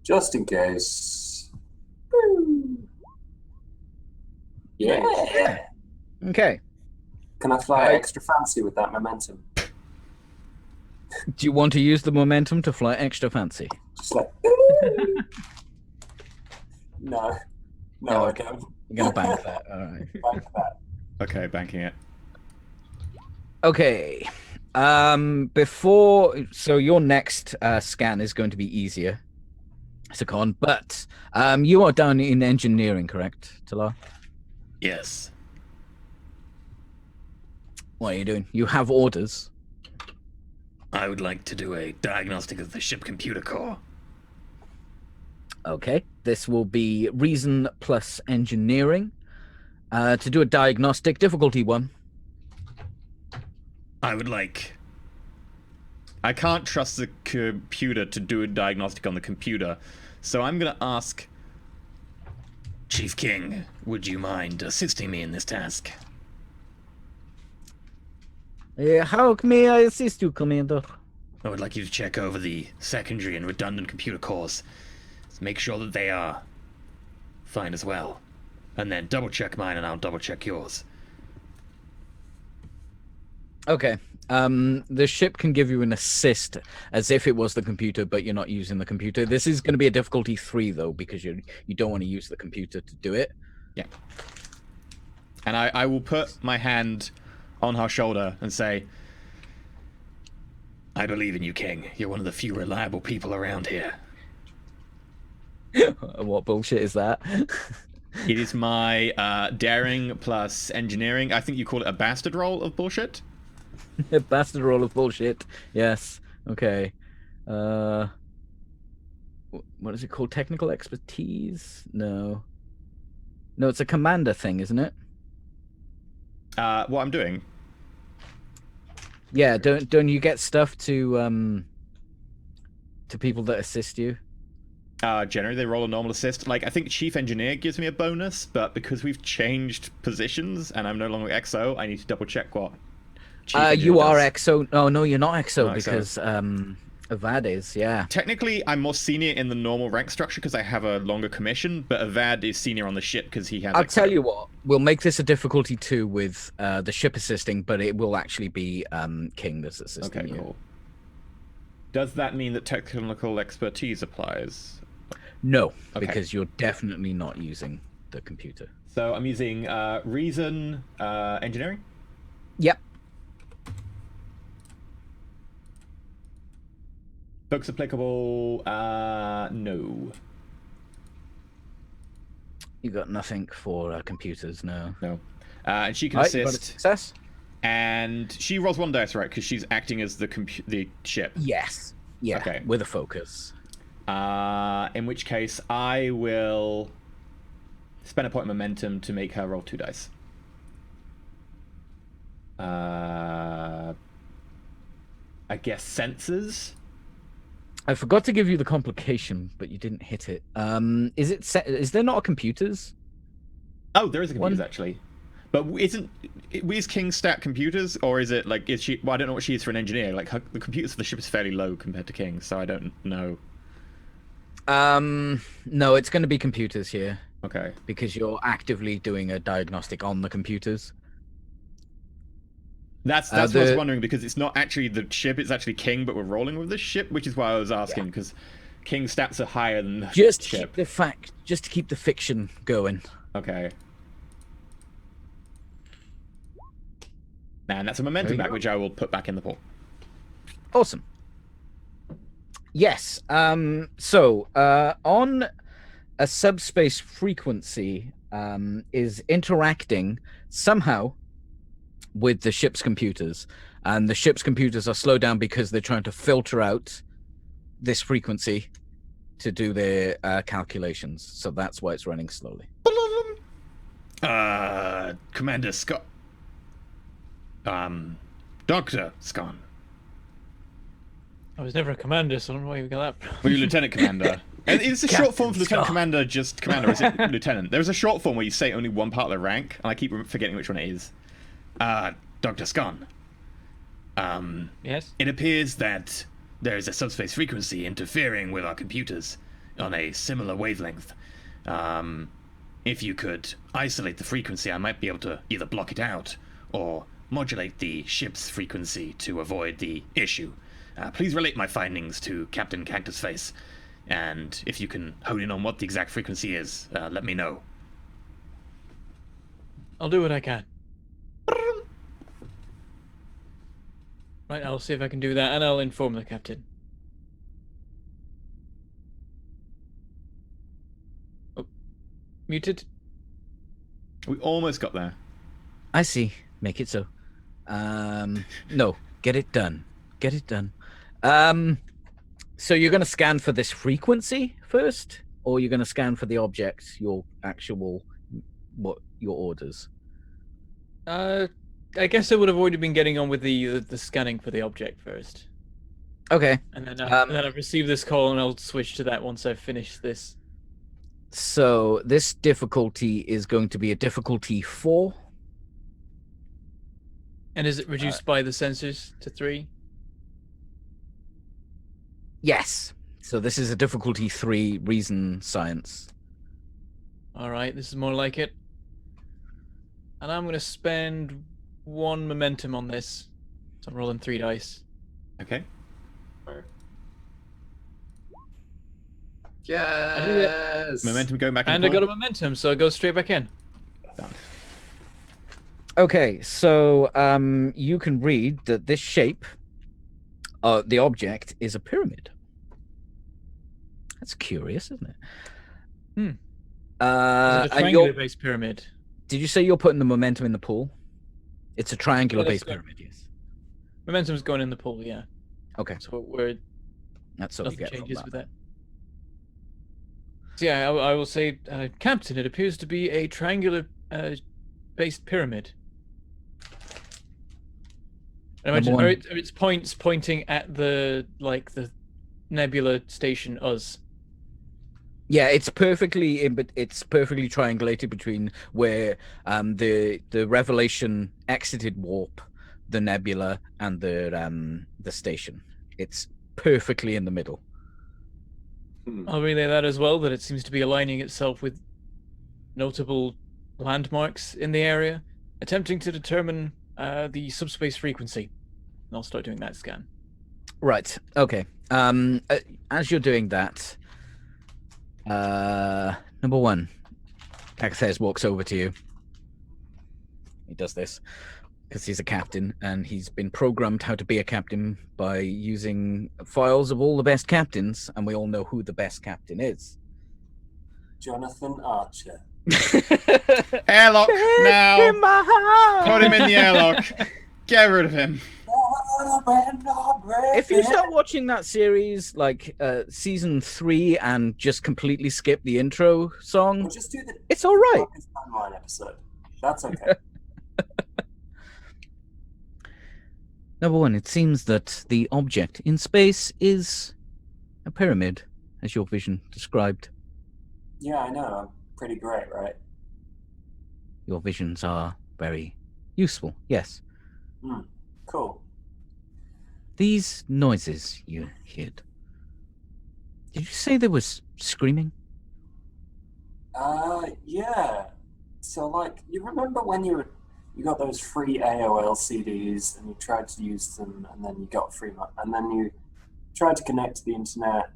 Just in case. Woo. Yeah. Okay. Can I fly extra fancy with that momentum? Do you want to use the momentum to fly extra fancy? Just like. No. No, I don't. You're gonna bank that. All right. Bank that. Okay, banking it. Okay. So your next scan is going to be easier, Sakon, but you are down in engineering, correct, Talar? Yes. What are you doing? You have orders. I would like to do a diagnostic of the ship computer core. Okay, this will be reason plus engineering. To do a diagnostic, difficulty 1. I would like... I can't trust the computer to do a diagnostic on the computer, so I'm going to ask... Chief King, would you mind assisting me in this task? How may I assist you, Commander? I would like you to check over the secondary and redundant computer cores. Make sure that they are fine as well. And then double check mine and I'll double check yours. Okay. The ship can give you an assist as if it was the computer, but you're not using the computer. This is going to be a difficulty 3 though, because you don't want to use the computer to do it. Yeah. And I will put my hand on her shoulder and say, I believe in you, King. You're one of the few reliable people around here. What bullshit is that? it is my daring plus engineering. I think you call it a bastard roll of bullshit. A bastard roll of bullshit. Yes. Okay. What is it called? Technical expertise? No. No, it's a commander thing, isn't it? What I'm doing? Yeah, don't you get stuff to people that assist you? Generally, they roll a normal assist. Like, I think Chief Engineer gives me a bonus, but because we've changed positions and I'm no longer XO, I need to double check what Chief Engineer You are does. XO. Oh, no, you're not XO Not because Avad is, yeah. Technically, I'm more senior in the normal rank structure because I have a longer commission, but Avad is senior on the ship because he has... I'll tell you what, we'll make this a difficulty 2 with the ship assisting, but it will actually be King that's assisting you. Cool. Does that mean that technical expertise applies? No, because you're definitely not using the computer. So I'm using reason engineering? Yep. Books applicable? No. You got nothing for computers, no. No. And she can Right, you got a assist. success? And she rolls 1 dice, right? Because she's acting as the ship. Yes. Yeah, Okay. with a focus. In which case, I will spend a point of momentum to make her roll 2 dice. I guess senses. I forgot to give you the complication, but you didn't hit it. Is there not a computers? Oh, there is a computers One. actually, but is King stat computers, or is it like is she? Well, I don't know what she is for an engineer. Like the computers for the ship is fairly low compared to King, so I don't know. No, it's going to be computers here Okay. because you're actively doing a diagnostic on the computers. That's what I was wondering, because it's not actually the ship, it's actually King, but we're rolling with the ship, which is why I was asking, because King's stats are higher than the Just ship. just to keep the fiction going. Okay. And that's a momentum back, which I will put back in the pool. Awesome. Yes. So on a subspace frequency is interacting somehow with the ship's computers, and the ship's computers are slowed down because they're trying to filter out this frequency to do their calculations. So that's why it's running slowly. Commander Scott. Dr. Scott. I was never a commander, so I don't know where you got that. Well, you're Lieutenant Commander. And is the short form for Lieutenant Commander just Commander, or is it Lieutenant? There's a short form where you say only one part of the rank, and I keep forgetting which one it is. Dr. Scon. Yes? It appears that there is a subspace frequency interfering with our computers on a similar wavelength. If you could isolate the frequency, I might be able to either block it out or modulate the ship's frequency to avoid the issue. Please relate my findings to Captain Cactusface, and if you can hone in on what the exact frequency is, let me know. I'll do what I can. Right, I'll see if I can do that, and I'll inform the captain. Oh, muted? We almost got there. I see. Make it so. No, get it done. Get it done. So you're going to scan for this frequency first, or you're going to scan for the object, your actual, your orders? I guess I would have already been getting on with the scanning for the object first, Okay. and then I've received this call, and I'll switch to that once I've finished this. So this difficulty is going to be a difficulty 4. And is it reduced by the sensors to 3? Yes. So this is a difficulty 3 reason science. All right, this is more like it. And I'm going to spend 1 momentum on this. So I'm rolling 3 dice. Okay. Yes. Momentum going back in. And I got a momentum, so it goes straight back in. Done. Okay, so you can read that this shape, the object, is a pyramid. That's curious, isn't it? Hmm. Is it a And triangular-based pyramid? did you say you're putting the momentum in the pool? It's a triangular-based Yeah, that's pyramid, yes. Momentum's going in the pool, yeah. Okay, So we're that's what you nothing get from changes that. with that. So yeah, I will say, Captain, it appears to be a triangular based pyramid. I imagine Number are one. its points pointing at the nebula station us. Yeah, it's perfectly but it's perfectly triangulated between where the Revelation exited warp, the nebula, and the station. It's perfectly in the middle. I'll relay that as well, that it seems to be aligning itself with notable landmarks in the area, attempting to determine the subspace frequency. And I'll start doing that scan. Right. Okay. As you're doing that, number 1, Caxes walks over to you. He does this because he's a captain, and he's been programmed how to be a captain by using files of all the best captains, and we all know who the best captain is. Jonathan Archer. Airlock now. In my heart. Put him in the airlock. Get rid of him. If you start watching that series, like season 3, and just completely skip the intro song, We'll just do the it's all right. Focus Timeline episode. That's okay. Number 1, it seems that the object in space is a pyramid, as your vision described. Yeah, I know. I'm pretty great, right? Your visions are very useful, yes. Cool. These noises you heard. Did you say there was screaming? Yeah. So, like, you remember when you got those free AOL CDs and you tried to use them, and then you got free money, and then you tried to connect to the internet,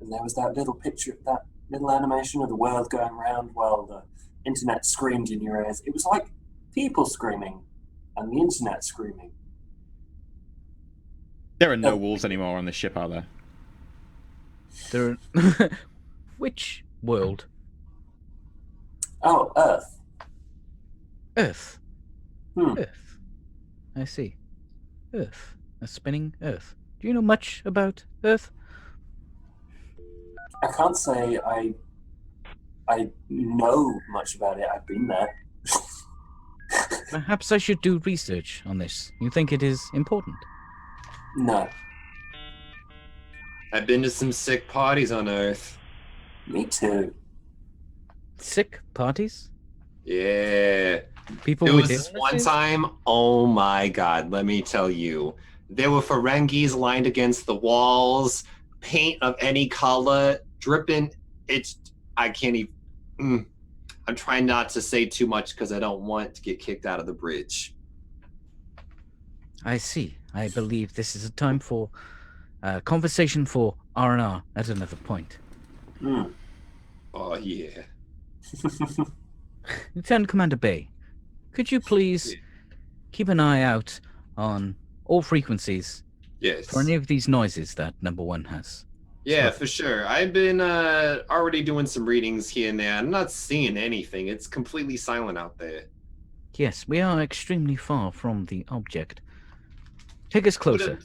and there was that little picture, that little animation of the world going around while the internet screamed in your ears. It was like people screaming and the internet screaming. There are no walls anymore on this ship, are there? There are... Which world? Oh, Earth. Earth. Hmm. Earth. I see. Earth. A spinning Earth. Do you know much about Earth? I can't say I know much about it. I've been there. Perhaps I should do research on this. You think it is important? No. I've been to some sick parties on Earth. Me too. Sick parties? Yeah. People There with was this one illnesses? time, oh my god, let me tell you. There were Ferengis lined against the walls, paint of any color, dripping. I can't even. I'm trying not to say too much because I don't want to get kicked out of the bridge. I see. I believe this is a time for conversation for R&R at another point. Oh, yeah. Lieutenant Commander Bay, could you please keep an eye out on all frequencies Yes. for any of these noises that number 1 has? Yeah, for sure. I've been already doing some readings here and there. I'm not seeing anything. It's completely silent out there. Yes, we are extremely far from the object. Take us closer.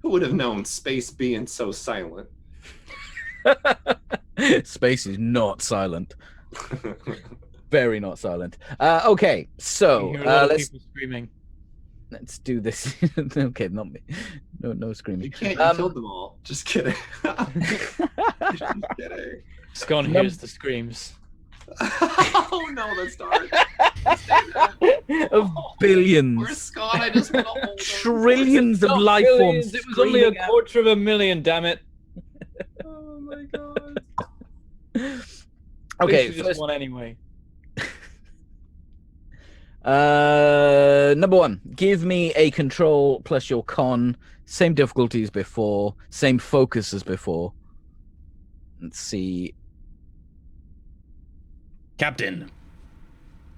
Who would have known space being so silent? Space is not silent. Very not silent. Okay, so You hear a lot of let's people screaming. do this. Okay, not me. No screaming. You can't. You killed them all. Just kidding. Just kidding. Scone hears the screams. Oh no, that's dark. Of billions. Where's Scott? I just want to hold him. Trillions of Not life billions, forms. It was only screaming out. 250,000, damn it. Oh my god. Okay, Just first, one anyway. number one, give me a control plus your con, same difficulty as before, same focus as before. Let's see. Captain,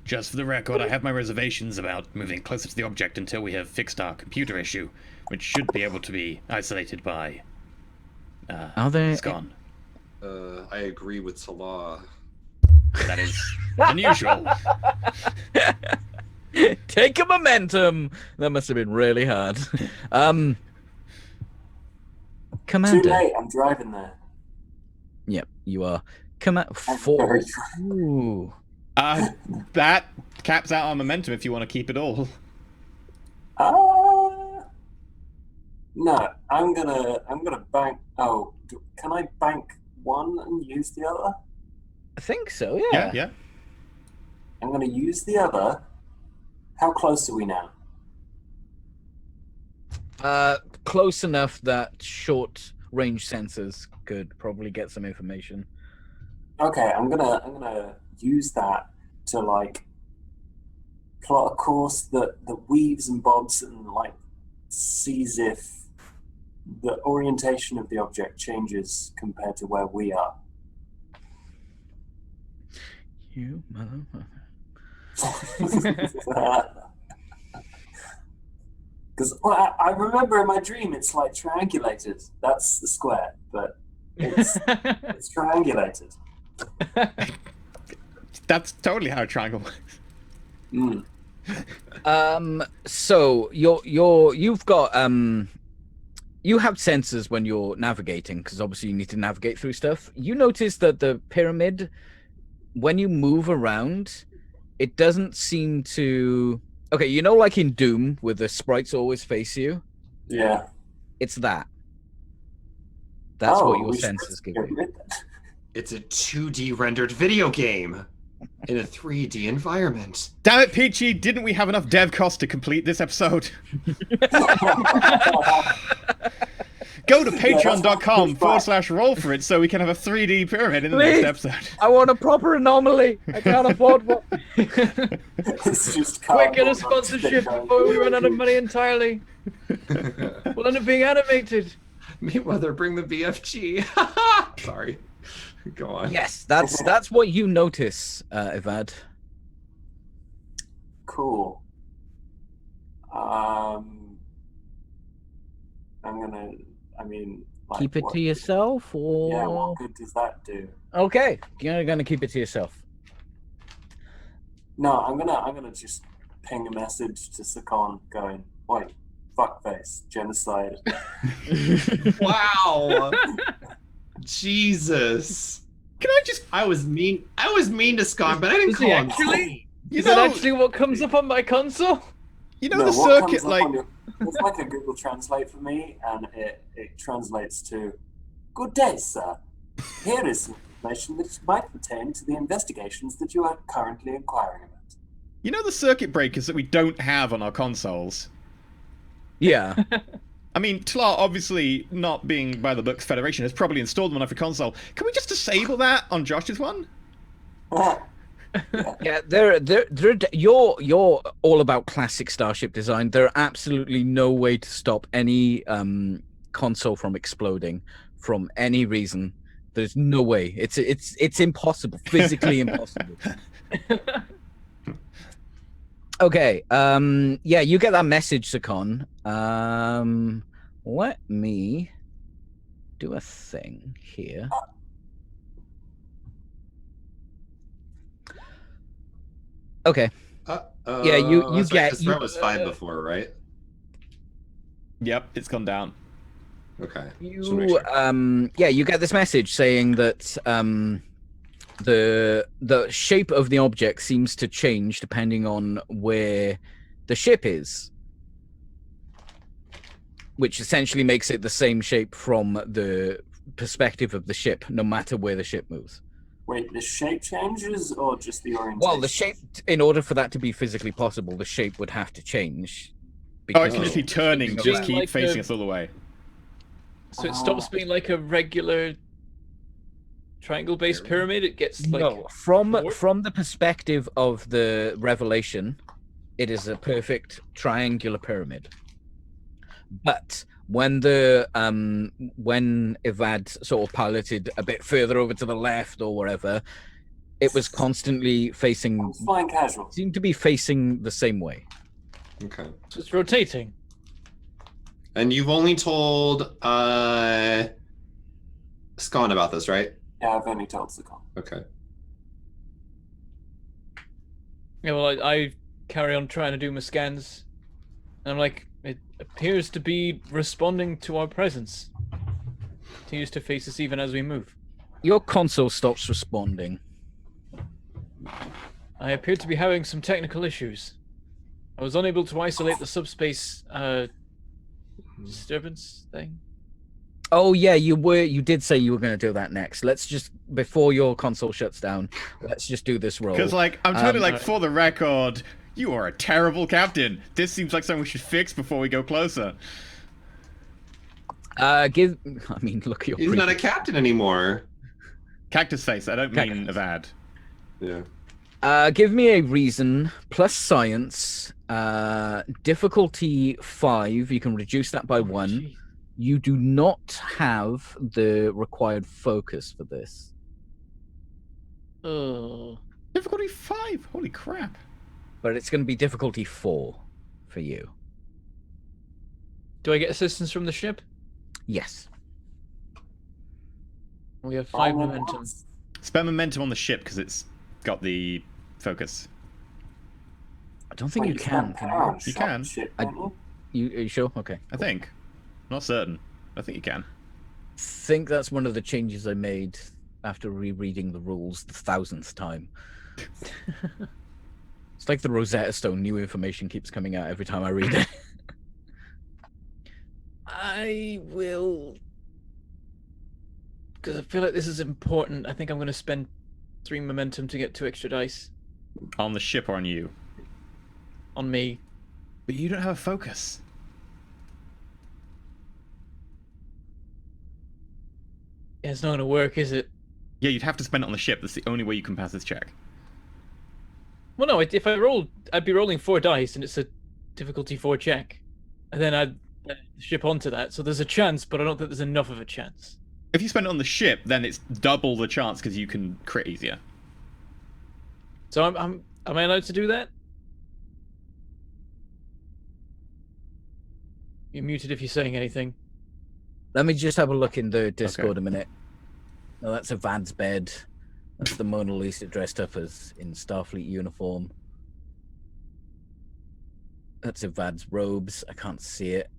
just for the record, I have my reservations about moving closer to the object until we have fixed our computer issue, which should be able to be isolated by Are there Scone. I agree with Salah. That is unusual. Take a momentum. That must have been really hard. Too Commander. late. I'm driving there. Yep, you are. Command I'm four. very Ooh. That caps out our momentum if you want to keep it all. No, I'm gonna bank. Oh, can I bank one and use the other? I think so, Yeah, yeah. I'm gonna use the other. How close are we now? Close enough that short range sensors could probably get some information. Okay, I'm gonna use that to like plot a course that weaves and bobs and like sees if the orientation of the object changes compared to where we are. You motherfucker. Because I remember in my dream it's like triangulated. That's the square, but it's triangulated. That's totally how a triangle works. Mm. So you've got you have sensors when you're navigating, because obviously you need to navigate through stuff. You notice that the pyramid, when you move around, it doesn't seem to. Okay, you know, like in Doom, where the sprites always face you. Yeah. It's that. That's what your we should sensors give get you. rid of that. It's a 2D rendered video game in a 3D environment. Damn it, Peachy! Didn't we have enough dev costs to complete this episode? Go to patreon.com/roll4it so we can have a 3D pyramid in the Please. next episode. I want a proper anomaly. I can't afford one. It's just Quick, get a cardboard sponsorship on before we run out of money entirely. We'll end up being animated. Mayweather, bring the BFG. Sorry. Go on. Yes, that's what you notice, Ivad. Cool. I mean, like, Keep it what- to yourself, or Yeah, what good does that do? okay, you're gonna keep it to yourself. No, I'm gonna just ping a message to Sakon going, wait, fuckface, genocide. Wow. Jesus. Can I just, I was mean to Scott, but I didn't Is he call him actually? mean. you Is know, that actually what comes up on my console? you know No, the what circuit, comes up like, on it's like a Google Translate for me, and it translates to, "Good day, sir. Here is some information that might pertain to the investigations that you are currently inquiring about." you know the circuit breakers that we don't have on our consoles. Yeah. I mean, Tlar, obviously not being by the books Federation, has probably installed them on every console. Can we just disable that on Josh's one? Yeah, you're all about classic Starship design. There are absolutely no way to stop any console from exploding from any reason. There's no way. It's impossible, physically impossible. Okay. Yeah, you get that message, Sakon. Let me do a thing here. Okay. Yeah, you that's get- Because you- threat was 5 before, right? Yep, it's gone down. Okay. Just wanna make sure. Yeah, you get this message saying that the shape of the object seems to change depending on where the ship is, which essentially makes it the same shape from the perspective of the ship, no matter where the ship moves. Wait, the shape changes or just the orientation? Well, the shape, in order for that to be physically possible, the shape would have to change. Oh, it can just be it's turning, moving just around. keep Like facing a- us all the way. So it stops being like a regular triangle-based pyramid. It gets like No, from forward? the perspective of the revelation, it is a perfect triangular pyramid. But when when Ivad sort of piloted a bit further over to the left or wherever, it was constantly facing, I'm flying casual. seemed to be facing the same way. Okay. So it's rotating. And you've only told Scon about this, right? Yeah, I've only told the con. Okay. Yeah, well, I carry on trying to do my scans, and I'm like, it appears to be responding to our presence. Continues to face us even as we move. Your console stops responding. I appear to be having some technical issues. I was unable to isolate the subspace disturbance thing. Oh yeah, you did say you were going to do that next. Let's just, before your console shuts down, let's just do this roll. Because, like, I'm totally like, alright. for the record, you are a terrible captain. This seems like something we should fix before we go closer. I mean, look at your He's not a previous- captain anymore. Cactus face, I don't mean Avad. Yeah. Give me a reason plus science. Difficulty 5. You can reduce that by 1. Gee. You do not have the required focus for this. Oh. Difficulty 5, holy crap. But it's going to be difficulty 4 for you. Do I get assistance from the ship? Yes. We have 5 momentum. Spend momentum on the ship because it's got the focus. I don't think Wait, you can. spend power on You shot can. Shit, I- don't you? Are you sure? Okay. I think. Not certain. I think you can. Think that's one of the changes I made after rereading the rules the 1000th time. It's like the Rosetta Stone. New information keeps coming out every time I read it. I will, because I feel like this is important. I think I'm going to spend 3 momentum to get 2 extra dice On the ship or on you. on me. But you don't have a focus. Yeah, it's not going to work, is it? Yeah, you'd have to spend it on the ship. That's the only way you can pass this check. Well, no. If I rolled, I'd be rolling 4 dice, and it's a difficulty 4 check, and then I'd ship onto that. So there's a chance, but I don't think there's enough of a chance. If you spend it on the ship, then it's double the chance because you can crit easier. So am I allowed to do that? You're muted if you're saying anything. Let me just have a look in the Discord a minute. No, that's a Vad's bed. That's the Mona Lisa dressed up as in Starfleet uniform. That's Ivad's robes. I can't see it.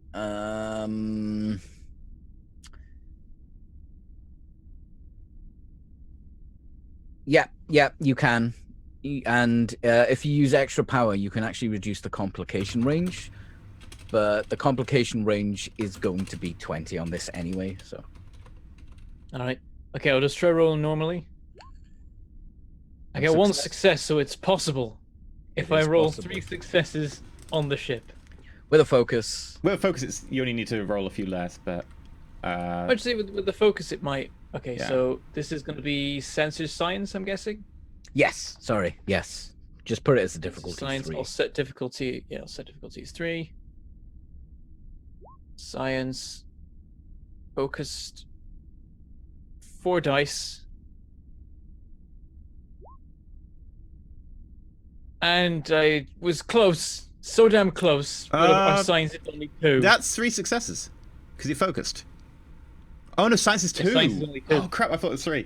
Yeah, you can. And if you use extra power, you can actually reduce the complication range. But the complication range is going to be 20 on this anyway, so. All right. Okay, I'll just try rolling normally. I get 1 success, so it's possible. If It I is roll possible. 3 successes on the ship. With a focus. With a focus, it's, you only need to roll a few less, but... I'd say with the focus, it might. Okay, Yeah. so this is going to be sensor science, I'm guessing. Yes, sorry, yes. Just put it as a difficulty Science. 3. I'll set difficulty. Yeah, I'll set difficulty as 3. Science. Focused. 4 dice. And I was close. So damn close. But our science is only 2. That's 3 successes. Because you're focused. Oh no, science is 2. Yeah, science is only 2. Oh crap, I thought it was 3.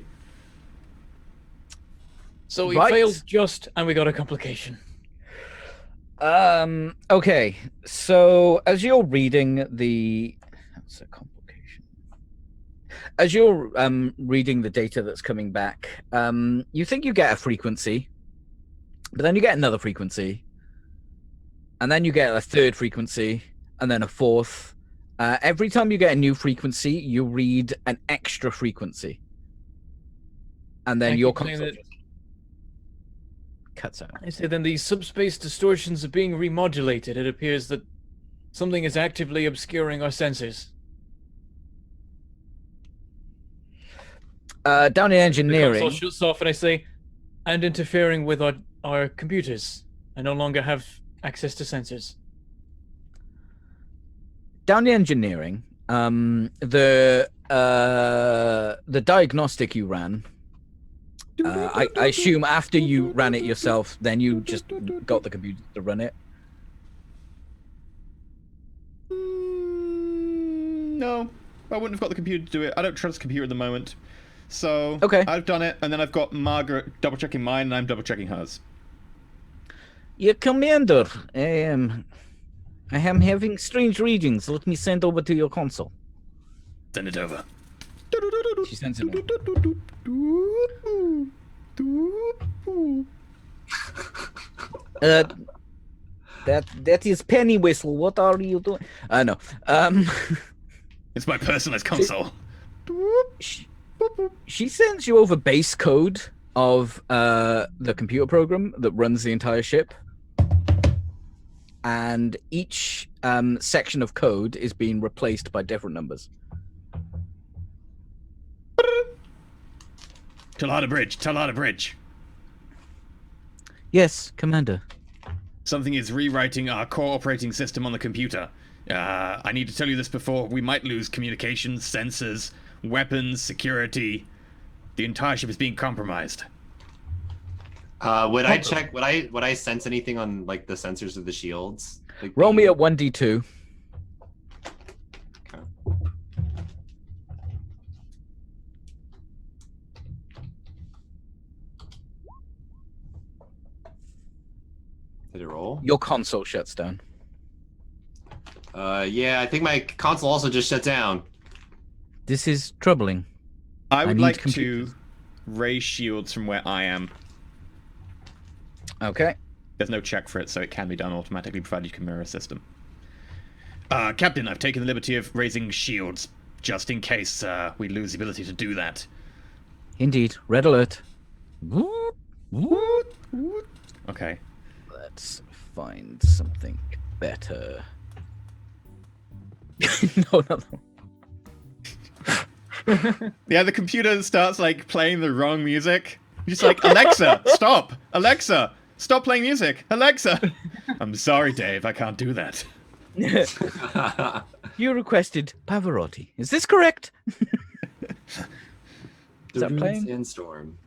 So we Right. failed just, and we got a complication. Okay, so as you're reading the... That's a complication. As you're reading the data that's coming back, you think you get a frequency, but then you get another frequency, and then you get a third frequency, and then a fourth. Every time you get a new frequency, you read an extra frequency. And then I your keep saying console that- just cuts out. I say then these subspace distortions are being remodulated. It appears that something is actively obscuring our senses. Down in The engineering, console shuts off and I say, and interfering with our computers. I no longer have access to sensors. down in engineering, the diagnostic you ran, I assume after you ran it yourself, then you just got the computer to run it. No, I wouldn't have got the computer to do it. I don't trust the computer at the moment. So Okay. I've done it, and then I've got Margaret double checking mine, and I'm double checking hers. Yeah, Commander, I am having strange readings. Let me send over to your console. Send it over. She sends it over. That is Penny Whistle. What are you doing? No. It's my personalized console. She sends you over base code of the computer program that runs the entire ship, and each section of code is being replaced by different numbers. Talada Bridge, Talada Bridge. Yes, Commander. Something is rewriting our core operating system on the computer. I need to tell you this before we might lose communications, sensors, weapons, security. The entire ship is being compromised. Would I check? Would I sense anything on like the sensors of the shields? Like, Roll me a 1d2. Did it roll? Your console shuts down. Yeah, I think my console also just shut down. This is troubling. I would need like computers. to raise shields from where I am. Okay. There's no check for it, so it can be done automatically, provided you can mirror a system. Captain, I've taken the liberty of raising shields, just in case we lose the ability to do that. Indeed. Red alert. Okay. Let's find something better. No. Yeah, the computer starts, like, playing the wrong music. You're just like, Alexa, stop! Alexa, stop playing music! Alexa! I'm sorry, Dave, I can't do that. You requested Pavarotti. Is this correct? Is that playing? Sandstorm.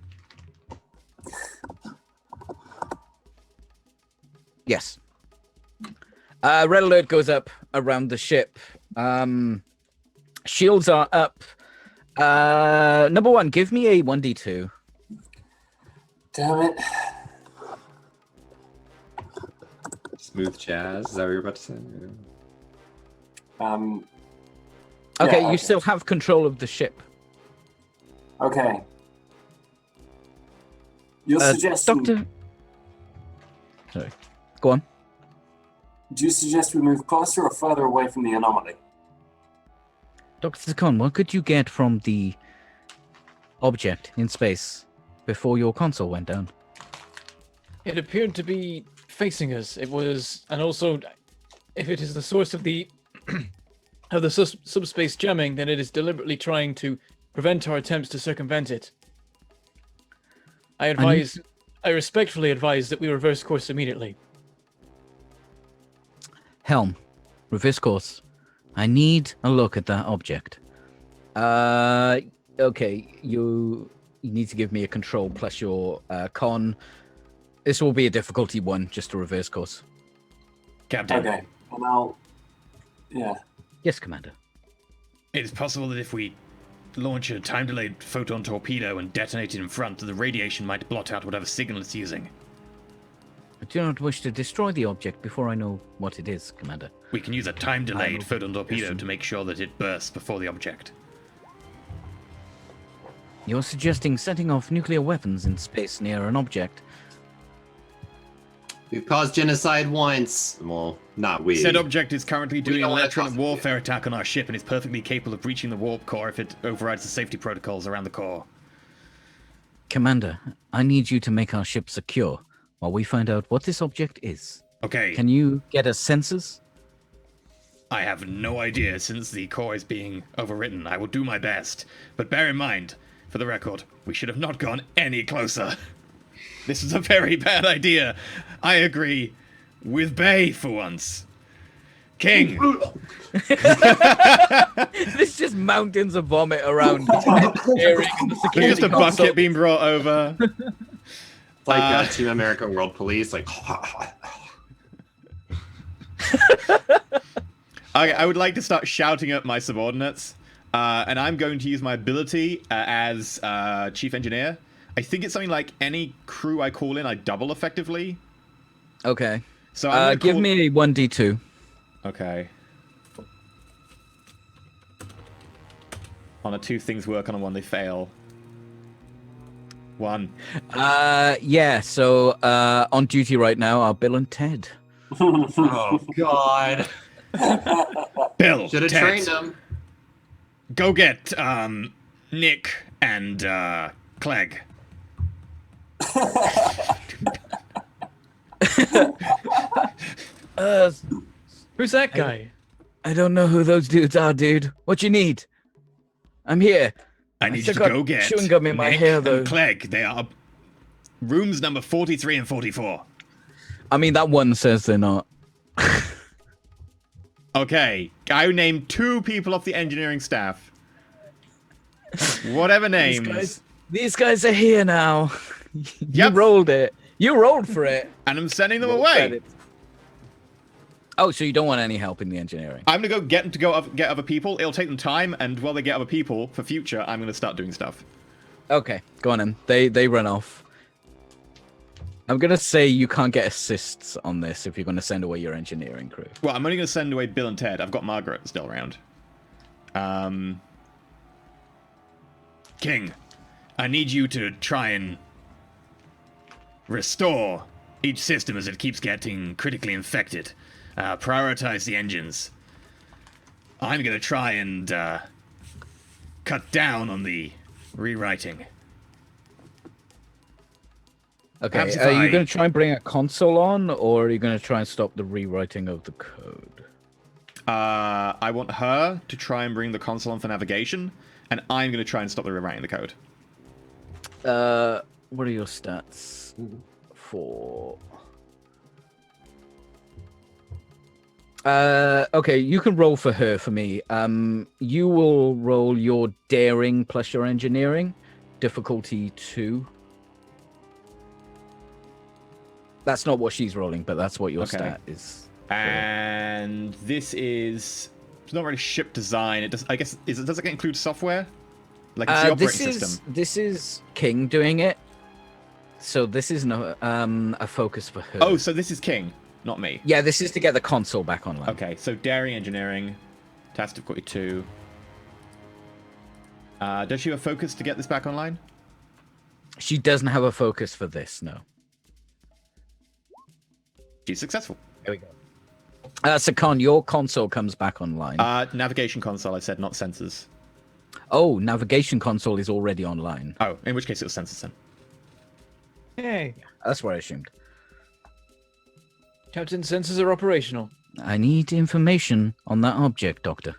Yes. Red alert goes up around the ship. Shields are up. Number one, give me a 1d2. Damn it. Smooth jazz. Is that what you're about to say? Okay, Yeah, you still have control of the ship. Okay. You're suggesting... Doctor. Sorry. Go on. Do you suggest we move closer or further away from the anomaly? Dr. Zakon, what could you get from the object in space before your console went down? It appeared to be facing us. It was, and also, if it is the source of the of the subspace jamming, then it is deliberately trying to prevent our attempts to circumvent it. I respectfully advise that we reverse course immediately. Helm, reverse course. I need a look at that object. Okay, you need to give me a control plus your con. This will be a difficulty one, just a reverse course. Captain, Okay. And I'll... Yeah. Yes, Commander. it is possible that if we launch a time-delayed photon torpedo and detonate it in front, the radiation might blot out whatever signal it's using. do not wish to destroy the object before I know what it is, Commander. We can use a time-delayed will photon torpedo listen. to make sure that it bursts before the object. You're suggesting setting off nuclear weapons in space near an object? We've caused genocide once. Well, not we. Said object is currently doing an don't wanna electronic cause- warfare attack on our ship and is perfectly capable of breaching the warp core if it overrides the safety protocols around the core. Commander, I need you to make our ship secure while we find out what this object is. Okay, Can you get us sensors? I have no idea since the core is being overwritten. I will do my best. But bear in mind, for the record, we should have not gone any closer. This is a very bad idea. I agree with Bay for once. King! There's just mountains of vomit around. Airing in the There's security just a console. bucket being brought over. Like Team America World Police, like. I would like to start shouting at my subordinates, and I'm going to use my ability as chief engineer. I think it's something like any crew I call in, I double effectively. Okay. So I'm gonna Give call- me 1d2. Okay. On a 2 things work, on a 1 they fail. 1. Yeah, so on duty right now are Bill and Ted. Oh God! Bill, Should have Ted, trained them. go get Nick and Clegg. Who's that guy? I don't know who those dudes are, dude. What you need? I'm here. I need you still to got go get chewing gum in my Nick hair, though. and Clegg. They are rooms number 43 and 44. I mean, that one says they're not. Okay, I named 2 people off the engineering staff. Whatever names. These guys are here now. You Yep. rolled it. You rolled for it. And I'm sending them Roll away. credits. Oh, so you don't want any help in the engineering? I'm gonna go get them to get other people. It'll take them time, and while they get other people for future, I'm gonna start doing stuff. Okay, go on then. They run off. I'm gonna say you can't get assists on this if you're gonna send away your engineering crew. Well, I'm only gonna send away Bill and Ted. I've got Margaret still around. King, I need you to try and restore each system as it keeps getting critically infected. Prioritize the engines. I'm gonna try and cut down on the rewriting. Okay, Perhaps if are you I- gonna try and bring a console on, or are you gonna try and stop the rewriting of the code? I want her to try and bring the console on for navigation, and I'm gonna try and stop the rewriting the code. What are your stats for? Okay, you can roll for her for me. You will roll your daring plus your engineering, difficulty 2. That's not what she's rolling, but that's what your Okay. stat is. And this is it's not really ship design. It does. I guess does it include software? Like it's the operating system. This is King doing it. So this is no a focus for her. Oh, so this is King, not me. yeah, this is to get the console back online. Okay, so daring engineering, task difficulty 2. Does she have a focus to get this back online? She doesn't have a focus for this, no. She's successful. There we go. Sakan, your console comes back online. Navigation console, I said, not sensors. Oh, navigation console is already online. Oh, in which case it was sensors then. Hey, That's what I assumed. Captain, sensors are operational. I need information on that object, Doctor.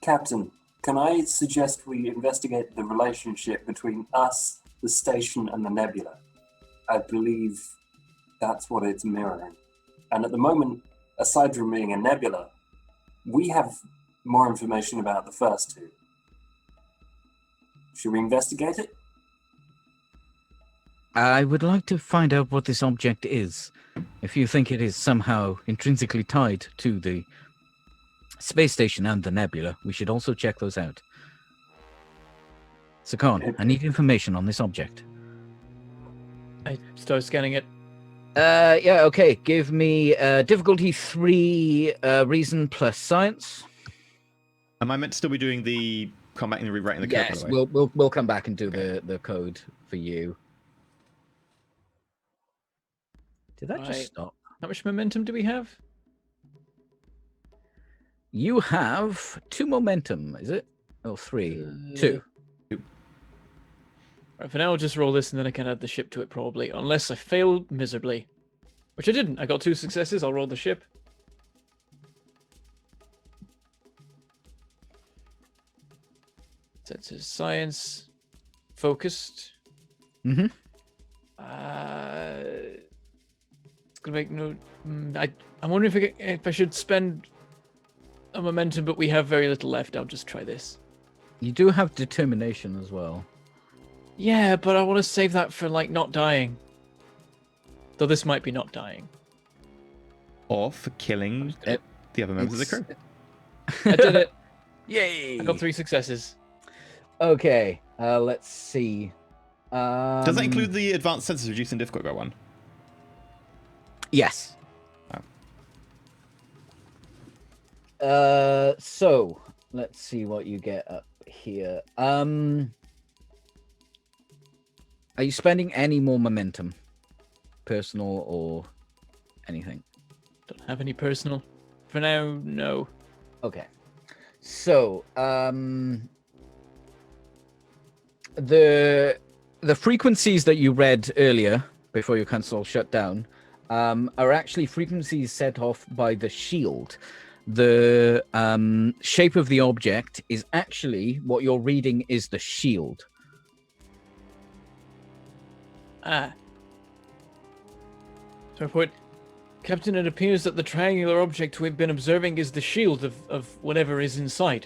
Captain, can I suggest we investigate the relationship between us, the station, and the nebula? I believe that's what it's mirroring. And at the moment, aside from being a nebula, we have more information about the first 2. Should we investigate it? I would like to find out what this object is. If you think it is somehow intrinsically tied to the space station and the nebula, we should also check those out. Sakan, I need information on this object. I start scanning it. Yeah, okay. Give me difficulty 3, reason plus science. Am I meant to still be doing the combating and rewriting the code? By Yes, the way? we'll come back and do Okay. the code for you. Did that Right. just stop? How much momentum do we have? You have 2 momentum, is it? Oh, 3. 2. Right, for now, I'll just roll this and then I can add the ship to it probably, unless I failed miserably. Which I didn't. I got 2 successes. I'll roll the ship. That's his science. Focused. Mm-hmm. It's gonna make no. I'm wondering if I should spend a momentum, but we have very little left. I'll just try this. You do have determination as well. Yeah, but I want to save that for like not dying. Though this might be not dying. Or for killing the other members of the crew. I did it. Yay! I got 3 successes. Okay, let's see. Does that include the advanced sensors reducing difficulty by 1? Yes. Oh. So let's see what you get up here. Are you spending any more momentum? Personal or anything? Don't have any personal. For now, no. Okay. So, the frequencies that you read earlier before your console shut down are actually frequencies set off by the shield. The shape of the object is actually what you're reading is the shield. Ah. So report, Captain, it appears that the triangular object we've been observing is the shield of whatever is inside.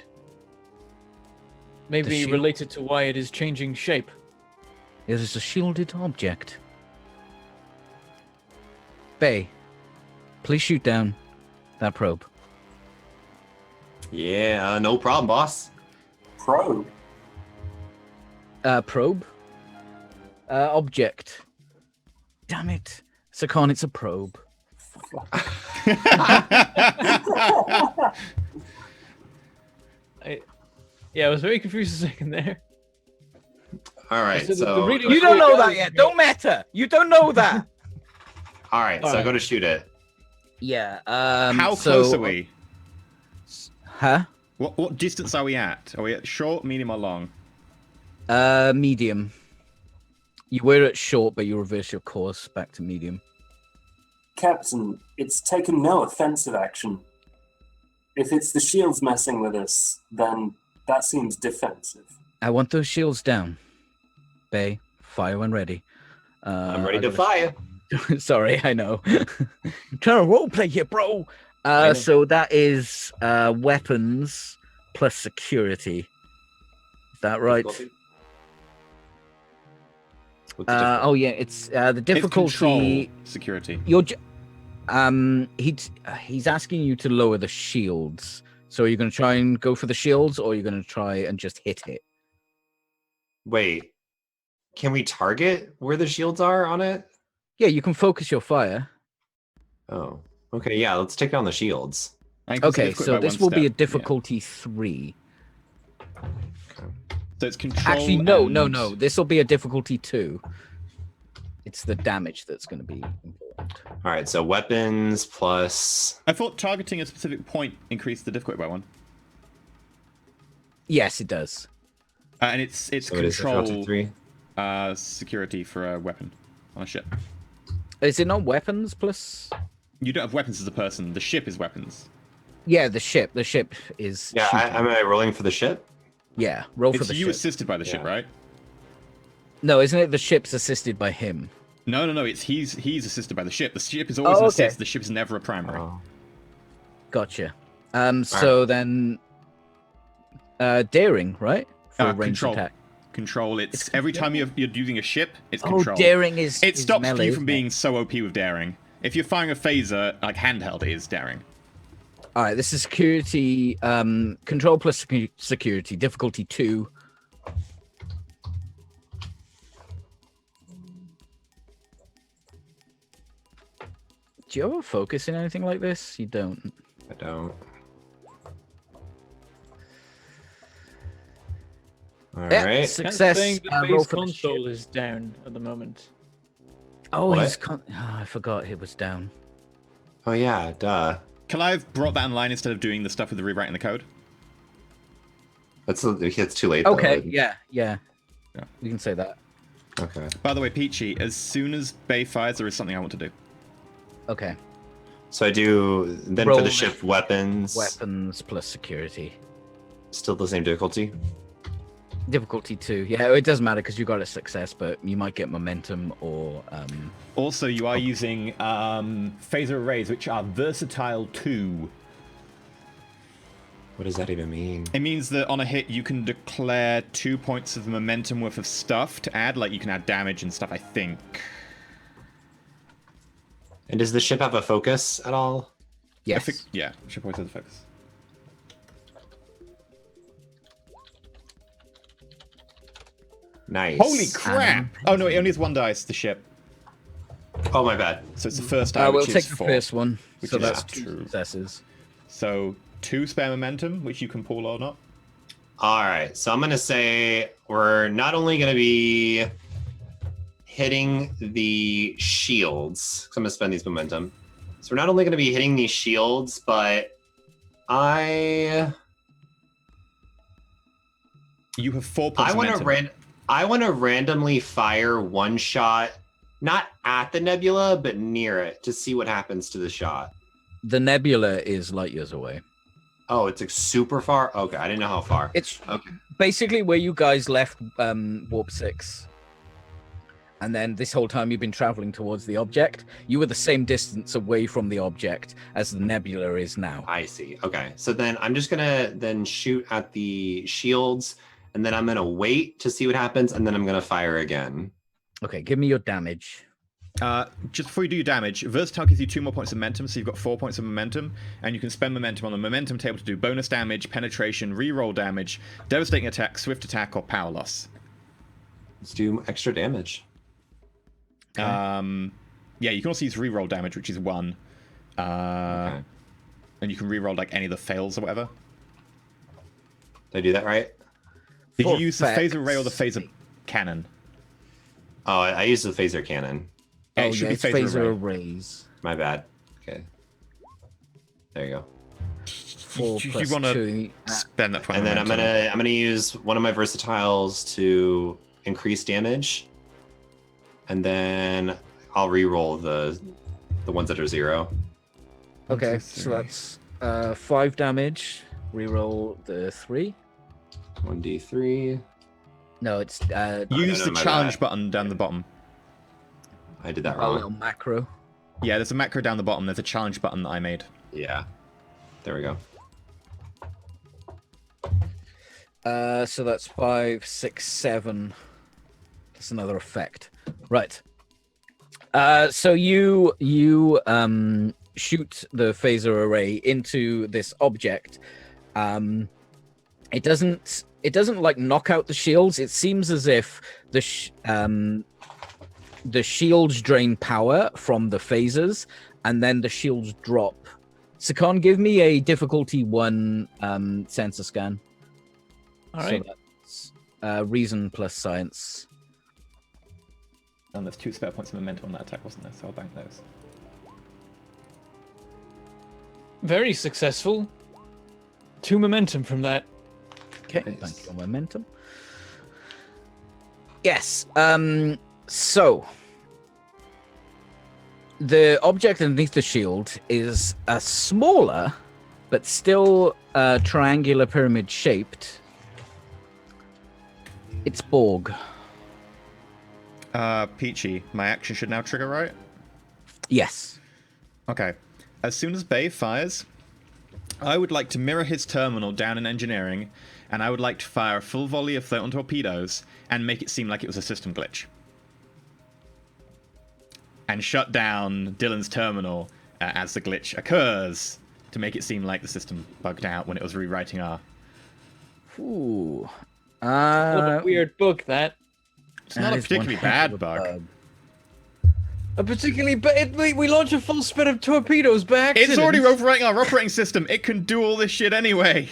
Maybe shield? related to why it is changing shape. It is a shielded object. Bay, please shoot down that probe. Yeah, no problem, boss. Probe. Probe? Object. Damn it. Sakan, it's a probe. Yeah, I was very confused a second there. All right, So the so reading- You don't know Yeah. that yet. Don't matter. You don't know that. all right, so I go to shoot it. Yeah. How close are we? Huh? What distance are we at? Are we at short, medium, or long? Medium. You were at short, but you reverse your course back to medium. Captain, it's taken no offensive action. If it's the shields messing with us, then that seems defensive. I want those shields down. Bay, fire when ready. I'm ready to fire. Sorry, I know. I'm trying to roleplay here, bro. So that is weapons plus security. Is that right? What's the difference? Oh yeah, it's the It's difficulty. control security. He's asking you to lower the shields. So are you going to try and go for the shields, or are you going to try and just hit it? Wait, can we target where the shields are on it? Yeah, you can focus your fire. Oh, okay, yeah, let's take down the shields. I increase the Okay, difficulty so by this 1 will be a step. difficulty 3. Yeah. So it's control. Actually, no. and- This will be a difficulty 2. It's the damage that's going to be important. All right, so weapons plus. I thought targeting a specific point increased the difficulty by 1. Yes, it does. And it's So it is control difficulty 3. security for a weapon on a ship. Is it not weapons plus? You don't have weapons as a person. The ship is weapons. Yeah, the ship. The ship is. Yeah, shooting. am I rolling for the ship? Yeah, roll for It's the you ship. assisted by the ship, Yeah. right? No, isn't it the ship's assisted by him? No. It's he's assisted by the ship. The ship is always Oh, an okay. assist. The ship is never a primary. Oh. Gotcha. So then, daring, right? For ranged control. attack. Control. It's It's every time you're using a ship, it's Oh, control. daring is. It is stops melee, you from isn't it? being so OP with daring. If you're firing a phaser, like handheld, it is daring. All right, this is security. Control plus security. Difficulty 2. Do you have a focus in anything like this? You don't. I don't. All Yeah, right. success. Saying the Roll base for the console is down at the moment. Oh, What? he's I forgot it was down. Oh yeah, duh. Can I have brought that online instead of doing the stuff with the rewriting the code? It's too late. Okay, Though. yeah. Yeah. You can say that. Okay. By the way, Peachy, as soon as Bay fires, there is something I want to do. Okay. So I do then Roll for the ship weapons. Weapons plus security. Still the same difficulty. Difficulty 2. Yeah, it doesn't matter because you got a success, but you might get momentum or Also, you are using phaser arrays, which are versatile 2. What does that even mean? It means that on a hit, you can declare 2 points of momentum worth of stuff to add. Like, you can add damage and stuff, I think. And does the ship have a focus at all? yes. Yeah, ship always has a focus. Nice. Holy crap! Oh, no, it only has 1 dice, the ship. Oh my bad. So it's the first die, We'll which take is the 4. first one. which So is that's true. 2 successes. So 2 spare momentum, which you can pull or not. All right. So I'm gonna say we're not only gonna be hitting the shields. 'Cause I'm gonna spend these momentum. So we're not only gonna be hitting these shields, but You have 4 points of momentum. I want to randomly fire one shot, not at the nebula, but near it to see what happens to the shot. The nebula is light years away. Oh, it's like super far. Okay, I didn't know how far. It's Okay. basically where you guys left warp 6. And then this whole time you've been traveling towards the object. You were the same distance away from the object as the nebula is now. I see. Okay, so then I'm just gonna then shoot at the shields, and then I'm gonna wait to see what happens, and then I'm gonna fire again. Okay, give me your damage. Just before you do your damage, versatile gives you 2 more points of momentum, so you've got 4 points of momentum, and you can spend momentum on the momentum table to do bonus damage, penetration, reroll damage, devastating attack, swift attack, or power loss. Let's do extra damage. Yeah, you can also use reroll damage, which is 1. Okay. And you can reroll like any of the fails or whatever. Did I do that right? Did For you use the phaser facts. array or the phaser cannon? Oh, I used the phaser cannon. Yeah, Oh, it should yeah, be it's phaser phaser array. arrays. My bad. Okay. There you go. 4 You plus want to 2. spend that point. And of then momentum. I'm gonna use one of my versatiles to increase damage, and then I'll re-roll the ones that are 0. Okay, 1, 2, so 3. that's 5 damage. Reroll the 3. 1d3. No, it's Use no, the my challenge bad. button down the bottom. I did that a little wrong. macro. Yeah, there's a macro down the bottom. There's a challenge button that I made. Yeah. There we go. So that's 5, 6, 7. That's another effect. Right. So you shoot the phaser array into this object. It doesn't like knock out the shields. It seems as if the shields drain power from the phasers, and then the shields drop. Sakan, give me a difficulty 1 sensor scan. All right. So that's reason plus science. And there's 2 spare points of momentum on that attack, wasn't there? So I'll bank those. Very successful. 2 momentum from that. Okay, Nice. thank you. Momentum. Yes. So the object underneath the shield is a smaller, but still triangular pyramid shaped. It's Borg. Peachy, my action should now trigger, right? Yes. Okay. As soon as Bay fires, I would like to mirror his terminal down in engineering, and I would like to fire a full volley of float-on torpedoes and make it seem like it was a system glitch. And shut down Dylan's terminal as the glitch occurs to make it seem like the system bugged out when it was rewriting R. Ooh. What a weird book that. It's not a that is particularly one heck bad of a bug. Particularly, but we launch a full spread of torpedoes by accident. It's already overwriting our operating system. It can do all this shit anyway.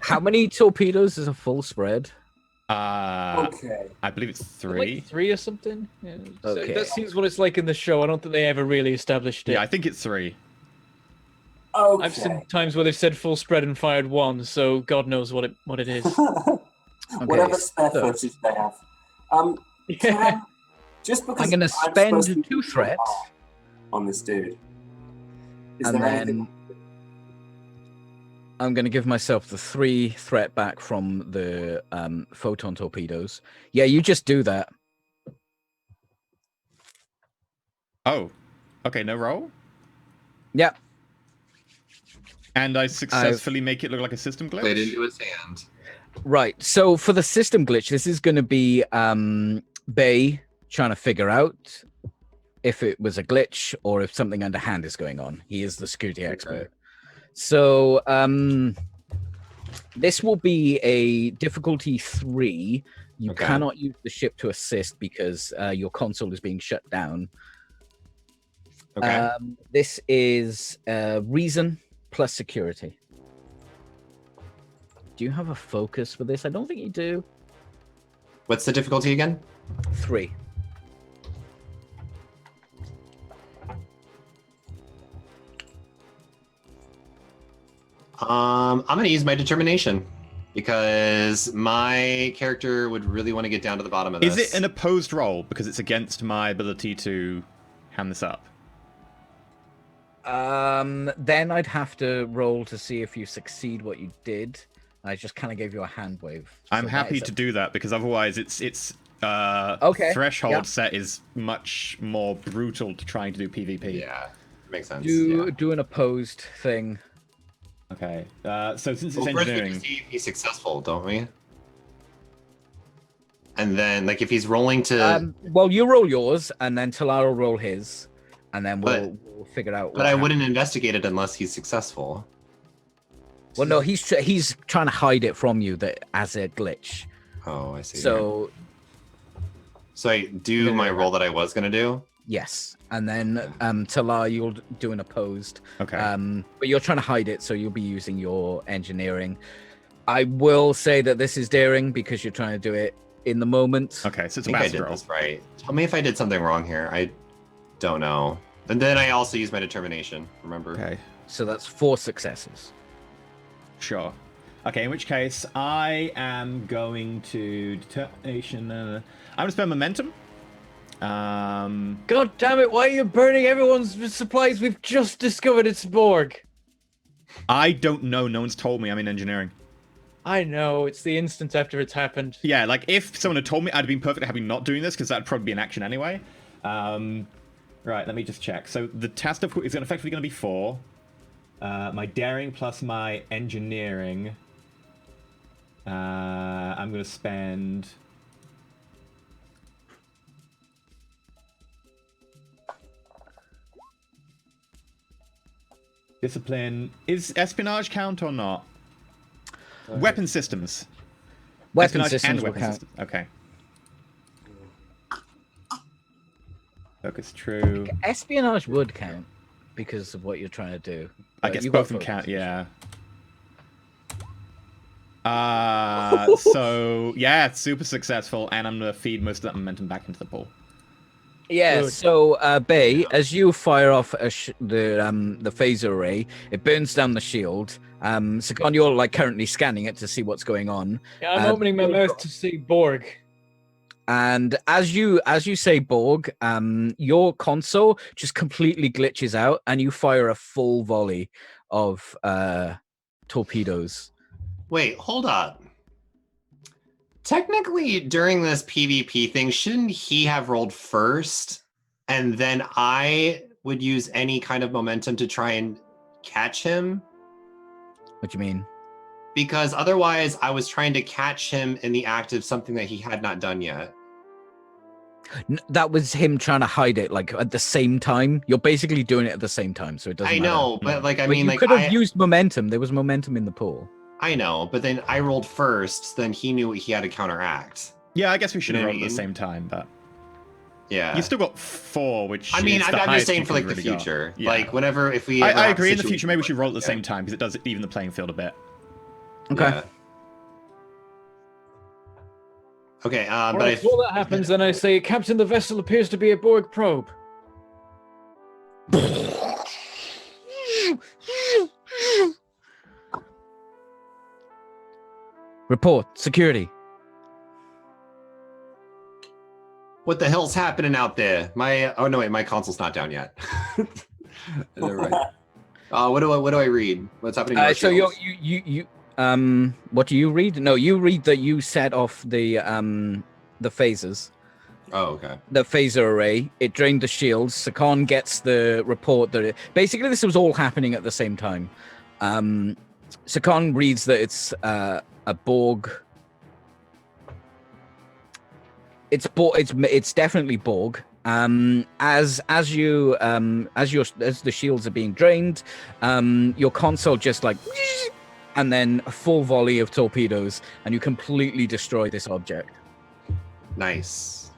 How many torpedoes is a full spread? Okay. I believe it's 3. Like 3 or something. Yeah, so Okay. that seems what it's like in the show. I don't think they ever really established it. Yeah, I think it's 3. Okay. I've seen times where they've said full spread and fired 1, so God knows what it is. Whatever spare so- footage they have. Yeah. Just because I'm gonna supposed spend to be 2 threats. on this dude. Is And there anything? then I'm going to give myself the 3 threat back from the photon torpedoes. Yeah, you just do that. Oh. Okay, no roll? Yeah. And I successfully make it look like a system glitch? Played into his hand. Right. So for the system glitch, this is going to be Bay trying to figure out if it was a glitch or if something underhand is going on. He is the security expert. So this will be a difficulty 3. You Okay. cannot use the ship to assist because your console is being shut down. Okay. This is reason plus security. Do you have a focus for this? I don't think you do. What's the difficulty again? 3. I'm gonna use my determination because my character would really want to get down to the bottom of this. Is it an opposed roll because it's against my ability to hand this up? Then I'd have to roll to see if you succeed what you did. I just kind of gave you a hand wave. I'm So that happy is to do that because otherwise it's Okay, threshold yeah. set is much more brutal to trying to do PvP. Yeah, makes sense. do an opposed thing. Okay. So since it's Well, first we engineering, have to see if he's successful, don't we? And then, like, if he's rolling to, Well, you roll yours, and then Talar will roll his, and then we'll figure out. but I wouldn't investigate it unless he's successful. Well, no, he's trying to hide it from you that as a glitch. Oh, I see. So So I do my roll that I was gonna do. yes, and then Talar, you'll do an opposed. okay. But you're trying to hide it, so you'll be using your engineering. I will say that this is daring because you're trying to do it in the moment. Okay, so I it's a think I bastard did roll. this right. Tell me if I did something wrong here. I don't know. And then I also use my determination. Remember? Okay, So that's 4 successes. sure. Okay, in which case I am going to determination. I'm gonna spend momentum. God damn it! Why are you burning everyone's supplies? We've just discovered it's Borg. I don't know. No one's told me. I'm in engineering. I know, it's the instant after it's happened. Yeah, like if someone had told me, I'd have been perfectly happy not doing this because that'd probably be an action anyway. Right, let me just check. So the task of is effectively going to be 4. My daring plus my engineering. I'm going to spend. Discipline. Is espionage count or not? Weapon systems. Weapon Espionage systems and will weapon count. systems. Okay. Focus true. Espionage would count because of what you're trying to do. I But guess you got both of them focus. count, yeah. So yeah, it's super successful, and I'm gonna feed most of that momentum back into the pool. Yeah, Good. so Bay, as you fire off the phaser array, it burns down the shield. Sagan, you're like currently scanning it to see what's going on. Yeah, I'm opening my mouth to see Borg. And as you say Borg, your console just completely glitches out, and you fire a full volley of torpedoes. Wait, hold up. Technically, during this PvP thing, shouldn't he have rolled first? And then I would use any kind of momentum to try and catch him? What do you mean? Because otherwise, I was trying to catch him in the act of something that he had not done yet. That was him trying to hide it, like at the same time. You're basically doing it at the same time, so it doesn't I matter. know, but like, I But mean, you like, could have used momentum. There was momentum in the pool. I know, but then I rolled first, then he knew he had to counteract. Yeah, I guess we should have You know rolled what at I the mean? same time, but Yeah. You still got 4, which I mean, is I'm the just highest saying you for could like the really go. future. Yeah. Like whenever if we. I ever have agree. In the situation future, maybe we should roll at the yeah. same time because it does even the playing field a bit. Okay. Yeah. Okay, but Alright, if before that happens, then I say, Captain, the vessel appears to be a Borg probe. Report. Security. what the hell's happening out there? My oh no wait, my console's not down yet. Never mind. What do I read? What's happening? To our So shields? you what do you read? No, you read that you set off the phasers. Oh, okay. The phaser array. It drained the shields. Sakan gets the report that basically this was all happening at the same time. Sakan reads that it's a Borg. It's definitely Borg. As the shields are being drained, your console just like, and then a full volley of torpedoes, and you completely destroy this object. Nice.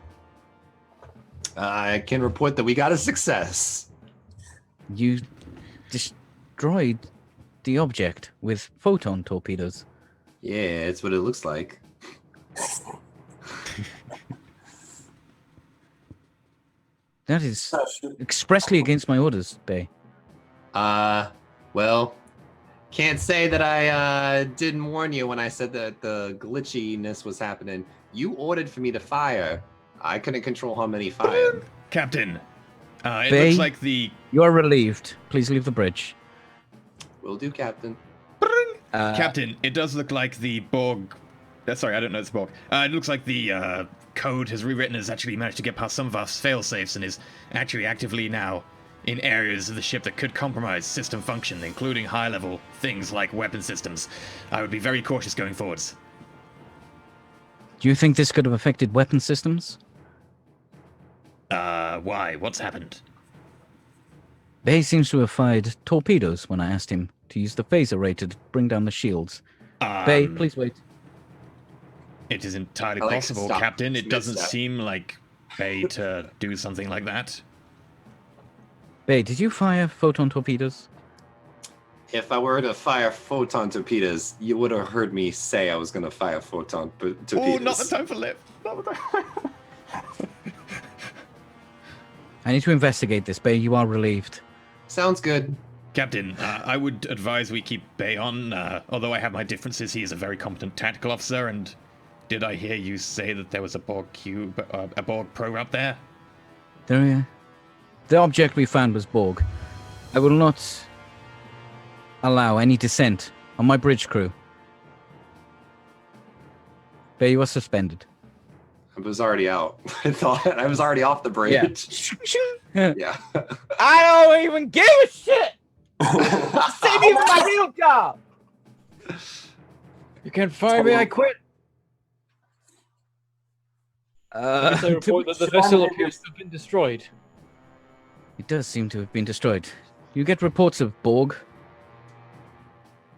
I can report that we got a success. You destroyed the object with photon torpedoes. Yeah, it's what it looks like. That is expressly against my orders, Bay. Well, can't say that I didn't warn you when I said that the glitchiness was happening. You ordered for me to fire. I couldn't control how many fired. Captain, it Bay, looks like the You are relieved. Please leave the bridge. Will do, Captain. Captain. It does look like the Borg. Sorry, I don't know it's Borg. It looks like the code has rewritten has actually managed to get past some of our failsafes and is actually actively now in areas of the ship that could compromise system function, including high-level things like weapon systems. I would be very cautious going forwards. Do you think this could have affected weapon systems? Why? What's happened? Bay seems to have fired torpedoes when I asked him to use the phaser array to bring down the shields. Bay, please wait. It is entirely I like to possible, stop Captain. It doesn't mid-step. seem like Bay to do something like that. Bay, did you fire photon torpedoes? If I were to fire photon torpedoes, you would have heard me say I was going to fire photon torpedoes. Oh, not the time for lip. Not the time. I need to investigate this, Bay. You are relieved. Sounds good. Captain, I would advise we keep Bay on. Although I have my differences, he is a very competent tactical officer. And did I hear you say that there was a Borg cube, a Borg probe out there? The object we found was Borg. I will not allow any dissent on my bridge crew. Bay, you are suspended. I was already out. I thought I was already off the bridge. Yeah. I don't even give a shit! Save me from my real job! You can't fire me, I quit. I guess I To report that the which vessel one- appears to have been destroyed. It does seem to have been destroyed. You get reports of Borg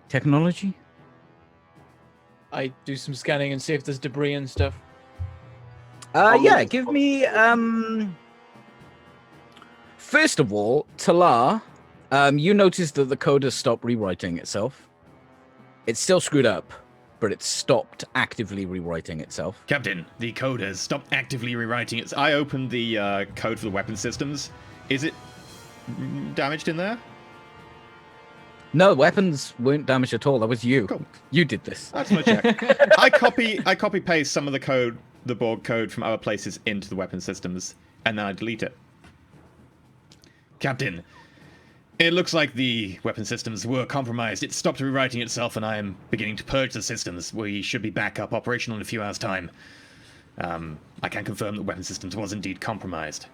technology? I do some scanning and see if there's debris and stuff. Yeah, give me first of all, Talar, you notice that the code has stopped rewriting itself. It's still screwed up, but it's stopped actively rewriting itself. Captain, the code has stopped actively rewriting it. I opened the code for the weapon systems. Is it damaged in there? No, weapons weren't damaged at all. That was you. Cool. You did this. I just want to check. I copy paste some of the code, the Borg code from other places into the weapon systems, and then I delete it. Captain, it looks like the weapon systems were compromised. It stopped rewriting itself, and I am beginning to purge the systems. We should be back up operational in a few hours' time. I can confirm that weapon systems was indeed compromised.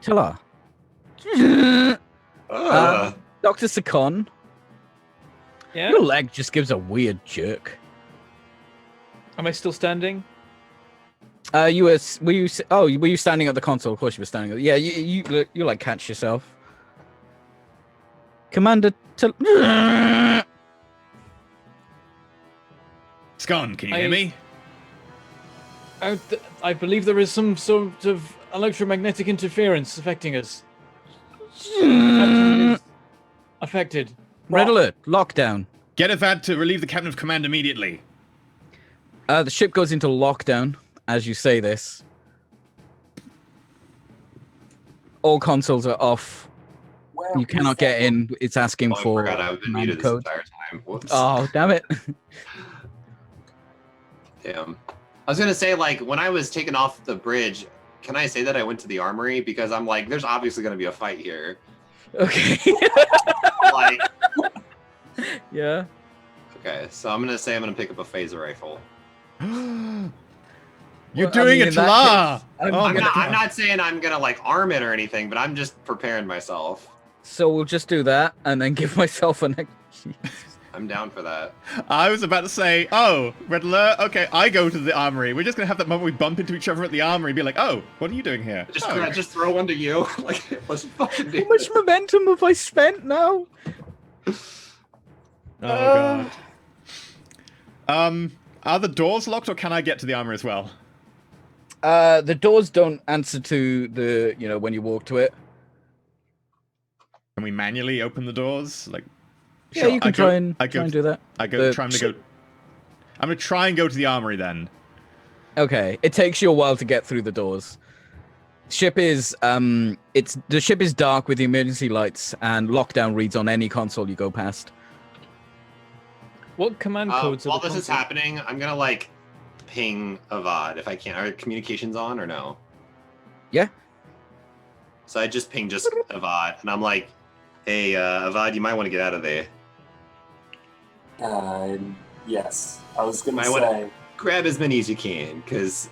Talar. Dr. Sakon, Yeah? your leg just gives a weird jerk. Am I still standing? Were you standing at the console? Of course you were standing. Yeah, you like catch yourself. Commander Scon, can you I- hear me? I believe there is some sort of electromagnetic interference affecting us. Captain is affected. Red alert, lockdown. Get Avad to relieve the captain of command immediately. The ship goes into lockdown as you say this. All consoles are off. Where You cannot get in. It's asking Oh, I for forgot I've been command muted this code. entire time. Whoops. Oh, damn it. Damn. I was gonna say, like, when I was taken off the bridge, can I say that I went to the armory? Because I'm like, there's obviously gonna be a fight here. Okay. Like, Yeah. okay, so I'm gonna say I'm gonna pick up a phaser rifle. You're Well, I doing mean, it, in that Talar! case, I'm Oh, I'm my not, I'm God. not saying I'm gonna like arm it or anything, but I'm just preparing myself. So we'll just do that and then give myself an. I'm down for that. I was about to say, oh, Red Alert, okay, I go to the armory. We're just gonna have that moment we bump into each other at the armory and be like, oh, what are you doing here? Just, Oh. just throw one to you. Like, let's fucking do How much this. momentum have I spent now? Oh, God. Are the doors locked or can I get to the armory as well? The doors don't answer to the, when you walk to it. Can we manually open the doors? Like, Yeah, sure, you can try and do that. I go The trying to ship- go. I'm gonna try and go to the armory then. Okay, it takes you a while to get through the doors. Ship is the ship is dark with the emergency lights and lockdown reads on any console you go past. What command codes are While the this is console? happening, I'm gonna like ping Avad if I can. Are communications on or no? Yeah. So I just ping Avad, and I'm like, "Hey, Avad, you might want to get out of there. Yes, I was gonna I would- say. Grab as many as you can, because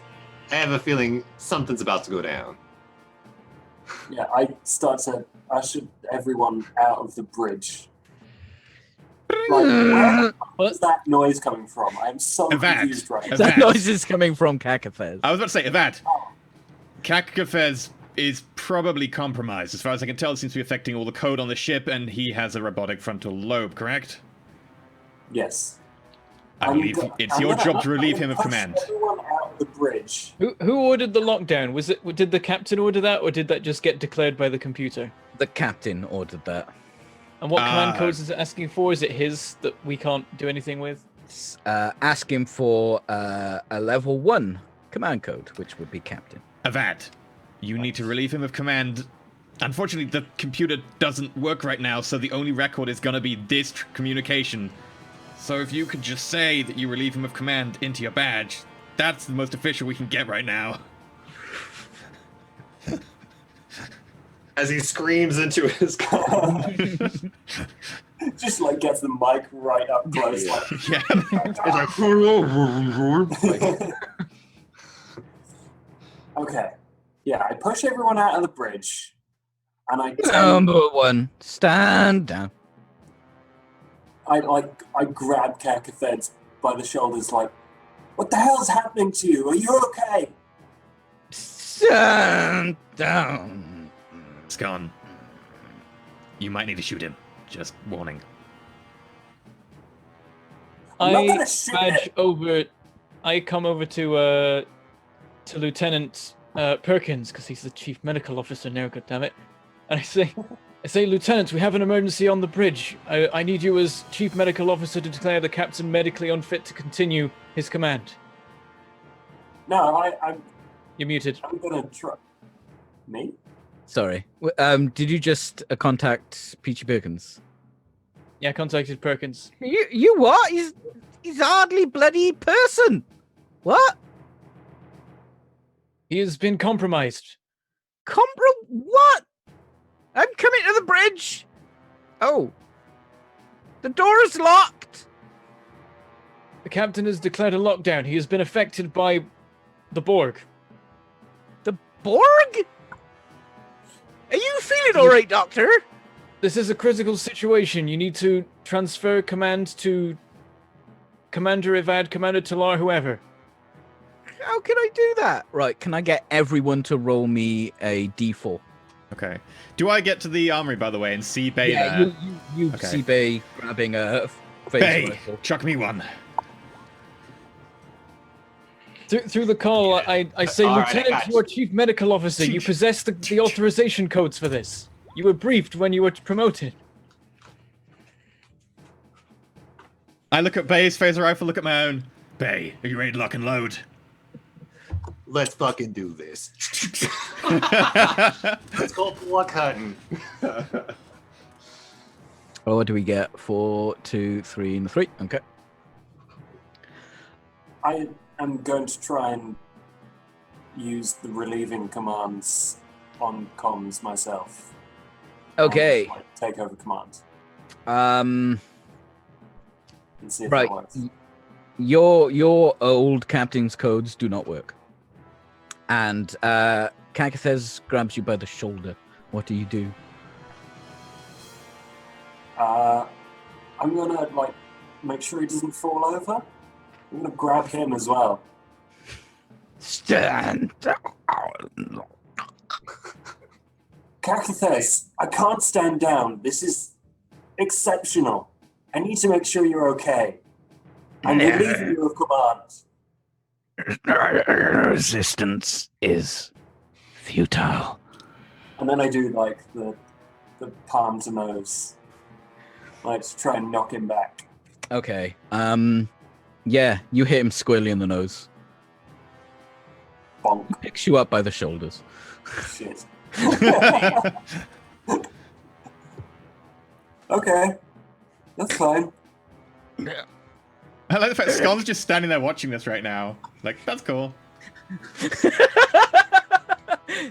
I have a feeling something's about to go down." Yeah, I start to usher everyone out of the bridge. Like, where is that noise coming from? I'm so Avad. confused right now. That Avad. noise is coming from Kakafez. I was about to say, Avad. Kakafez is probably compromised. As far as I can tell, it seems to be affecting all the code on the ship, and he has a robotic frontal lobe, correct? Yes. I believe it's your job to relieve him of push command. Everyone out of the bridge. Who ordered the lockdown? Did the captain order that, or did that just get declared by the computer? The captain ordered that. And what command Uh, codes is it asking for? Is it his that we can't do anything with? Ask him for a level 1 command code, which would be captain. Avad, you need to relieve him of command. Unfortunately, the computer doesn't work right now, so the only record is gonna be this communication. So if you could just say that you relieve him of command into your badge, that's the most official we can get right now. As he screams into his car. Just like gets the mic right up close. Yeah. Like, Yeah. It's like, okay. Yeah, I push everyone out of the bridge, and I Number 1, stand down. I grab Kakathed by the shoulders, like, "What the hell's happening to you? Are you okay?" Stand down. It's gone. You might need to shoot him. Just warning. I'm not I gonna shoot badge it. over. I come over to Lieutenant Perkins because he's the chief medical officer now. God damn it! And I say, Lieutenant, we have an emergency on the bridge. I need you as chief medical officer to declare the captain medically unfit to continue his command. No, You're muted. I'm gonna try. Me? Sorry. Did you just contact Peachy Perkins? Yeah, I contacted Perkins. You what? He's hardly bloody person. What? He has been compromised. What? I'm coming to the bridge. Oh. The door is locked. The captain has declared a lockdown. He has been affected by the Borg. The Borg? Are you feeling all right, Doctor? This is a critical situation. You need to transfer command to Commander Avad, Commander Talar, whoever. How can I do that? Right, can I get everyone to roll me a d4? Okay. Do I get to the armory, by the way, and see Bay Yeah, there? you Okay. see Bay grabbing a face Bay, rifle. chuck me one. Through the call, I say, All right, I Lieutenant, got you are Chief Medical Officer. You possess the authorization codes for this. You were briefed when you were promoted. I look at Bay's phaser rifle, look at my own. Bay, are you ready to lock and load? Let's fucking do this. Let's go block hunting. Oh, what do we get? 4, 2, 3, and 3. Okay. I am going to try and use the relieving commands on comms myself. Okay. I'll just, take over command Um. and see if Right. that works. Your old captain's codes do not work. And Kakathes grabs you by the shoulder. What do you do? I'm gonna make sure he doesn't fall over. I'm gonna grab him as well. Stand down. Kakathes, I can't stand down. This is exceptional. I need to make sure you're okay. I'm relieving you of command. Resistance is futile. And then I do the palm to nose. To try and knock him back. Okay. Yeah, you hit him squarely in the nose. Bonk. He picks you up by the shoulders. Shit. Okay. That's fine. I like the fact Scott's just standing there watching this right now. Like, that's cool.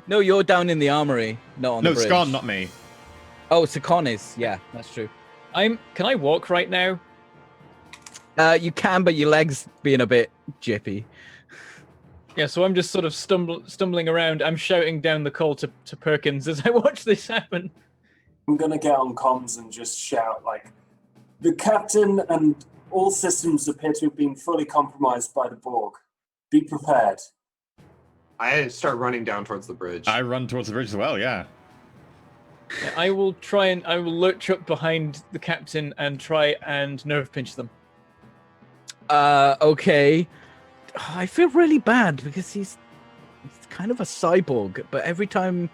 No, you're down in the armory, not on the No, bridge. Scon, not me. Oh, Sakon is. Yeah, that's true. Can I walk right now? You can, but your legs being a bit jippy. Yeah, so I'm just sort of stumbling around. I'm shouting down the call to Perkins as I watch this happen. I'm gonna get on comms and just shout the captain and all systems appear to have been fully compromised by the Borg. Be prepared. I start running down towards the bridge. I run towards the bridge as well, yeah. Yeah, I will lurch up behind the captain and try and nerve pinch them. Okay. I feel really bad because he's kind of a cyborg, but every time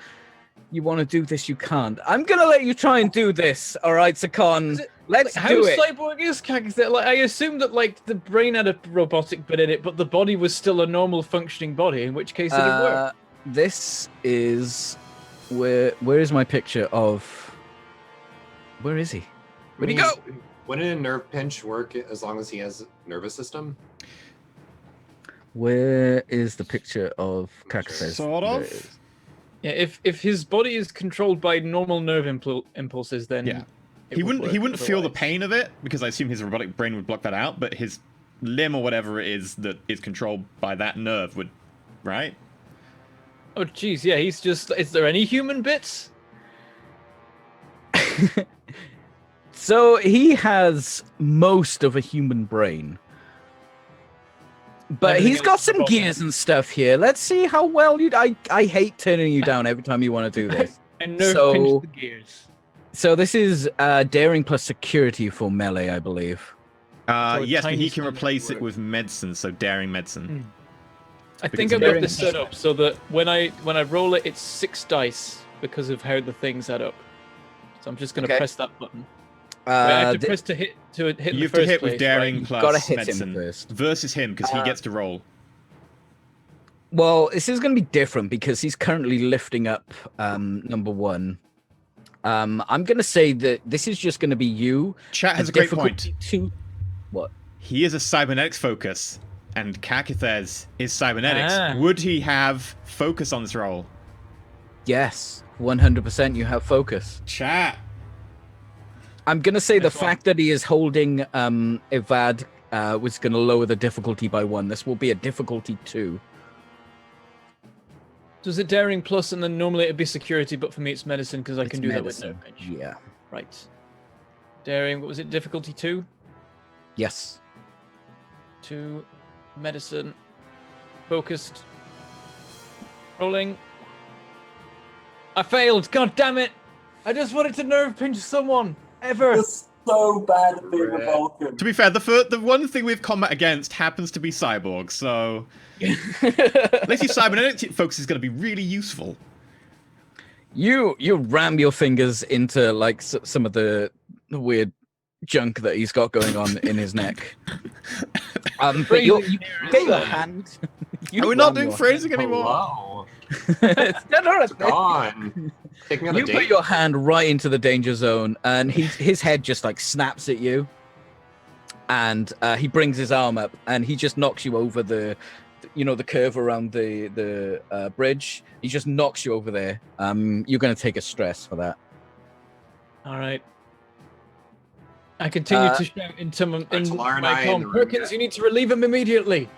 you want to do this, you can't. I'm gonna let you try and do this. All right, Sakon. Let's How do it. cyborg is Kakathes? I assumed that the brain had a robotic bit in it, but the body was still a normal functioning body. In which case, it would work. This is where is my picture of? Where is he? Where'd he go? Wouldn't a nerve pinch work as long as he has a nervous system? Where is the picture of Kakathes? Sort There of. it is. Yeah, if his body is controlled by normal nerve impulses, then Yeah. it He would wouldn't work feel the otherwise. pain of it, because I assume his robotic brain would block that out, but his limb or whatever it is that is controlled by that nerve would, right? Oh, jeez, yeah, he's just... Is there any human bits? So he has most of a human brain. But Everything he's else got is some robotic. gears and stuff here. Let's see how well you... I hate turning you down every time you want to do this. And nerve So- pinch the gears. So this is daring plus security for melee, I believe. So a Yes, but tiny he can standard replace it work. with medicine, so daring medicine. I think Because I've got daring- this set up so that when I roll it, it's 6 dice because of how the things add up. So I'm just going to Okay. press that button. Wait, I have to Thi- press to hit You the have to first hit place, with daring right? plus gotta hit him medicine first. versus him, because he gets to roll. Well, this is going to be different because he's currently lifting up number 1. I'm going to say that this is just going to be you. Chat has and a great point. difficulty 2. What? He is a cybernetics focus, and Kakathes is cybernetics. Ah. Would he have focus on this roll? Yes, 100% you have focus. Chat. I'm going to say the Nice one. fact that he is holding Evad was going to lower the difficulty by 1. This will be a difficulty 2. So is it daring plus, and then normally it'd be security, but for me it's medicine because I can do that with medicine. nerve pinch. Yeah. Right. Daring, what was it? Difficulty 2? Yes. 2. Medicine. Focused. Rolling. I failed! God damn it! I just wanted to nerve pinch someone! Ever! Just so bad at being a Vulcan. To be fair, the one thing we've combat against happens to be cyborgs, so at least cybernetic folks is going to be really useful. You ram your fingers into like some of the weird junk that he's got going on in his neck. But you get your hand. We're not doing phrasing anymore. Hello. No, It's gone. Taking on a You date. put your hand right into the danger zone, and his head just like snaps at you, and he brings his arm up, and he just knocks you over the curve around the bridge. He just knocks you over there. You're going to take a stress for that. All right. I continue to shout into my Talar and I in the com. room, Perkins, yeah. you need to relieve him immediately.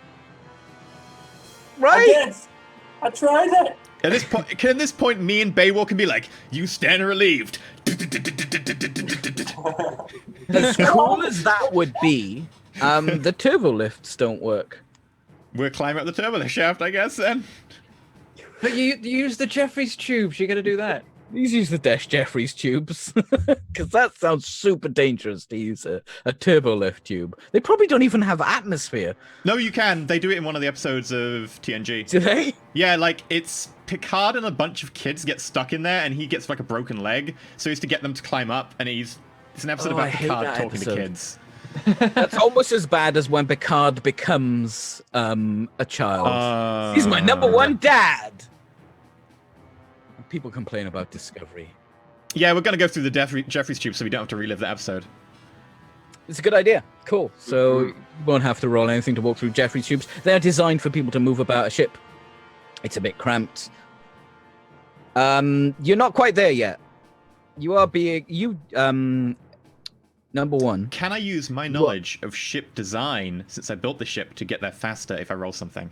I did. I tried it. At this point, me and Baywalk can be like, "You stand relieved." As cool as that would be, the turbo lifts don't work. We're climbing up the turbo shaft, I guess. Then But you use the Jeffries tubes. You got to do that. Please use the Dash Jeffries tubes, because that sounds super dangerous to use a turbo lift tube. They probably don't even have atmosphere. no, you can. They do it in one of the episodes of TNG. Do they? Yeah, like it's Picard and a bunch of kids get stuck in there, and he gets like a broken leg, so he's to get them to climb up, and it's an episode Oh, I about hate Picard that talking episode. to kids. That's almost as bad as when Picard becomes a child. He's my number one dad. People complain about Discovery. Yeah, we're gonna go through the Jeffries tube, so we don't have to relive that episode. It's a good idea. Cool. So you won't have to roll anything to walk through Jeffries tubes. They're designed for people to move about a ship. It's a bit cramped. You're not quite there yet. You are being number one. Can I use my knowledge of ship design, since I built the ship, to get there faster if I roll something?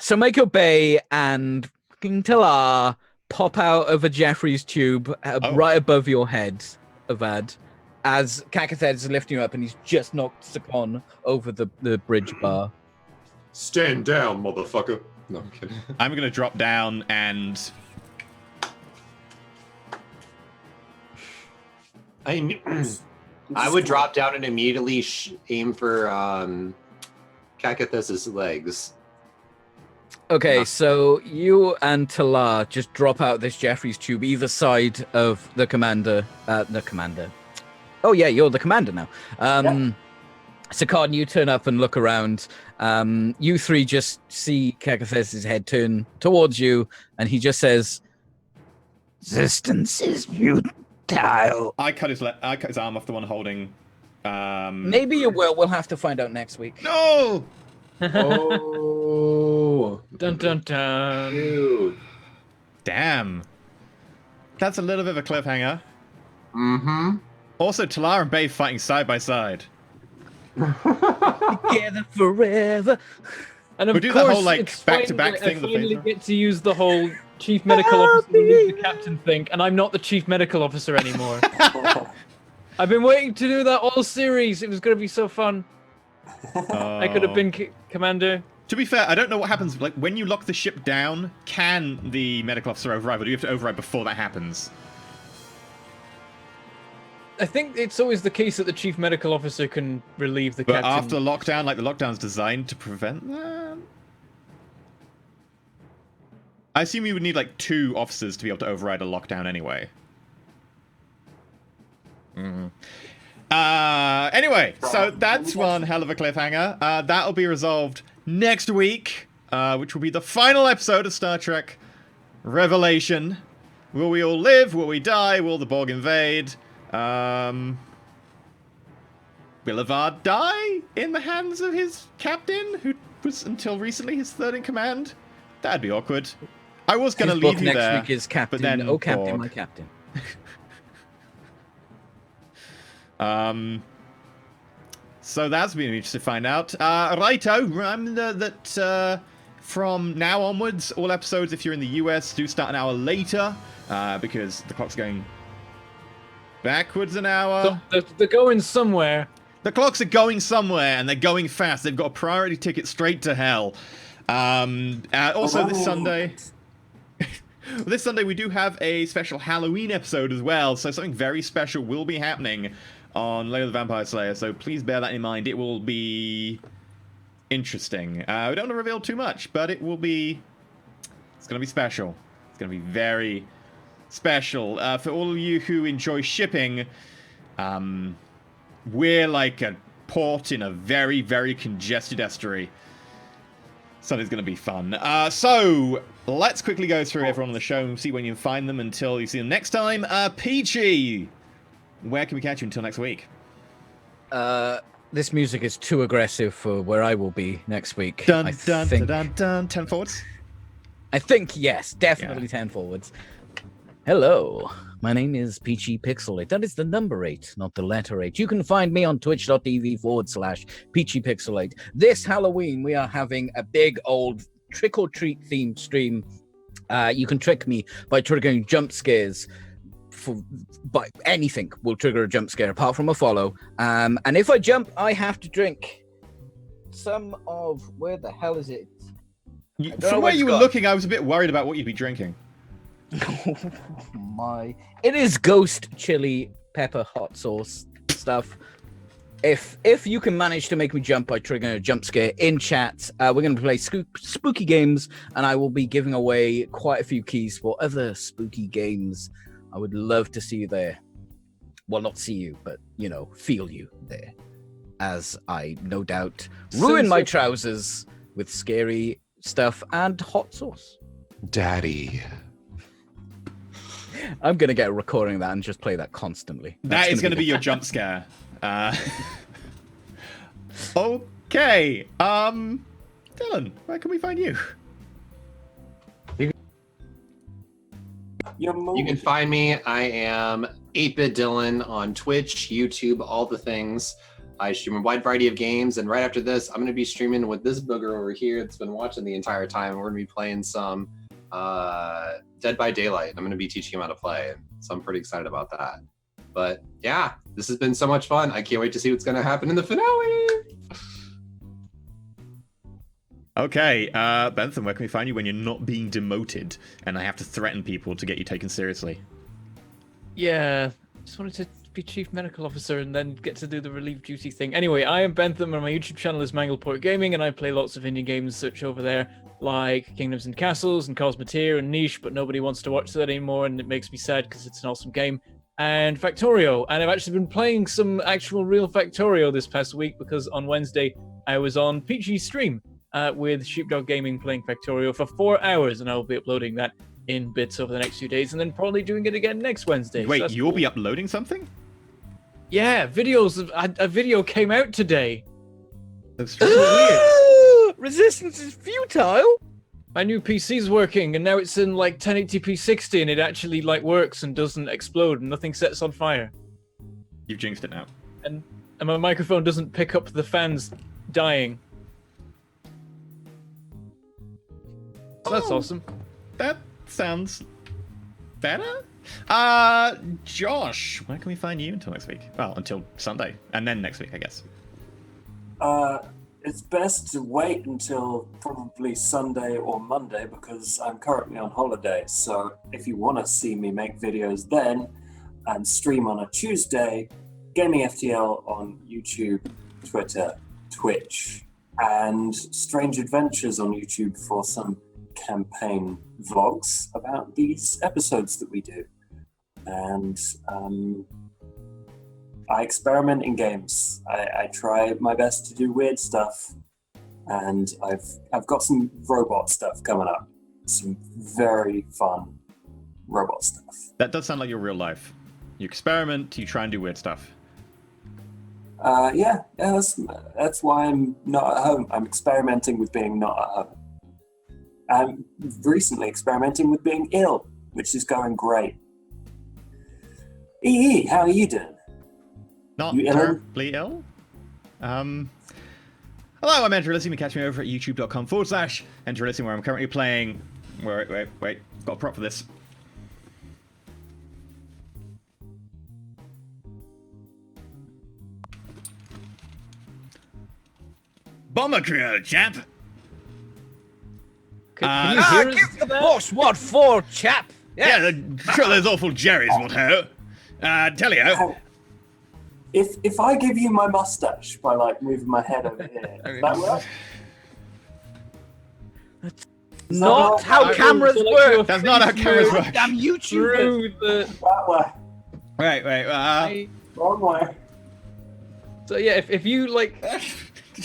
So Mako Bay and fucking Talar pop out of a Jeffries tube right above your head, Avad, as Kakathed is lifting you up, and he's just knocked Sakon over the bridge bar. Stand down, motherfucker. No, I'm kidding. I'm gonna drop down and I would drop down and immediately aim for Cacathis's legs. Okay, so you and Talar just drop out this Jeffries tube either side of the commander. Oh yeah, you're the commander now. Sakon, you turn up and look around. You three just see Kakathes' head turn towards you, and he just says, "Resistance is futile." I cut his arm off the one holding. Maybe you will. We'll have to find out next week. No. Oh. Dun dun dun. Dude. Damn. That's a little bit of a cliffhanger. Mm-hmm. Also, Talar and Bay fighting side by side. Together forever. And of We do course, that whole, like, it's back-to-back finally- thing I with the finally phaser. get to use the whole chief medical officer, leave the captain thing, and I'm not the chief medical officer anymore. I've been waiting to do that all series. It was going to be so fun. I could have been commander. To be fair, I don't know what happens. Like when you lock the ship down, can the medical officer override, or do you have to override before that happens? I think it's always the case that the chief medical officer can relieve the But captain. after lockdown, like the lockdown's designed to prevent that. I assume you would need like 2 officers to be able to override a lockdown anyway. Anyway, so that's one hell of a cliffhanger. That'll be resolved next week, which will be the final episode of Star Trek Revelation. Will we all live? Will we die? Will the Borg invade? Will Avad die in the hands of his captain, who was until recently his third in command? That'd be awkward. I was going to His leave book you next there, week is Captain. but then Oh, Captain, Borg. my Captain. So that's been interesting to find out. Righto, remember that from now onwards, all episodes, if you're in the US, do start an hour later, because the clock's going backwards an hour. So they're going somewhere. The clocks are going somewhere, and they're going fast. They've got a priority ticket straight to hell. Also, this Sunday... This Sunday we do have a special Halloween episode as well, so something very special will be happening on Lair of the Vampire Slayer, so please bear that in mind. It will be interesting. We don't want to reveal too much, but it will be... It's going to be special. It's going to be very special. For all of you who enjoy shipping, we're like a port in a very, very congested estuary. Sunday's going to be fun. So, let's quickly go through everyone on the show and see when you can find them until you see them next time. Peachy, where can we catch you until next week? This music is too aggressive for where I will be next week. Dun, I dun, think. dun, dun, dun, 10 forwards. I think, yes, definitely 10 forwards. Hello, my name is Peachy Pixel 8. That is the number 8, not the letter 8. You can find me on twitch.tv/Peachy Pixel 8. This Halloween, we are having a big old trick-or-treat themed stream. You can trick me by triggering jump scares. By anything will trigger a jump scare apart from a follow. And if I jump, I have to drink some of... Where the hell is it? From where you were looking, I was a bit worried about what you'd be drinking. It is ghost chili pepper hot sauce stuff. If you can manage to make me jump by triggering a jump scare in chat, we're going to play spooky games, and I will be giving away quite a few keys for other spooky games. I would love to see you there. Well, not see you, but, feel you there. As I, no doubt, ruin my trousers with scary stuff and hot sauce. Daddy. I'm going to get a recording of that and just play that constantly. That is going to be your jump scare. Okay. Dylan, where can we find you? You can find me. I am 8-Bit Dylan on Twitch, YouTube, all the things. I stream a wide variety of games, and right after this, I'm going to be streaming with this booger over here that's been watching the entire time. We're going to be playing some Dead by Daylight. I'm going to be teaching him how to play, so I'm pretty excited about that. But yeah, this has been so much fun. I can't wait to see what's going to happen in the finale. Okay, Bentham, where can we find you when you're not being demoted and I have to threaten people to get you taken seriously? Yeah, just wanted to be chief medical officer and then get to do the relief duty thing. Anyway, I am Bentham and my YouTube channel is Mangleport Gaming, and I play lots of indie games such over there, like Kingdoms and Castles and Cosmoteer and Niche, but nobody wants to watch that anymore, and it makes me sad because it's an awesome game. And Factorio, and I've actually been playing some actual real Factorio this past week because on Wednesday I was on Peachy's stream with Sheepdog Gaming playing Factorio for 4 hours, and I will be uploading that in bits over the next few days, and then probably doing it again next Wednesday. Wait, so you'll be uploading something? Yeah, a video came out today. That's weird. Resistance is futile. My new PC's working, and now it's in like 1080p 60, and it actually like works and doesn't explode, and nothing sets on fire. You've jinxed it now. And my microphone doesn't pick up the fans dying. So that's awesome. That sounds better. Josh, where can we find you until next week? Well, until Sunday, and then next week, I guess. It's best to wait until probably Sunday or Monday because I'm currently on holiday. So if you want to see me make videos then and stream on a Tuesday, Gaming FTL on YouTube, Twitter, Twitch, and Strange Adventures on YouTube for some campaign vlogs about these episodes that we do. And I experiment in games. I try my best to do weird stuff, and I've got some robot stuff coming up. Some very fun robot stuff. That does sound like your real life. You experiment, you try and do weird stuff. Yeah, that's why I'm not at home. I'm experimenting with being not at home. I'm recently experimenting with being ill, which is going great. EE, how are you doing? Not You ill? terribly ill. Hello, I'm Interrogating. You can catch me over at youtube.com/Interrogating, where I'm currently playing. Wait. Got a prop for this. Bomber crew, champ. Can you hear us? Give the boss what for, chap. Yeah, sure there's awful Jerry's will hurt. Tell you. If I give you my mustache by like moving my head over here, does that work? Not how cameras So, like, work. your That's not how face cameras moves work. Damn YouTubers. Through the. That way. Wait. Wrong way. So yeah, if you like I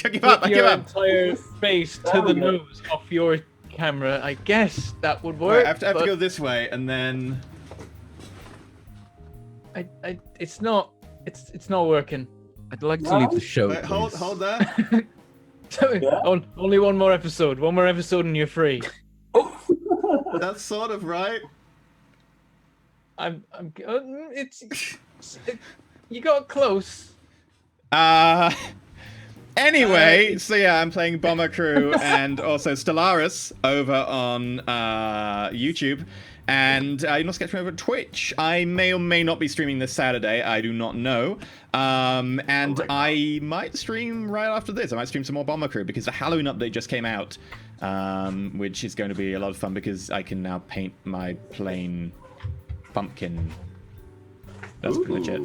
give up. I put give your up. entire face to There the we go. nose of your camera, I guess that would Wait, work. I have to but go this way, and then. it's not working. I'd like to leave the show. Wait, hold please. there. Yeah? Only one more episode. One more episode and you're free. That's sort of right. You got close. Anyway, so yeah, I'm playing Bomber Crew and also Stellaris over on YouTube. And you can also catch me over on Twitch. I may or may not be streaming this Saturday. I do not know. And I might stream right after this. I might stream some more Bomber Crew because the Halloween update just came out, which is going to be a lot of fun because I can now paint my plane pumpkin. That's pretty much it.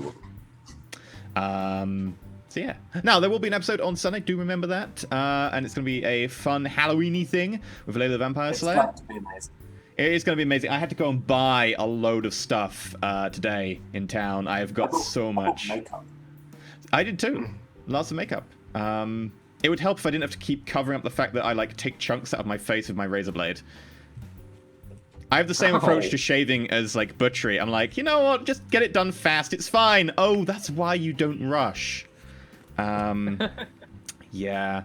So yeah. Now, there will be an episode on Sunday. Do remember that. And it's going to be a fun Halloween-y thing with Layla the Vampire It's Slayer. going to be amazing. It is going to be amazing. I had to go and buy a load of stuff today in town. I have got so much. Makeup. I did too. Lots of makeup. It would help if I didn't have to keep covering up the fact that I like take chunks out of my face with my razor blade. I have the same approach to shaving as like butchery. I'm like, you know what? Just get it done fast. It's fine. Oh, that's why you don't rush. Yeah.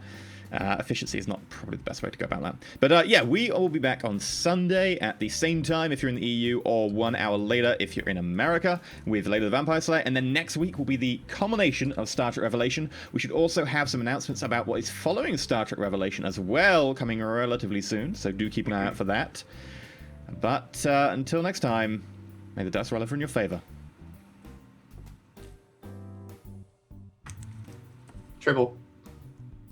Efficiency is not probably the best way to go about that. But yeah, we will be back on Sunday at the same time if you're in the EU, or 1 hour later if you're in America with Layla the Vampire Slayer. And then next week will be the culmination of Star Trek Revelation. We should also have some announcements about what is following Star Trek Revelation as well, coming relatively soon. So do keep an eye out for that. But until next time, may the dice roll ever in your favor. Triple.